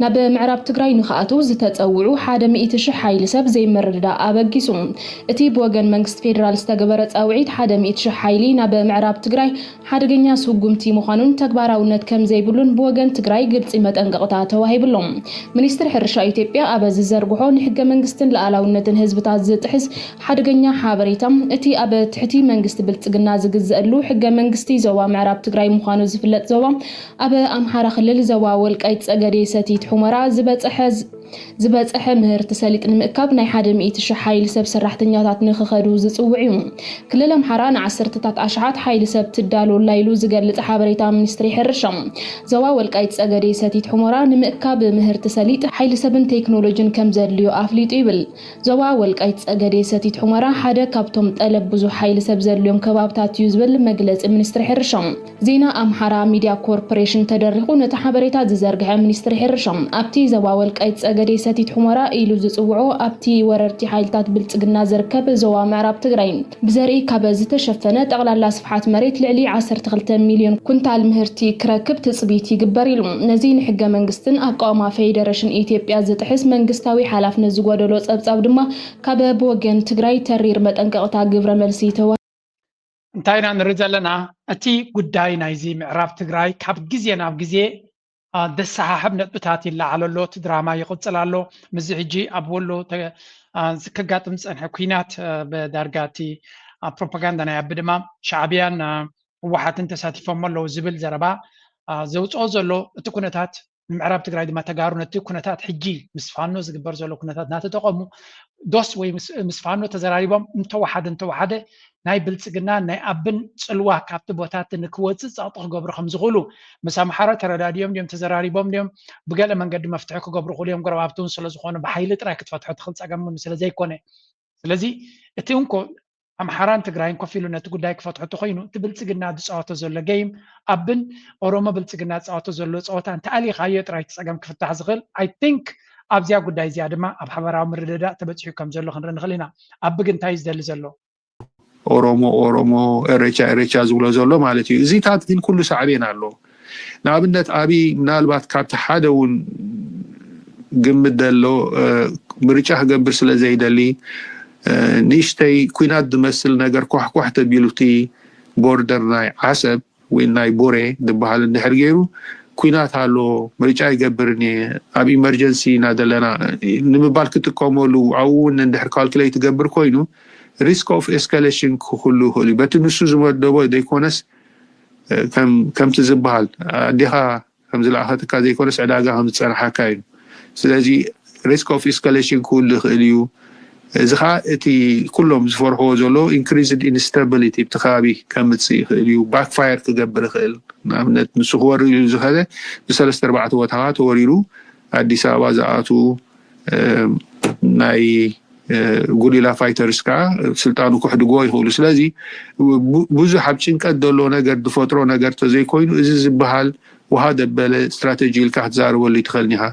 Speaker 9: ናብ ምዕራብ ትግራይ ንኽኣቱ ዝተፀውዑ 100,000 ሓይሊ ሰብ ዘይምርዳእ ኣበጊሱ እቲ ብወገን መንግስቲ ፌደራል ዝተገበረ ፃውዒት 100,000 ሓይሊ ናብ ምዕራብ ትግራይ ሓደገኛ ስጉምቲ ምዃኑን ተግባራውነት ከም ዘይብሉን ብወገን ትግራይ ግልፂ መጠንቀቕታ ተዋሂብሎም። ሚኒስትሪ ሕርሻ ኢትዮጵያ ኣብ ዝዘርግሖ ንሕገ መንግስትን ሉዓላውነትን ህዝብታት ዝጥሕስ ሓደገኛ ሓበሬታ እቲ ኣብ ትሕቲ መንግስቲ ብልፅግና ዝግዘአሉ ሕገ መንግስቲ ዞባ ምዕራብ ትግራይ ምዃኑ ዝፍለጥ ዞባ ኣብ ኣምሓራ ክልል ዞባ ወልቃይት ፀገዴ ሰቲት ሑመራ ዝበፅሐ ምህርቲ ሰሊጥ ንምእካብ ናይ 100,000 ሓይሊ ሰብ ሰራሕተኛታት ንክኸዱ ዝፅውዕ እዩ። ክልል ኣምሓራ ን10ታት ኣሽሓት ሓይሊ ሰብ ትዳሎላ ኢሉ ዝገልፅ ሓበሬታ ሚኒስትሪ ሕርሻ ዞባ ወልቃይት ፀገዴ ሰቲት ሑመራ ንምእካብ ምህርቲ ሰሊጥ ሓይሊ ሰብን ቴክኖሎጂን ከም ዘድልዮ ኣፍሊጡ ይብል። ዞባ ወልቃይት ፀገዴ ሰቲት ሑመራ ሓደ ካብቶም ጠለብ ብዙሕ ሓይሊ ሰብ ዘድልዮም ከባብታት እዩ ዝብል መግለፂ ሚኒስትሪ ሕርሻ ዜና ኣምሓራ ሚድያ ኮርፖሬሽን ተደሪኹ ነቲ ሓበሬታ ዝዘርግሐ ሚኒስትሪ ሕርሻ ኣብቲ ዞባ ወልቃይት ፀገዴ ሰቲት ሑመራ ኢሉ ዝፅውዖ ኣብቲ ወረርቲ ሓይልታት ብልፅግና ዝርከብ ዞባ ምዕራብ ትግራይ ብዘርኢ ካብ ዝተሸፈነ ጠቕላላ ስፍሓት መሬት ልዕሊ 12 ሚልዮን ኩንታል ምህርቲ ክረክብ ትፅቢት ይግበር ኢሉ። ነዚ ንሕገ መንግስትን ኣቃውማ ፌደሬሽን ኢትዮጵያ ዝጥሕስ መንግስታዊ ሓላፍነት ዝጎደሎ ፀብፃብ ድማ ካብ ብወገን ትግራይ ተሪር መጠንቀቕታ ግብረ መልሲ
Speaker 2: እንታይ ኢና ንርኢ ዘለና እቲ ጉዳይ ናይዚ ምዕራብ ትግራይ ካብ ግዜ ናብ ግዜ ደሰሓሕብ ነጥብታት ይለዓል ኣሎ። እቲ ድራማ ይቕፅል ኣሎ። ምዚ ሕጂ ኣብ ወሎ ከጋጥም ዝፀንሐ ኩናት ብዳርጋ እቲ ፕሮፓጋንዳ ናይ ኣቢ ድማ ሻዕብያን ህወሓትን ተሳቲፎም ኣለዉ ዝብል ዘረባ ዘውፅኦ ዘሎ እቲ ኩነታት ንምዕራብ ትግራይ ድማ ተጋሩ ነቲ ኩነታት ሕጂ ምስ ፋኖ ዝግበር ዘሎ ኩነታት እናተጠቐሙ ዶስ ወይ ምስ ፋኖ ተዘራሪቦም እንተወሓደ ናይ ብልፅግና ናይ ኣብን ፅልዋ ካብቲ ቦታት ንክወፅእ ፀቕጢ ክገብሩ ከም ዝኽእሉ ምስ ኣምሓራ ተረዳድዮም ድዮም ተዘራሪቦም ድዮም ብገለ መንገዲ መፍትሒ ክገብሩ ክእሉ እዮም ጎረባብትን ስለዝኾኑ ብሓይሊ ጥራይ ክትፈትሖ ትኽእል ፀገም ስለ ዘይኮነ ስለዚ እቲ እንኮ ኣምሓራን ትግራይን ኮፍ ኢሉ ነቲ ጉዳይ ክፈትሑ ኮይኑ እቲ ብልፅግና ዝፃወቶ ዘሎ ጌም ኣብን ኦሮሞ ብልፅግና ዝፃወቶ ዘሎ ፀወታ እንተኣሊኻዮ ጥራይ ፀገም ክፍታሕ ዝኽእል ኣይ ቲንክ ኣብዚያ ጉዳይ እዚኣ ድማ ኣብ ሓበራዊ ምርድዳእ ተበፂሑ ከም ዘሎ ክንርኢ ንኽእል ኢና ኣብ ግን እንታይ ዝደሊ ዘሎ
Speaker 10: ኦሮሞ ኤሬቻ ዝብሎ ዘሎ ማለት እዩ እዚታት ግን ኩሉ ሳዕቤን ኣሎ ንኣብነት ኣብዪ ምናልባት ካብቲ ሓደ እውን ግምት ዘሎ ምርጫ ክገብር ስለ ዘይደሊ ንእሽተይ ኩናት ዝመስል ነገር ኳሕኳሕ ተቢሉቲ ቦርደር ናይ ዓሰብ ወይ ናይ ቦሬ ዝበሃል እንድሕር ገይሩ ኩናት ኣሎ ምርጫ ይገብርኒ ኣብ ኢመርጀንሲ ኢና ዘለና ንምባል ክጥቀመሉ ኣብኡ እውን እንድሕር ካልኩሌት ትገብር ኮይኑ risk of escalation ክህሉ ይኽእል እዩ በቲ ንሱ ዝመደቦ ዘይኮነስ ከምቲ ዝበሃል ኣዴኻ ከም ዝለኣኸትካ ዘይኮነስ ዕዳጋ ከም ዝፀንሓካ እዩ ስለዚ risk of escalation ክህሉ ይኽእል እዩ እዚ ከዓ እቲ ኩሎም ዝፈርሕዎ ዘሎ increased instability ብቲ ከባቢ ከምፅእ ይኽእል እዩ ባክፋየር ክገብር ይኽእል ንኣብነት ንሱ ክወሪዱ ዝኸደ ብሰለስተ ኣርባዕተ ቦታታት ተወሪሩ ኣዲስ ኣበባ ዝኣቱ ናይ ጉሪላ ፋይተርስ ከዓ ስልጣኑ ክሕድጎ ይኽእሉ ስለዚ ብዙሕ ኣብ ጭንቀት ዘሎ ነገር ዝፈጥሮ ነገር ተዘይኮይኑ እዚ ዝበሃል ውሃ ደበለ ስትራቴጂ ኢልካ ክትዛረበሉ ይትኽእልኒ ኢኻ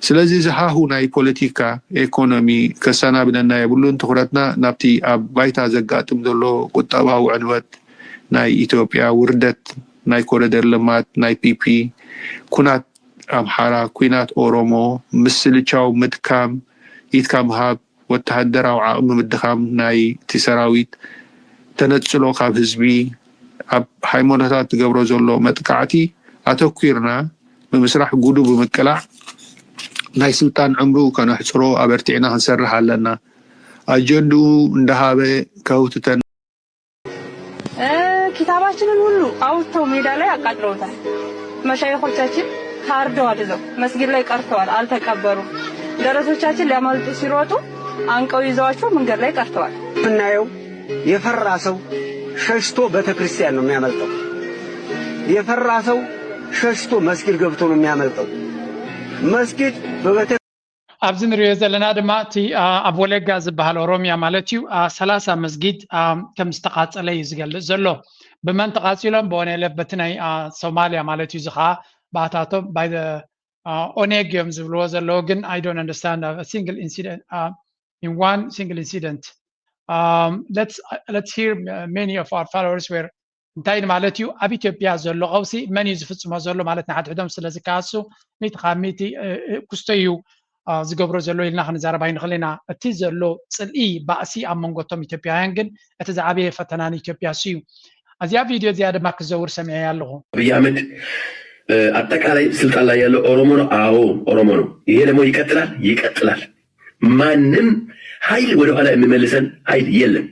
Speaker 10: ስለዚ እዚ ሃሁ ናይ ፖለቲካ ኢኮኖሚ ከሰናብደና የብሉን ትኩረትና ናብቲ ኣብ ባይታ ዘጋጥም ዘሎ ቁጠባዊ ዕንወት ናይ ኢትዮጵያ ውርደት ናይ ኮሪደር ልማት ናይ ፒፒ ኩናት ኣምሓራ ኩናት ኦሮሞ ምስልቻው ምድካም ኢትካ ምሃብ ወተሃደራዊ ዓቕሚ ምድኻም ናይ እቲ ሰራዊት ተነፅሎ ካብ ህዝቢ ኣብ ሃይማኖታት ትገብሮ ዘሎ መጥቃዕቲ ኣተኲርና ብምስራሕ ጉዱ ብምቅላዕ ናይ ስልጣን ዕምሩ ከነሕፅሮ ኣበርቲዕና ክንሰርሕ ኣለና ኣጀንድኡ እንዳሃበ ከውትተን
Speaker 11: ኪታባችንን ሁሉ አውጥተው ሜዳ ላይ አቃጥለውታል መሻይኾቻችን ታርደዋል እዛው መስጊድ ላይ ቀርተዋል አልተቀበሩም ደረሶቻችን ሊያመልጡ ሲሮጡ አንቀው ይዘዋቸው መንገድ ላይ ቀርተዋል
Speaker 12: ብናየው የፈራ ሰው ሸሽቶ ቤተክርስቲያን ነው የሚያመልጠው የፈራ ሰው ሸሽቶ መስጊድ ገብቶ ነው የሚያመልጠው መስጊድ በቤተ
Speaker 2: ኣብዚ ንሪኦ ዘለና ድማ እቲ ኣብ ወለጋ ዝበሃል ኦሮሚያ ማለት እዩ 30 መስጊድ ከም ዝተቃፀለ እዩ ዝገልጽ ዘሎ ብመን ተቃፂሎም ብኦነለፍ በቲ ናይ ሶማልያ ማለት እዩ እዚ ከዓ ባእታቶም ባይ ኦኔግ እዮም ዝብልዎ ዘለዎ ግን I don't understand a single incident in one single incident let's hear many of our followers were እንታይ ማለት እዩ ኣብ ኢትዮጵያ ዘሎ ቀውሲ መን እዩ ዝፍፅሞ ዘሎ ማለት ንሓድሕዶም ስለ ዝከኣሱ ሚት ካሚቲ ኩስተዩ ዝገብሮ ዘሎ ኢልና ክንዛረባ ይንኽእል ኢና እቲ ዘሎ ፅልኢ ባእሲ ኣብ መንጎቶም ኢትዮጵያውያን ግን እቲ ዝዓበየ ፈተና ንኢትዮጵያ እዩ እዚኣ ቪድዮ እዚኣ ድማ ክዘውር ሰሚዐ ኣለኹ
Speaker 13: አብይ አህመድ አጠቃላይ ስልጣን ላይ ያለው ኦሮሞ ነው አዎ ኦሮሞ ነው ይሄ ደግሞ ይቀጥላል ማንም ኃይል ወደ ኋላ የሚመልሰን ኃይል የለም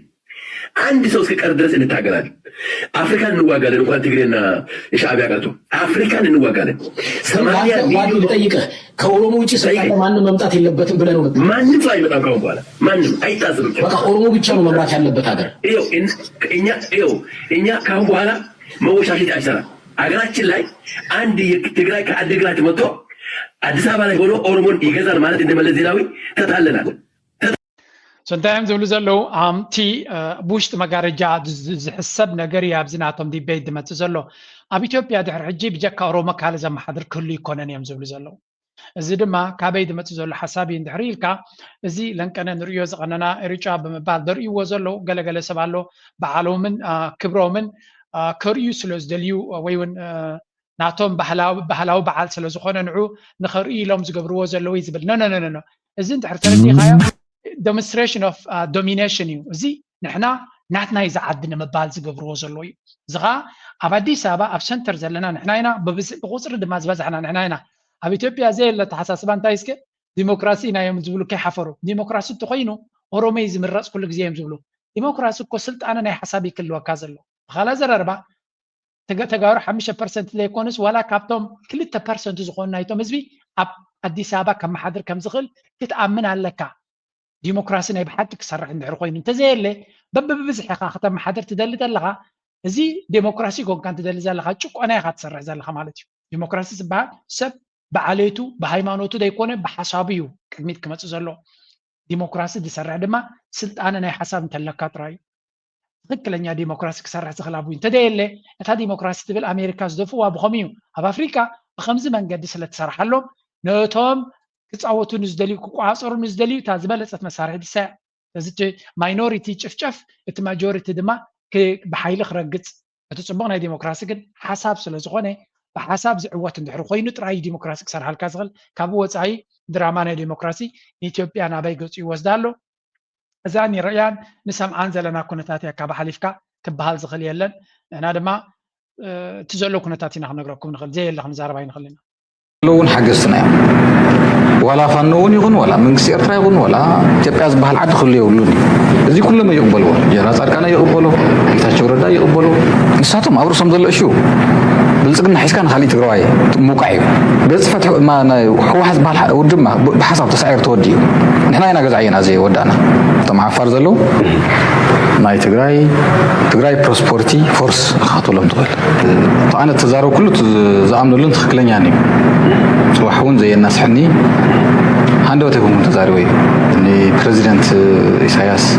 Speaker 13: አንድ ሰው እስከ ቀር ድረስ እንታገላለን አፍሪካን እንዋጋለን እንኳን ትግሬና ሻዕቢያ ቀርቶ አፍሪካን እንዋጋለን 80 ሚሊዮን ጠይቀ ከኦሮሞ ውጪ ሰይጣን ማንም መምጣት የለበትም ብለን ነው ማንም ሰው አይመጣም ካሁን በኋላ ማንም አይታሰብም በቃ ኦሮሞ ብቻ ነው መምራት ያለበት ሀገር እኛ ካሁን በኋላ መወሻሸት አይሰራም አገራችን ላይ አንድ የትግራይ ከአድግራት መጥቶ አዲስ አበባ ላይ ሆኖ ኦሮሞን ይገዛል ማለት እንደመለስ ዜናዊ ተታለናል
Speaker 2: ሰንታይም ዝብሉ ዘለው ቲ ብውሽጢ መጋረጃ ዝሕሰብ ነገር እዩ ኣብዚ ናቶም ዲቤት ዝመፅእ ዘሎ ኣብ ኢትዮጵያ ድሕሪ ሕጂ ብጀካ ኦሮሞ ካለ ዘመሓድር ክህሉ ይኮነን እዮም ዝብሉ ዘለው እዚ ድማ ካበይ ዝመፅእ ዘሎ ሓሳብ እዩ እንድሕሪ ኢልካ እዚ ለንቀነ ንሪኦ ዝቐነና ርጫ ብምባል ዘርእይዎ ዘለው ገለገለ ሰብ ኣሎ በዓሎምን ክብሮምን ከርእዩ ስለ ዝደልዩ ወይ እውን ናቶም ባህላዊ በዓል ስለ ዝኾነ ንዑ ንኸርእዩ ኢሎም ዝገብርዎ ዘለው እዩ ዝብል ኖ እዚ እንድሕሪ ተረዲኻዮ demonstration of domination እዩ እዚ ንሕና ናትና ይዝዓዲ ንምባል ዝገብርዎ ዘሎ እዩ እዚ ከዓ ኣብ ኣዲስ ኣበባ ኣብ ሰንተር ዘለና ንሕና ኢና ብቁፅሪ ድማ ዝበዛሕና ንሕና ኢና ኣብ ኢትዮጵያ ዘየለ ተሓሳስባ እንታይ እስከ ዲሞክራሲ ኢና እዮም ዝብሉ ከይሓፈሩ ዲሞክራሲ እንተኮይኑ ኦሮሞይ ዝምረፅ ኩሉ ግዜ እዮም ዝብሉ ዲሞክራሲ እኮ ስልጣነ ናይ ሓሳብ ይክልወካ ዘሎ ብኻልእ ዘረርባ ተጋሩ 5% ዘይኮንስ ዋላ ካብቶም 2% ዝኾኑ ናይቶም ህዝቢ ኣብ ኣዲስ ኣበባ ከመሓድር ከም ዝኽእል ክትኣምን ኣለካ ዲሞክራሲ ናይ ብሓቂ ክሰርሕ እንድሕር ኮይኑ እንተዘየለ በብብዝሕ ኢኻ ከተመሓድር ትደሊ ዘለኻ እዚ ዲሞክራሲ ኮንካ ትደሊ ዘለኻ ጭቆና ኢኻ ትሰርሕ ዘለኻ ማለት እዩ ዲሞክራሲ ዝበሃል ሰብ ብዓልየቱ ብሃይማኖቱ ዘይኮነ ብሓሳቡ እዩ ቅድሚት ክመፅእ ዘሎ ዲሞክራሲ ዝሰርሕ ድማ ስልጣነ ናይ ሓሳብ እንተለካ ጥራይ ትክክለኛ ዲሞክራሲ ክሰርሕ ዝኽላቡ እንተደየለ እታ ዲሞክራሲ ትብል ኣሜሪካ ዝደፍዋ ብኸምኡ ኣብ ኣፍሪካ ብከምዚ መንገዲ ስለተሰርሐሎም ነቶም ክፃወቱ ንዝደልዩ ክቋፀሩ ንዝደልዩ እታ ዝበለፀት መሳርሒ ድሳያ እዚ ማይኖሪቲ ጭፍጨፍ እቲ ማጆሪቲ ድማ ብሓይሊ ክረግፅ እቲ ጽቡቕ ናይ ዲሞክራሲ ግን ሓሳብ ስለ ዝኾነ ብሓሳብ ዝዕወት እንድሕር ኮይኑ ጥራይ ዲሞክራሲ ክሰርሓልካ ዝኽእል ካብኡ ወፃኢ ድራማ ናይ ዲሞክራሲ ኢትዮጵያ ናበይ ገፁ ይወስዳ ኣሎ እዛ ንሪእያን ንሰምዓን ዘለና ኩነታት እያ ካብ ሓሊፍካ ክበሃል ዝኽእል የለን ንሕና ድማ እቲ ዘሎ ኩነታት ኢና ክነግረኩም ንኽእል ዘየለ ክንዛረባ ይንኽእል ኢና
Speaker 4: لون حجزنا ولا فنون يغن ولا من سير يغن ولا إثيوبيا زبال عد خليه يقولون زي كل ما يقبلوا جراس أركانا يقبلوا يتحشوا ردا يقبلوا نساتهم أبرو سمد الله شو بلزقنا حس كان خليه تقرأي موقعي بس فتح ما هو حسب بحال ودما بحسب تسعير توديه نحنا هنا جزعينا زي ودانا طمع فرض له ناي تقرأي بروسبورتي فورس خاطر لهم تقول أنا تزارو كله زعمنا لون تخكلين يعني وحون زي الناس حني عنده تكون متزاروي إني بريزيدنت إسحاقياس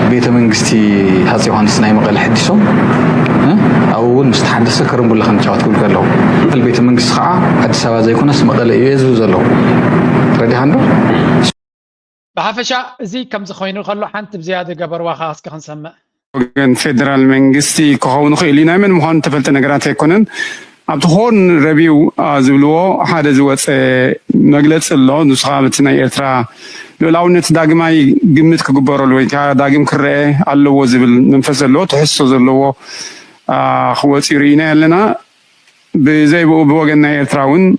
Speaker 4: بيت منجستي هذا يوحنس نايم قال حديثهم أول مستحدث كرم ولا خمسة تقول قالوا البيت منجست خاء حد سوا زي كنا اسمه قال يزوج له ردي عنده
Speaker 2: بحفشة زي كم زخوينو خلوا حنت بزيادة قبر وخاص كخن سمع
Speaker 14: وجن فيدرال منجستي كهون خيلينا من مهان تفلت نجارات هيكونن أبتهون ربيو زبلو هذا زوات مجلس الله نسخامتنا إيرترا لو نتداعماي جمت كجبارو لوي كداعم كره الله وزبل منفس الله تحسه زلوا خوات يرينا لنا بزي بوجنا إيرتراون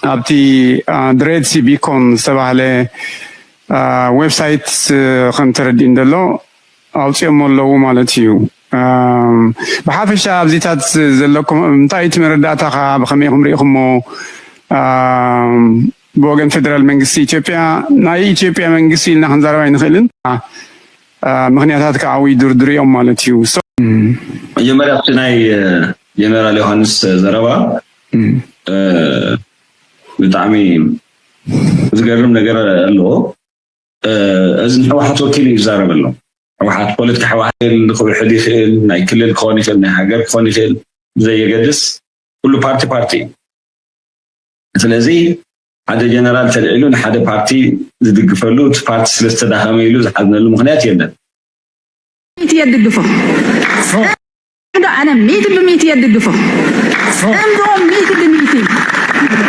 Speaker 14: أبتي دريد سي بيكون سبعة ويب سايت خمتردين دلو أو تيمون لو مالتيو بحافل شعب زيتات زلكم متايت مرداتها بخميهم ريخمو بوغن فيدرال منجسي إثيوبيا ناي إثيوبيا منجسي لنا خنزاربين خيلن مغنياتات كعوي دردريهم مالتيو
Speaker 15: مجمرة بتناي جنرال يوحنس زربا بتعمي زقرم نقر له أزن واحد وكيل يزارب له واحد قلت كحواحل نخبر حدي خيل ناي كل الخواني خيل ناي حجر خواني خيل زي جدس كله بارتي سلازي هذا جنرال تلعلون هذا بارتي زدق فلوت بارتي سلسة دهام يلوز حدنا له مغنيات يدن
Speaker 16: ميت يدقفه أنا ميت بميت يدقفه عندهم ميت بميتي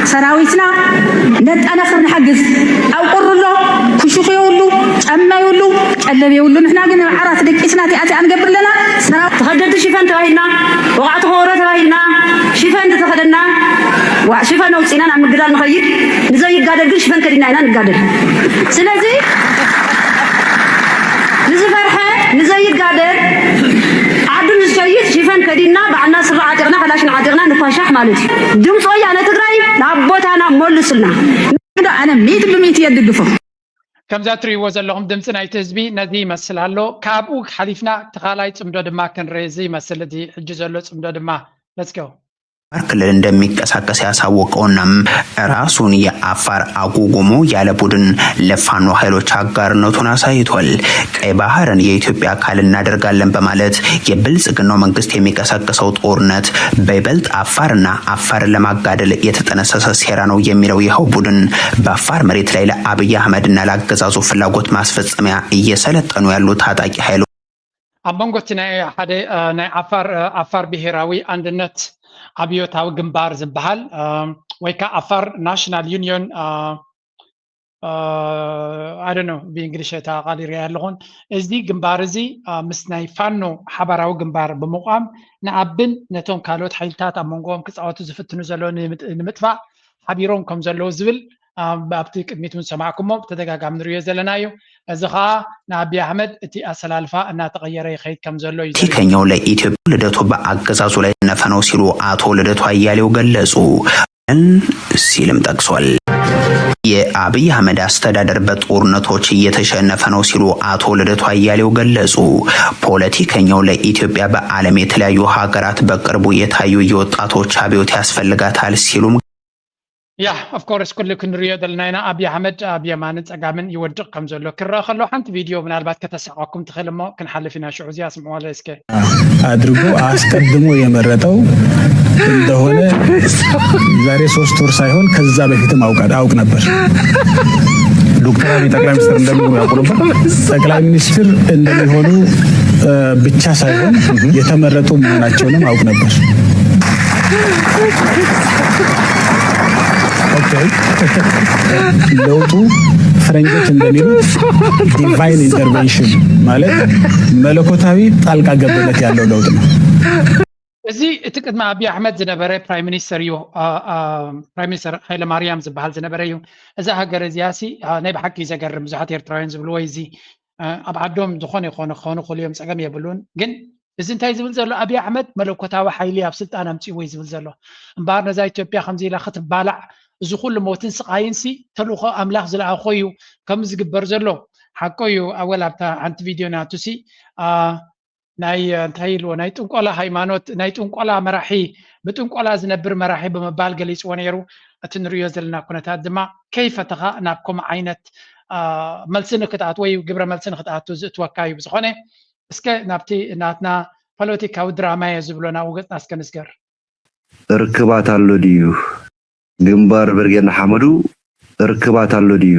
Speaker 16: سراويتنا نت أنا خرنا حجز أو قر له كشوف يقولوا أما يقولوا اللي بيقولوا نحن قلنا عرات دك إسناتي أتي أنا قبل لنا سراو تخدد شيفان تراهينا وقعت هورة تراهينا شيفان تتخدنا وشيفان وصينا نعمل قدر نخير نزوي قادر قل شيفان كدينا هنا نقادر سلازي نزوي فرحة نزوي قادر عدل نسويت شيفان كدينا بعنا سبع عاتقنا خلاش نعاتقنا نفاشح مالتي دم صويا أنا تقرأي لابوت أنا مولسلنا أنا ميت بميت يدقفه
Speaker 2: كم زاتري وزل لهم دمسنا يتزبي ندي مسل هلو كابوك حليفنا تخالاي تمدود ما كان ريزي مسل دي حجز اللو تمدود ما let's go
Speaker 25: ክልል እንደሚንቀሳቀስ ያሳወቀውናም ራሱን የአፋር አጉጉሙ ያለ ቡድን ለፋኖ ኃይሎች አጋርነቱን አሳይቷል። ቀይ ባህርን የኢትዮጵያ አካል እናደርጋለን በማለት የብልጽግናው መንግስት የሚቀሰቅሰው ጦርነት በይበልጥ አፋርና አፋርን ለማጋደል የተጠነሰሰ ሴራ ነው የሚለው ይኸው ቡድን በአፋር መሬት ላይ ለአብይ አህመድና ለአገዛዙ ፍላጎት ማስፈጸሚያ እየሰለጠኑ ያሉ ታጣቂ ኃይሎች
Speaker 2: አምቦንጎትና ሓደ ናይ አፋር ብሔራዊ አንድነት አብዮታዊ ግንባር ዝበሃል ወይ ከዓ አፋር ናሽናል ዩኒየን I don't know በእንግሊሽ ተቃሊር ያለውን እዚ ግንባር እዚ ምስ ናይ ፋኖ ሓበራዊ ግንባር በመቋም ንዓብን ነቶም ካልኦት ሓይልታት ኣብ መንጎኦም ክፃወቱ ዝፍትኑ ዘለዉ ንምጥፋእ ሓቢሮም ከም ዘለዉ ዝብል ኣብቲ ቅድሚት ውን ሰማዕኩሞ ተደጋጋሚ ንሪኦ ዘለና እዩ እዚ ከዓ ንአብይ አህመድ እቲ አሰላልፋ እናተቀየረ ይኸይድ ከም ዘሎ እዩ
Speaker 25: ቲከኛው ለኢትዮጵያ ልደቱ በአገዛዙ ላይ ነፈነው ሲሉ አቶ ልደቱ አያሌው ገለጹ ሲልም ጠቅሷል። የአብይ አህመድ አስተዳደር በጦርነቶች እየተሸነፈ ነው ሲሉ አቶ ልደቱ አያሌው ገለጹ። ፖለቲከኛው ለኢትዮጵያ በዓለም የተለያዩ ሀገራት በቅርቡ የታዩ የወጣቶች አብዮት ያስፈልጋታል ሲሉም
Speaker 2: Yeah, of course كل كنريو دلنا أبي أحمد أبي أمان أجامن يودق كم زلوا كرر خلوا حنت فيديو من البعض كتسعكم تخيلوا كن حل فينا شو عزيز اسمعوا على إسكي
Speaker 14: አድርጎ አስቀድሞ የመረጠው እንደሆነ ዛሬ 3 ወር ሳይሆን ከዛ በፊትም አውቅ ነበር። ዶክተር አብይ ጠቅላይ ሚኒስትር እንደሚሆኑ ያውቁ ነበር። ጠቅላይ ሚኒስትር እንደሚሆኑ ብቻ ሳይሆን የተመረጡ መሆናቸውንም አውቅ ነበር። ለውጡ ፈረንጆች እንደሚሉት ዲቫይን ኢንተርቬንሽን ማለት መለኮታዊ ጣልቃ ገብነት ያለው ለውጥ ነው።
Speaker 2: እዚህ እትቅድማ አብይ አሕመድ ዝነበረ ፕራይም ሚኒስተር እዩ ፕራይም ሚኒስተር ሃይለ ማርያም ዝበሃል ዝነበረ እዩ እዛ ሃገር እዚያሲ ናይ ብሓቂ ዘገርም ብዙሓት ኤርትራውያን ዝብልዎ እዚ ኣብ ዓዶም ዝኾነ ይኾነ ክኾኑ ክእሉ እዮም ፀገም የብሉን ግን እዚ እንታይ ዝብል ዘሎ አብይ አሕመድ መለኮታዊ ሓይሊ ኣብ ስልጣን ኣምፂዎ እዩ ዝብል ዘሎ እምበር ነዛ ኢትዮጵያ ከምዚ ኢላ ክትባላዕ እዚ ኩሉ ሞትን ስቃይንሲ ተልእኮ ኣምላኽ ዝለኣኾ እዩ ከም ዝግበር ዘሎ ሓቆ እዩ ኣወል ኣብታ ሓንቲ ቪድዮ ናቱሲ ናይ እንታይ ኢልዎ ናይ ጥንቆላ ሃይማኖት ናይ ጥንቆላ መራሒ ብጥንቆላ ዝነብር መራሒ ብምባል ገሊፅዎ ነይሩ እቲ ንሪኦ ዘለና ኩነታት ድማ ከይፈተኻ ናብ ከምኡ ዓይነት መልሲ ንክትኣት ወይ ግብረ መልሲ ንክትኣቱ ዝእትወካ እዩ ብዝኾነ እስከ ናብቲ ናትና ፖለቲካዊ ድራማ እየ ዝብሎ ናብኡ ገፅና እስከ ንስገር
Speaker 3: ርክባት ኣሎ ድዩ ግንባር ብርጌና ሓመዱ ርክባት ኣሎ ድዩ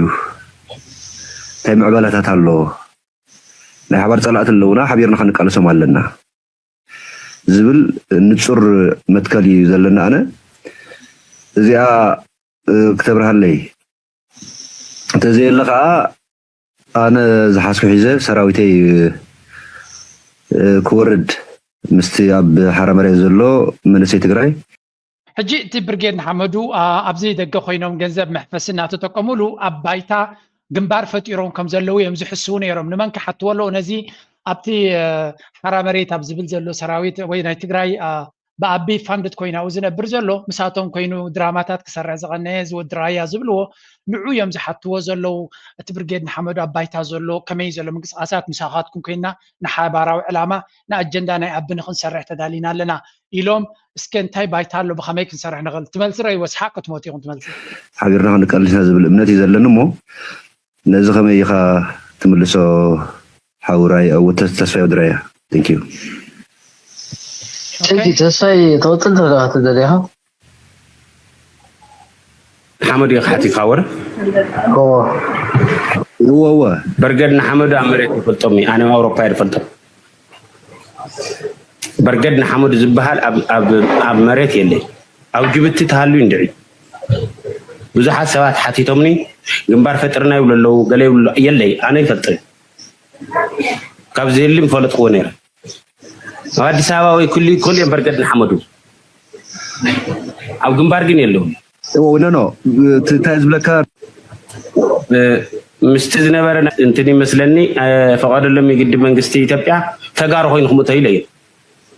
Speaker 3: እንታይ ምዕባላታት ኣሎ ናይ ሓባር ፀላእት ኣለውና ሓቢርና ክንቃለሶም ኣለና ዝብል ንፁር መትከል እዩ ዘለና ኣነ እዚኣ ክተብርሃለይ እንተዘየለ ከዓ ኣነ ዝሓስኩ ሒዘ ሰራዊተይ ክወርድ ምስቲ ኣብ ሓረ መሬት ዘሎ መንእሰይ ትግራይ
Speaker 2: ሕጂ እቲ ብርጌድ ንሓመዱ ኣብዚ ደገ ኮይኖም ገንዘብ መሕፈሲ እናተጠቀሙሉ ኣብ ባይታ ግንባር ፈጢሮም ከም ዘለው እዮም ዝሕስቡ ነይሮም ንመን ክሓትወሎ ነዚ ኣብቲ ሓራ መሬት ኣብ ዝብል ዘሎ ሰራዊት ወይ ናይ ትግራይ ብኣቢ ፋንድት ኮይና ኡ ዝነብር ዘሎ ምሳቶም ኮይኑ ድራማታት ክሰርሕ ዝቐነየ ዝወዲ ራያ ዝብልዎ ንዑ እዮም ዝሓትዎ ዘለው እቲ ብርጌድ ንሓመዱ ኣብ ባይታ ዘሎ ከመይ ዘሎ ምንቅስቃሳት ምሳኻትኩም ኮይና ንሓባራዊ ዕላማ ንኣጀንዳ ናይ ኣቢ ንክንሰርሕ ተዳሊና ኣለና ኢሎም እስከ እንታይ ባይታ ኣሎ ብኸመይ ክንሰርሕ ንኽእል ትመልሲ ረ ይወስ ሓቂ ትሞት ኢኹም ትመልሲ
Speaker 3: ሓቢርና ክንቀልስና ዝብል እምነት እዩ ዘለኒ እሞ ነዚ ከመይ ኢኻ ትምልሶ ሓውራይ ተስፋይ ወድራያ ቴንክ ዩ
Speaker 17: انت تساي توتل دغه تدريها
Speaker 19: حمد يخاتي خاور
Speaker 3: هو
Speaker 19: برجدنا حمد امريكا يفلطمي انا اوروبا يفلطم برجدنا حمد زبحال اب مريت يلي او جبت تهالو اندعي ብዙሓት ሰባት ሓቲቶምኒ ግንባር ፈጥርና ይብለለው ገለ ይብለለው የለይ ኣነ ይፈጥር ካብ ዘልም ፈለጥዎ ነይረ አዲስ አበባ ወይ ኩል የበርገድ ንሓመዱ ኣብ ግንባር ግን የለውም
Speaker 3: ኖ እንታይ ዝብለካ
Speaker 19: ምስቲ ዝነበረ እንትን ይመስለኒ ፈቀደሎም የግድብ መንግስቲ ኢትዮጵያ ተጋሩ ኮይንኩም እተይ ለየ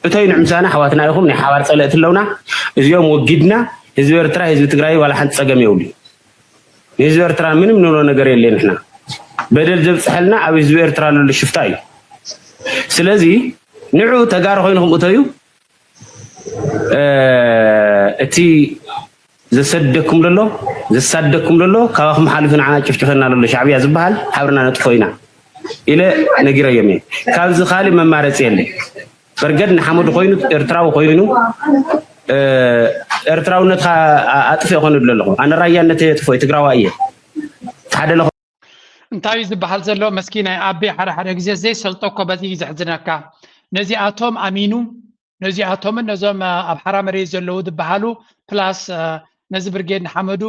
Speaker 19: እተይ ንዕምሳና ሓዋትና ኢኹም ናይ ሓባር ፀለእት ኣለውና እዚኦም ወጊድና ህዝቢ ኤርትራ ህዝቢ ትግራይ ዋላ ሓንቲ ፀገም የብሉ ህዝቢ ኤርትራ ምንም ንብሎ ነገር የለን ንሕና በደል ዘብፅሐልና ኣብ ህዝቢ ኤርትራ ዘሎ ሽፍታ እዩ ስለዚ ንዑ ተጋሩ ኮይንኩም እተዩ እቲ ዘሰደኩም ዘሎ ዘሳደኩም ዘሎ ካብኹም ሓሊፍና ዓና ጭፍጭፈና ዘሎ ሻዕብያ ዝበሃል ሓብርና ነጥፎይና ኢለ ነጊረዮም እየ ካብዚ ካሊእ መማረፂ የለ በርገድ ንሓመዱ ኮይኑ ኤርትራዊ ኮይኑ ኤርትራውነት ኣጥፊ ይኾን ኣለኹ ኣነ ራያነት የጥፎ ትግራዋ እየ ሓደ
Speaker 2: እንታይ ዝበሃል ዘሎ መስኪን ናይ ኣቤ ሓደ ግዜ ዘይሰልጦ እኮ በዚ ዘሕዝነካ ነዚኣቶም ኣሚኑ ነዚኣቶምን ነዞም ኣብ ሓራ መሬት ዘለዉ ዝበሃሉ ፕላስ ነዚ ብርጌድ ንሓመዱ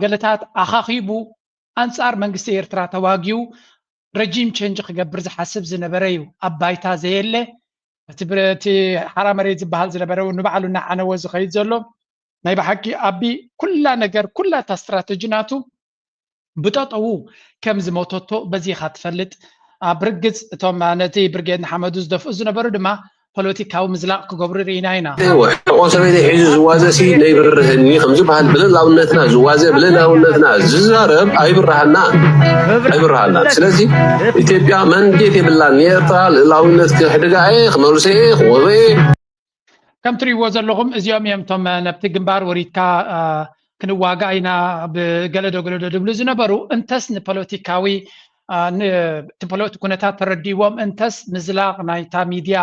Speaker 2: ገለታት ኣኻኺቡ ኣንጻር መንግስቲ ኤርትራ ተዋጊኡ ረጂም ቼንጅ ክገብር ዝሓስብ ዝነበረ እዩ ኣብ ባይታ ዘየለ እቲ ሓራ መሬት ዝበሃል ዝነበረ ንባዕሉ እናዓነወ ዝኸይድ ዘሎ ናይ ብሓቂ ኣቢ ኩላ ነገር ኩላ እታ ስትራቴጂናቱ ብጠጠው ከም ዝሞተቶ በዚኻ ትፈልጥ ብርግፅ እቶም ነቲ ብርጌድ ንሓመዱ ዝደፍኡ ዝነበሩ ድማ ፖለቲካዊ ምዝላቕ ክገብሩ ርኢና ኢና
Speaker 20: ቆሰበይቲ ሒዙ ዝዋዘሲ ነይብርህኒ ከም ዝበሃል ብልላውነትና ዝዋዘ ብልላውነትና ዝዛረብ ኣይብርሃና ስለዚ ኢትዮጵያ መንዴት የብላን የኤርትራ ልላውነት ክሕድጋ እየ ክመልሰ እየ ክወበ እየ
Speaker 2: ከም ትሪእዎ ዘለኹም እዚኦም እዮም እቶም ነብቲ ግንባር ወሪድካ ክንዋጋ ኢና ብገለዶ ገለዶ ድብሉ ዝነበሩ እንተስ ንፖለቲካዊ ንፖለቲ ኩነታት ተረዲዎም እንተስ ምዝላቕ ናይታ ሚድያ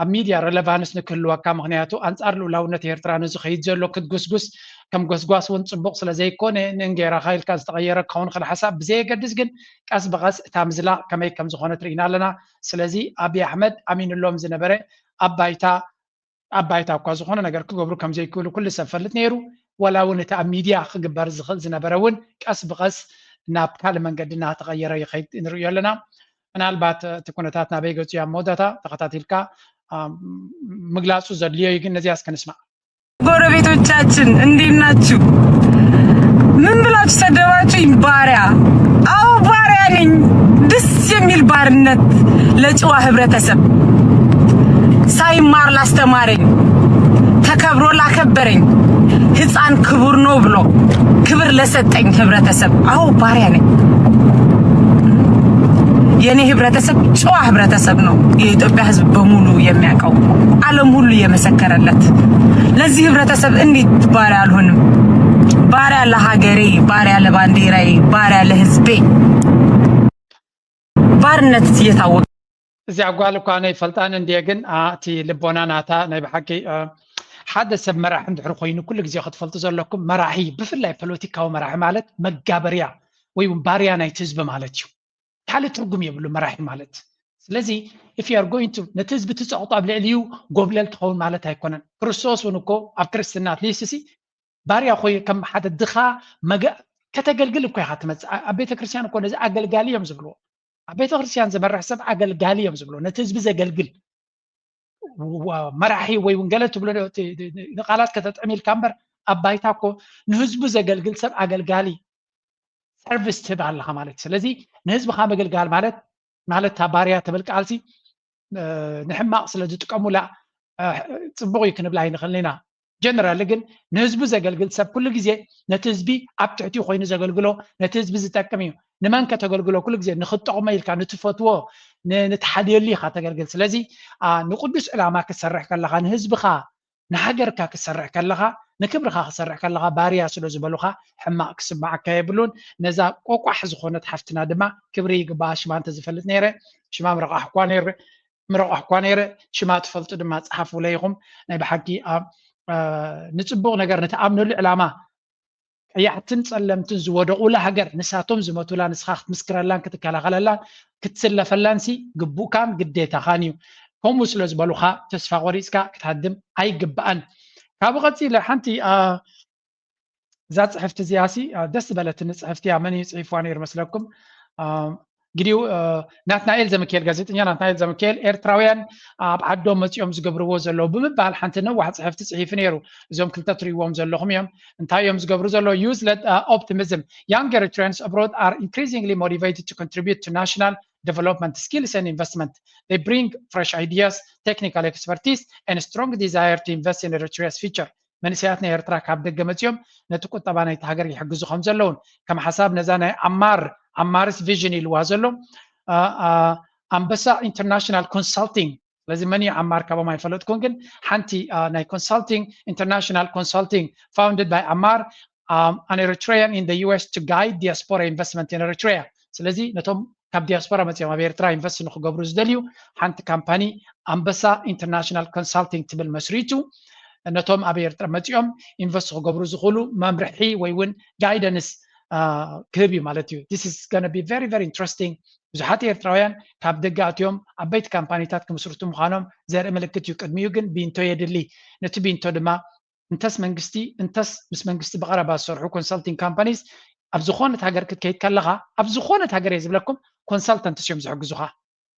Speaker 2: ኣብ ሚድያ ሬሌቫንስ ንክህልወካ ምክንያቱ ኣንጻር ልኡላውነት ኤርትራ ንዝኸይድ ዘሎ ክትጉስጉስ ከም ጎስጓስ እውን ፅቡቅ ስለ ዘይኮነ ንንጌራ ኻይልካ ዝተቐየረ ክኸውን ክእል ሓሳብ ብዘየገድስ ግን ቀስ ብቐስ እታ ምዝላቕ ከመይ ከም ዝኾነ ትርኢና ኣለና ስለዚ ኣብይ ኣሕመድ ኣሚንሎም ዝነበረ ኣብ ባይታ እኳ ዝኾነ ነገር ክገብሩ ከም ዘይክእሉ ኩሉ ሰብ ፈልጥ ነይሩ ወላ እውን እቲ ኣብ ሚድያ ክግበር ዝኽእል ዝነበረ እውን ቀስ ብቐስ ናብ ካልእ መንገዲ እናተቐየረ ይኸይድ ንሪኦ ኣለና ምናልባት እቲ ኩነታት ናበይ ገፁ እያ መወዳታ ተኸታቲልካ ምግላጹ ዘድልዮ ግን ነዚያ እስከንስማዕ
Speaker 1: ጎረቤቶቻችን እንዴት ናችሁ? ምን ብላችሁ ሰደባችሁኝ? ባሪያ? አዎ ባሪያ ነኝ። ደስ የሚል ባርነት ለጨዋ ህብረተሰብ ሳይማር ላስተማረኝ ተከብሮ ላከበረኝ ህፃን ክቡር ነው ብሎ ክብር ለሰጠኝ ህብረተሰብ አዎ ባሪያ ነኝ። የኔ ህብረተሰብ ጨዋ ህብረተሰብ ነው። የኢትዮጵያ ህዝብ በሙሉ የሚያውቀው ዓለም ሁሉ የመሰከረለት ለዚህ ህብረተሰብ እንዴት ባሪያ አልሆንም? ባሪያ ለሀገሬ፣ ባሪያ ለባንዲራዬ፣ ባሪያ ለህዝቤ። ባርነት እየታወቀ
Speaker 2: እዚያ ጓል እኳ ናይ ፈልጣን እንድየ ግን እቲ ልቦና ናታ ናይ ብሓቂ ሓደ ሰብ መራሒ እንድሕር ኮይኑ ኩሉ ግዜ ክትፈልጡ ዘለኩም መራሒ ብፍላይ ፖለቲካዊ መራሒ ማለት መጋበርያ ወይ ባርያ ናይቲ ህዝቢ ማለት እዩ ካልእ ትርጉም የብሉ መራሒ ማለት ስለዚ if you are going to ነቲ ህዝቢ ትፀቕጦ ኣብ ልዕሊኡ ጎብለል ትኸውን ማለት ኣይኮነን ክርስቶስ እውን እኮ ኣብ ክርስትና ኣትሊስት ባርያ ኮይ ከም ሓደ ድኻ ከተገልግል እኮ ኢኻ ትመፅእ ኣብ ቤተ ክርስቲያን እኮ ነዚ ኣገልጋሊ እዮም ዝብልዎ ኣብ ቤተ ክርስቲያን ዝመርሕ ሰብ ኣገልጋሊ እዮም ዝብልዎ ነቲ ህዝቢ ዘገልግል መራሒ ወይ ወንጌል ትብሎ ንቃላት ከተጥዕሚልካ እምበር ኣብ ባይታ እኮ ንህዝቡ ዘገልግል ሰብ ኣገልጋሊ ሰርቪስ ትህብ ኣለኻ ማለት ስለዚ ንህዝብኻ መገልጋል ማለት ባርያ ተብል ቃልሲ ንሕማቕ ስለ ዝጥቀሙላ ፅቡቅ እዩ ክንብል ኣይንኽእልን ኢና ጀነራል ግን ንህዝቡ ዘገልግል ሰብ ኩሉ ግዜ ነቲ ህዝቢ ኣብ ትሕቲኡ ኮይኑ ዘገልግሎ ነቲ ህዝቢ ዝጠቅም እዩ ንመን ከተገልግሎ ኩሉ ግዜ ንኽጠቕሞ ኢልካ ንትፈትዎ ንትሓድየሉ ኢኻ ተገልግል ስለዚ ንቅዱስ ዕላማ ክትሰርሕ ከለኻ ንህዝብኻ ንሃገርካ ክትሰርሕ ከለኻ ንክብርካ ክትሰርሕ ከለኻ ባርያ ስለ ዝበሉኻ ሕማቕ ክስማዓካ የብሉን ነዛ ቆቋሕ ዝኾነት ሓፍትና ድማ ክብሪ ይግባኣ ሽማ እንተዝፈልጥ ነይረ ሽማ ምረቋሕ እኳ ነይረ ሽማ ትፈልጡ ድማ ፀሓፍው ለይኹም ናይ ብሓቂ ንፅቡቕ ነገር ንተኣምነሉ ዕላማ ቀያሕትን ፀለምትን ዝወደቑላ ሃገር ንሳቶም ዝመቱላ ንስኻ ክትምስክረላን ክትከላኸለላን ክትስለፈላንሲ ግቡእካን ግዴታኻን እዩ ከምኡ ስለ ዝበሉኻ ተስፋ ቆሪፅካ ክትሃድም ኣይግባአን ካብ ቀፂለ ሓንቲ እዛ ፅሕፍቲ እዚኣሲ ደስ ዝበለትኒ ፅሕፍቲ እያ መን እዩ ፅሒፍዋ ነይሩ መስለኩም ግዲው ናትናኤል ዘመኬል ጋዜጠኛ ናትናኤል ዘመኬል ኤርትራውያን ኣብ ዓዶም መፂኦም ዝገብርዎ ዘለዉ ብምባል ሓንቲ ነዋሕ ፅሕፍቲ ፅሒፉ ነይሩ እዞም ክልተ ትሪእዎም ዘለኹም እዮም እንታይ እዮም ዝገብሩ ዘለዉ ዩዝ-ሌድ ኦፕቲሚዝም young Eritreans abroad are increasingly motivated to contribute to national development skills and investment. They bring fresh ideas, technical expertise, and a strong desire to invest in Eritrea's future. መንእሰያትና ኤርትራ ካብ ደገ መፂኦም ነቲ ቁጠባ ናይቲ ሃገር ይሕግዙ ከም ዘለውን ከም ሓሳብ ነዛ ናይ ኣማርስ ቪዥን ኢልዋ ዘሎ ኣንበሳ ኢንተርናሽናል ኮንሳልቲንግ ስለዚ መን እዩ ኣማር ካቦም ኣይፈለጥኩን ግን ሓንቲ ናይ ኮንሳልቲንግ ኢንተርናሽናል ኮንሳልቲንግ founded by Ammar an Eritrean in the US to guide diaspora investment in Eritrea ስለዚ ነቶም ካብ ዲያስፖራ መፂኦም ኣብ ኤርትራ ኢንቨስት ንክገብሩ ዝደልዩ ሓንቲ ካምፓኒ ኣንበሳ ኢንተርናሽናል ኮንሳልቲንግ ትብል መስሪቱ ነቶም ኣብ ኤርትራ መፂኦም ኢንቨስት ክገብሩ ዝኽእሉ መምርሒ ወይ እውን ጋይደንስ ክህብ እዩ ማለት እዩ this is going to be very very interesting ብዙሓት ኤርትራውያን ካብ ደገ ኣትዮም ዓበይቲ ካምፓኒታት ክምስርቱ ምዃኖም ዘርኢ ምልክት እዩ ቅድሚኡ ግን ቢንቶ የድሊ ነቲ ቢንቶ ድማ እንተስ ምስ መንግስቲ ብቐረባ ዝሰርሑ ኮንሳልቲንግ ካምፓኒስ ኣብ ዝኾነት ሃገር ክትከይድ ከለኻ ኣብ ዝኾነት ሃገር እየ ዝብለኩም ኮንሳልተንትስ እዮም ዝሕግዙኻ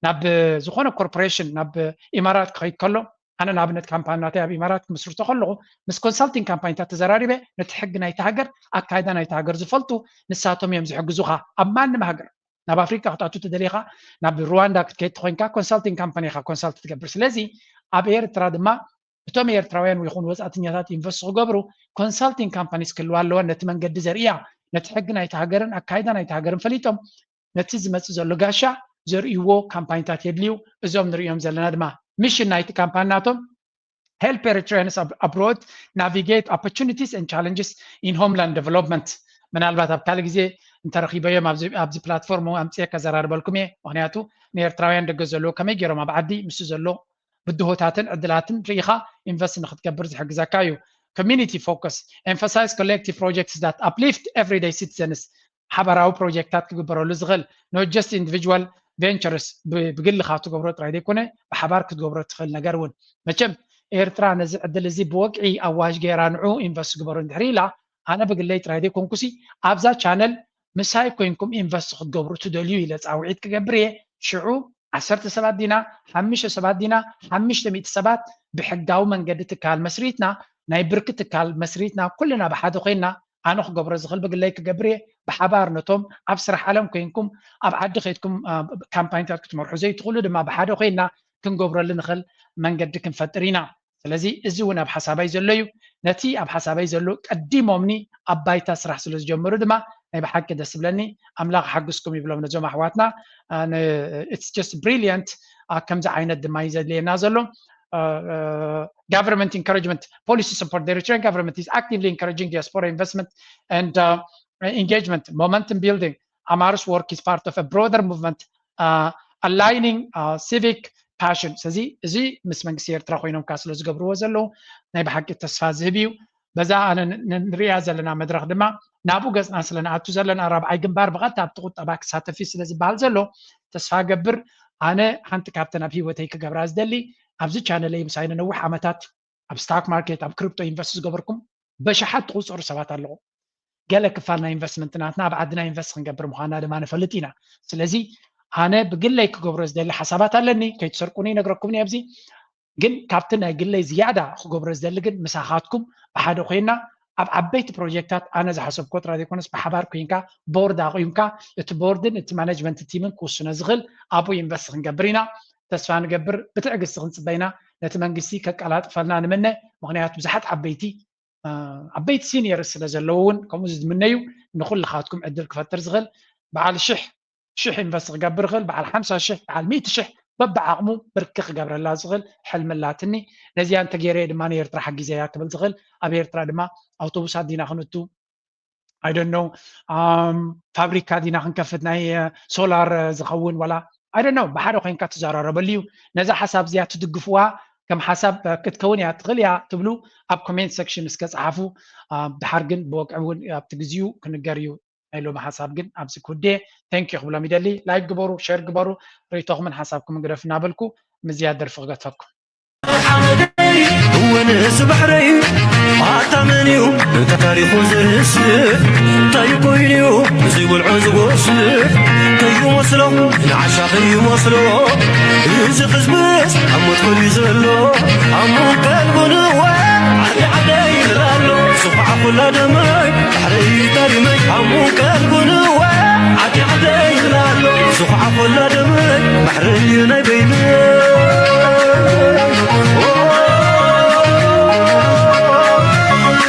Speaker 2: ናብ ዝኾነ ኮርፖሬሽን ናብ ኢማራት ክኸይድ ከሎ ኣነ ንኣብነት ካምፓኒናተይ ኣብ ኢማራት ክምስርቶ ከለኹ ምስ ኮንሳልቲንግ ካምፓኒታት ተዘራሪበ ነቲ ሕጊ ናይቲ ሃገር ኣካይዳ ናይቲ ሃገር ዝፈልጡ ንሳቶም እዮም ዝሕግዙኻ ኣብ ማንም ሃገር ናብ ኣፍሪካ ክትኣቱ ትደሊኻ ናብ ሩዋንዳ ክትከይድ ኮይንካ ኮንሳልቲንግ ካምፓኒ ኢኻ ኮንሳልት ትገብር ስለዚ ኣብ ኤርትራ ድማ እቶም ኤርትራውያን ወይ ይኹኑ ወፃእተኛታት ኢንቨስት ክገብሩ ኮንሳልቲንግ ካምፓኒስ ክህልዋ ኣለወን ነቲ መንገዲ ዘርእያ ነቲ ሕጊ ናይቲ ሃገርን ኣካይዳ ናይቲ ሃገርን ፈሊጦም ነቲ ዝመፅእ ዘሎ ጋሻ ዘርእይዎ ካምፓኒታት የድልዩ እዞም ንሪኦም ዘለና ድማ ሚሽን ናይቲ ካምፓኒ ናቶም help Eritreans abroad navigate opportunities and challenges in homeland development. ምናልባት ኣብ ካልእ ግዜ እንተረኺበዮም ኣብዚ ፕላትፎርም ኣምፅየ ከዘራርበልኩም እየ ምክንያቱ ንኤርትራውያን ደገ ዘለዎ ከመይ ገይሮም ኣብ ዓዲ ምስ ዘሎ ብድሆታትን ዕድላትን ርኢኻ ኢንቨስት ንክትገብር ዝሕግዘካ እዩ community focus emphasize collective projects that uplift everyday citizens ሓበራዊ ፕሮጀክታት ክግበረሉ ዝኽእል not just individual ventures ብግልኻ ትገብሮ ጥራይ ዘይኮነ ብሓባር ክትገብሮ ትኽእል ነገር እውን መቸም ኤርትራ ነዚ ዕድል እዚ ብወቅዒ ኣዋጅ ገይራ ንዑ ኢንቨስት ክግበሩ እንድሕር ኢላ ኣነ ብግለይ ጥራይ ዘይኮንኩሲ ኣብዛ ቻነል ምሳይ ኮይንኩም ኢንቨስት ክትገብሩ ትደልዩ ኢለ ፃውዒት ክገብር እየ ሽዑ 10 ሰባት ዲና 5 ሰባት ዲና 500 ሰባት ብሕጋዊ መንገዲ ትካል መስሪትና ናይ ብርክ ትካል መስሪትና ኩልና ብሓደ ኮይና ኣነ ክገብሮ ዝኽእል ብግለይ ክገብር እየ ብሓባር ነቶም ኣብ ስራሕ ዓለም ኮይንኩም ኣብ ዓዲ ከይድኩም ካምፓኒታት ክትመርሑ ዘይትኽእሉ ድማ ብሓደ ኮይና ክንገብረሉ ንኽእል መንገዲ ክንፈጥር ኢና ስለዚ እዚ እውን ኣብ ሓሳባይ ዘሎ እዩ ነቲ ኣብ ሓሳባይ ዘሎ ቀዲሞምኒ ኣብ ባይታ ስራሕ ስለ ዝጀመሩ ድማ ናይ ብሓቂ ደስ ብለኒ ኣምላኽ ሓግዝኩም ይብሎም ነዞም ኣሕዋትና it's just brilliant ከምዚ ዓይነት ድማ እዩ ዘድልየና ዘሎ government encouragement policy support the Eritrean government is actively encouraging diaspora investment and engagement momentum building Amar's work is part of a broader movement aligning civic passion ስለዚ እዚ ምስ መንግስቲ ኤርትራ ኮይኖም ካስሎ ዝገብርዎ ዘለዉ ናይ ብሓቂ ተስፋ ዝህብ እዩ በዛ ኣነ ንሪኣ ዘለና መድረክ ድማ ናብኡ ገፅና ስለንኣቱ ዘለና ራብዓይ ግንባር ብቐጥታ ኣብቲ ቁጠባ ክሳተፍ እዩ ስለዝበሃል ዘሎ ተስፋ ገብር ኣነ ሓንቲ ካብተን ኣብ ሂወተይ ክገብራ ዝደሊ ኣብዚ ቻነለይ ምሳይ ነዊሕ ዓመታት ኣብ ስታክ ማርኬት ኣብ ክሪፕቶ ኢንቨስት ዝገበርኩም በሸሓት ትቁፅሩ ሰባት ኣለኹ ገለ ክፋል ናይ ኢንቨስትመንትናትና ኣብ ዓድና ኢንቨስት ክንገብር ምዃና ድማ ንፈልጥ ኢና ስለዚ ኣነ ብግለይ ክገብሮ ዝደሊ ሓሳባት ኣለኒ ከይትሰርቁኒ ነግረኩምኒ ኣብዚ ግን ካብቲ ናይ ግለይ ዝያዳ ክገብሮ ዝደሊ ግን ምሳኻትኩም ብሓደ ኮይና ኣብ ዓበይቲ ፕሮጀክታት ኣነ ዝሓሰብኮ ጥራ ዘይኮነስ ብሓባር ኮይንካ ቦርድ ኣቑዩምካ እቲ ቦርድን እቲ ማኔጅመንት ቲምን ክውስኖ ዝኽእል ኣብኡ ኢንቨስት ክንገብር ኢና ተስፋ ንገብር ብትዕግስቲ ክንፅበይና ነቲ መንግስቲ ከቀላጥፈልና ንመነ ምክንያቱ ብዙሓት ዓበይቲ ሲኒየርስ ስለ ዘለዎ እውን ከምኡ ዝምነዩ ንኩልኻትኩም ዕድል ክፈጥር ዝኽእል በዓል ሽሕ ኢንቨስት ክገብር ይኽእል በዓል 50,000 በዓል 100,000 በብዓቕሙ ብርኪ ክገብረላ ዝኽእል ሕልምላትኒ ነዚያ እንተገይረ ድማ ንኤርትራ ሓጊዘያ ክብል ዝኽእል ኣብ ኤርትራ ድማ ኣውቶቡሳት ዲና ክንቱ I don't know ፋብሪካ ዲና ክንከፍት ናይ ሶላር ዝኸውን ወላ I don't know بحر وين كتجارة ربليو نزع حساب زيادة تدقفوها كم حساب كتكون يا تغلي يا تبلو أب كومنت سكشن اسكت عفو بحرجن بوق عون بتجزيو كنجاريو أيلو بحساب جن أبسك ودي thank you قبل ميدالي لايك جبرو شير جبرو ريتوه من حسابكم جرفنا بالكو مزيادة رفقات فكم ونس بحري عطمنيو تاريخ زرس طيقينيو زي والعزق وصل كيو وصلو العشاق يوصلو يزق زبس عمو تقول يزلو عمو قلبو نوا عدي عدي يلالو صفع كل دمي بحري ترمي عمو قلبو نوا عدي عدي يلالو صفع كل دمي بحري نبيني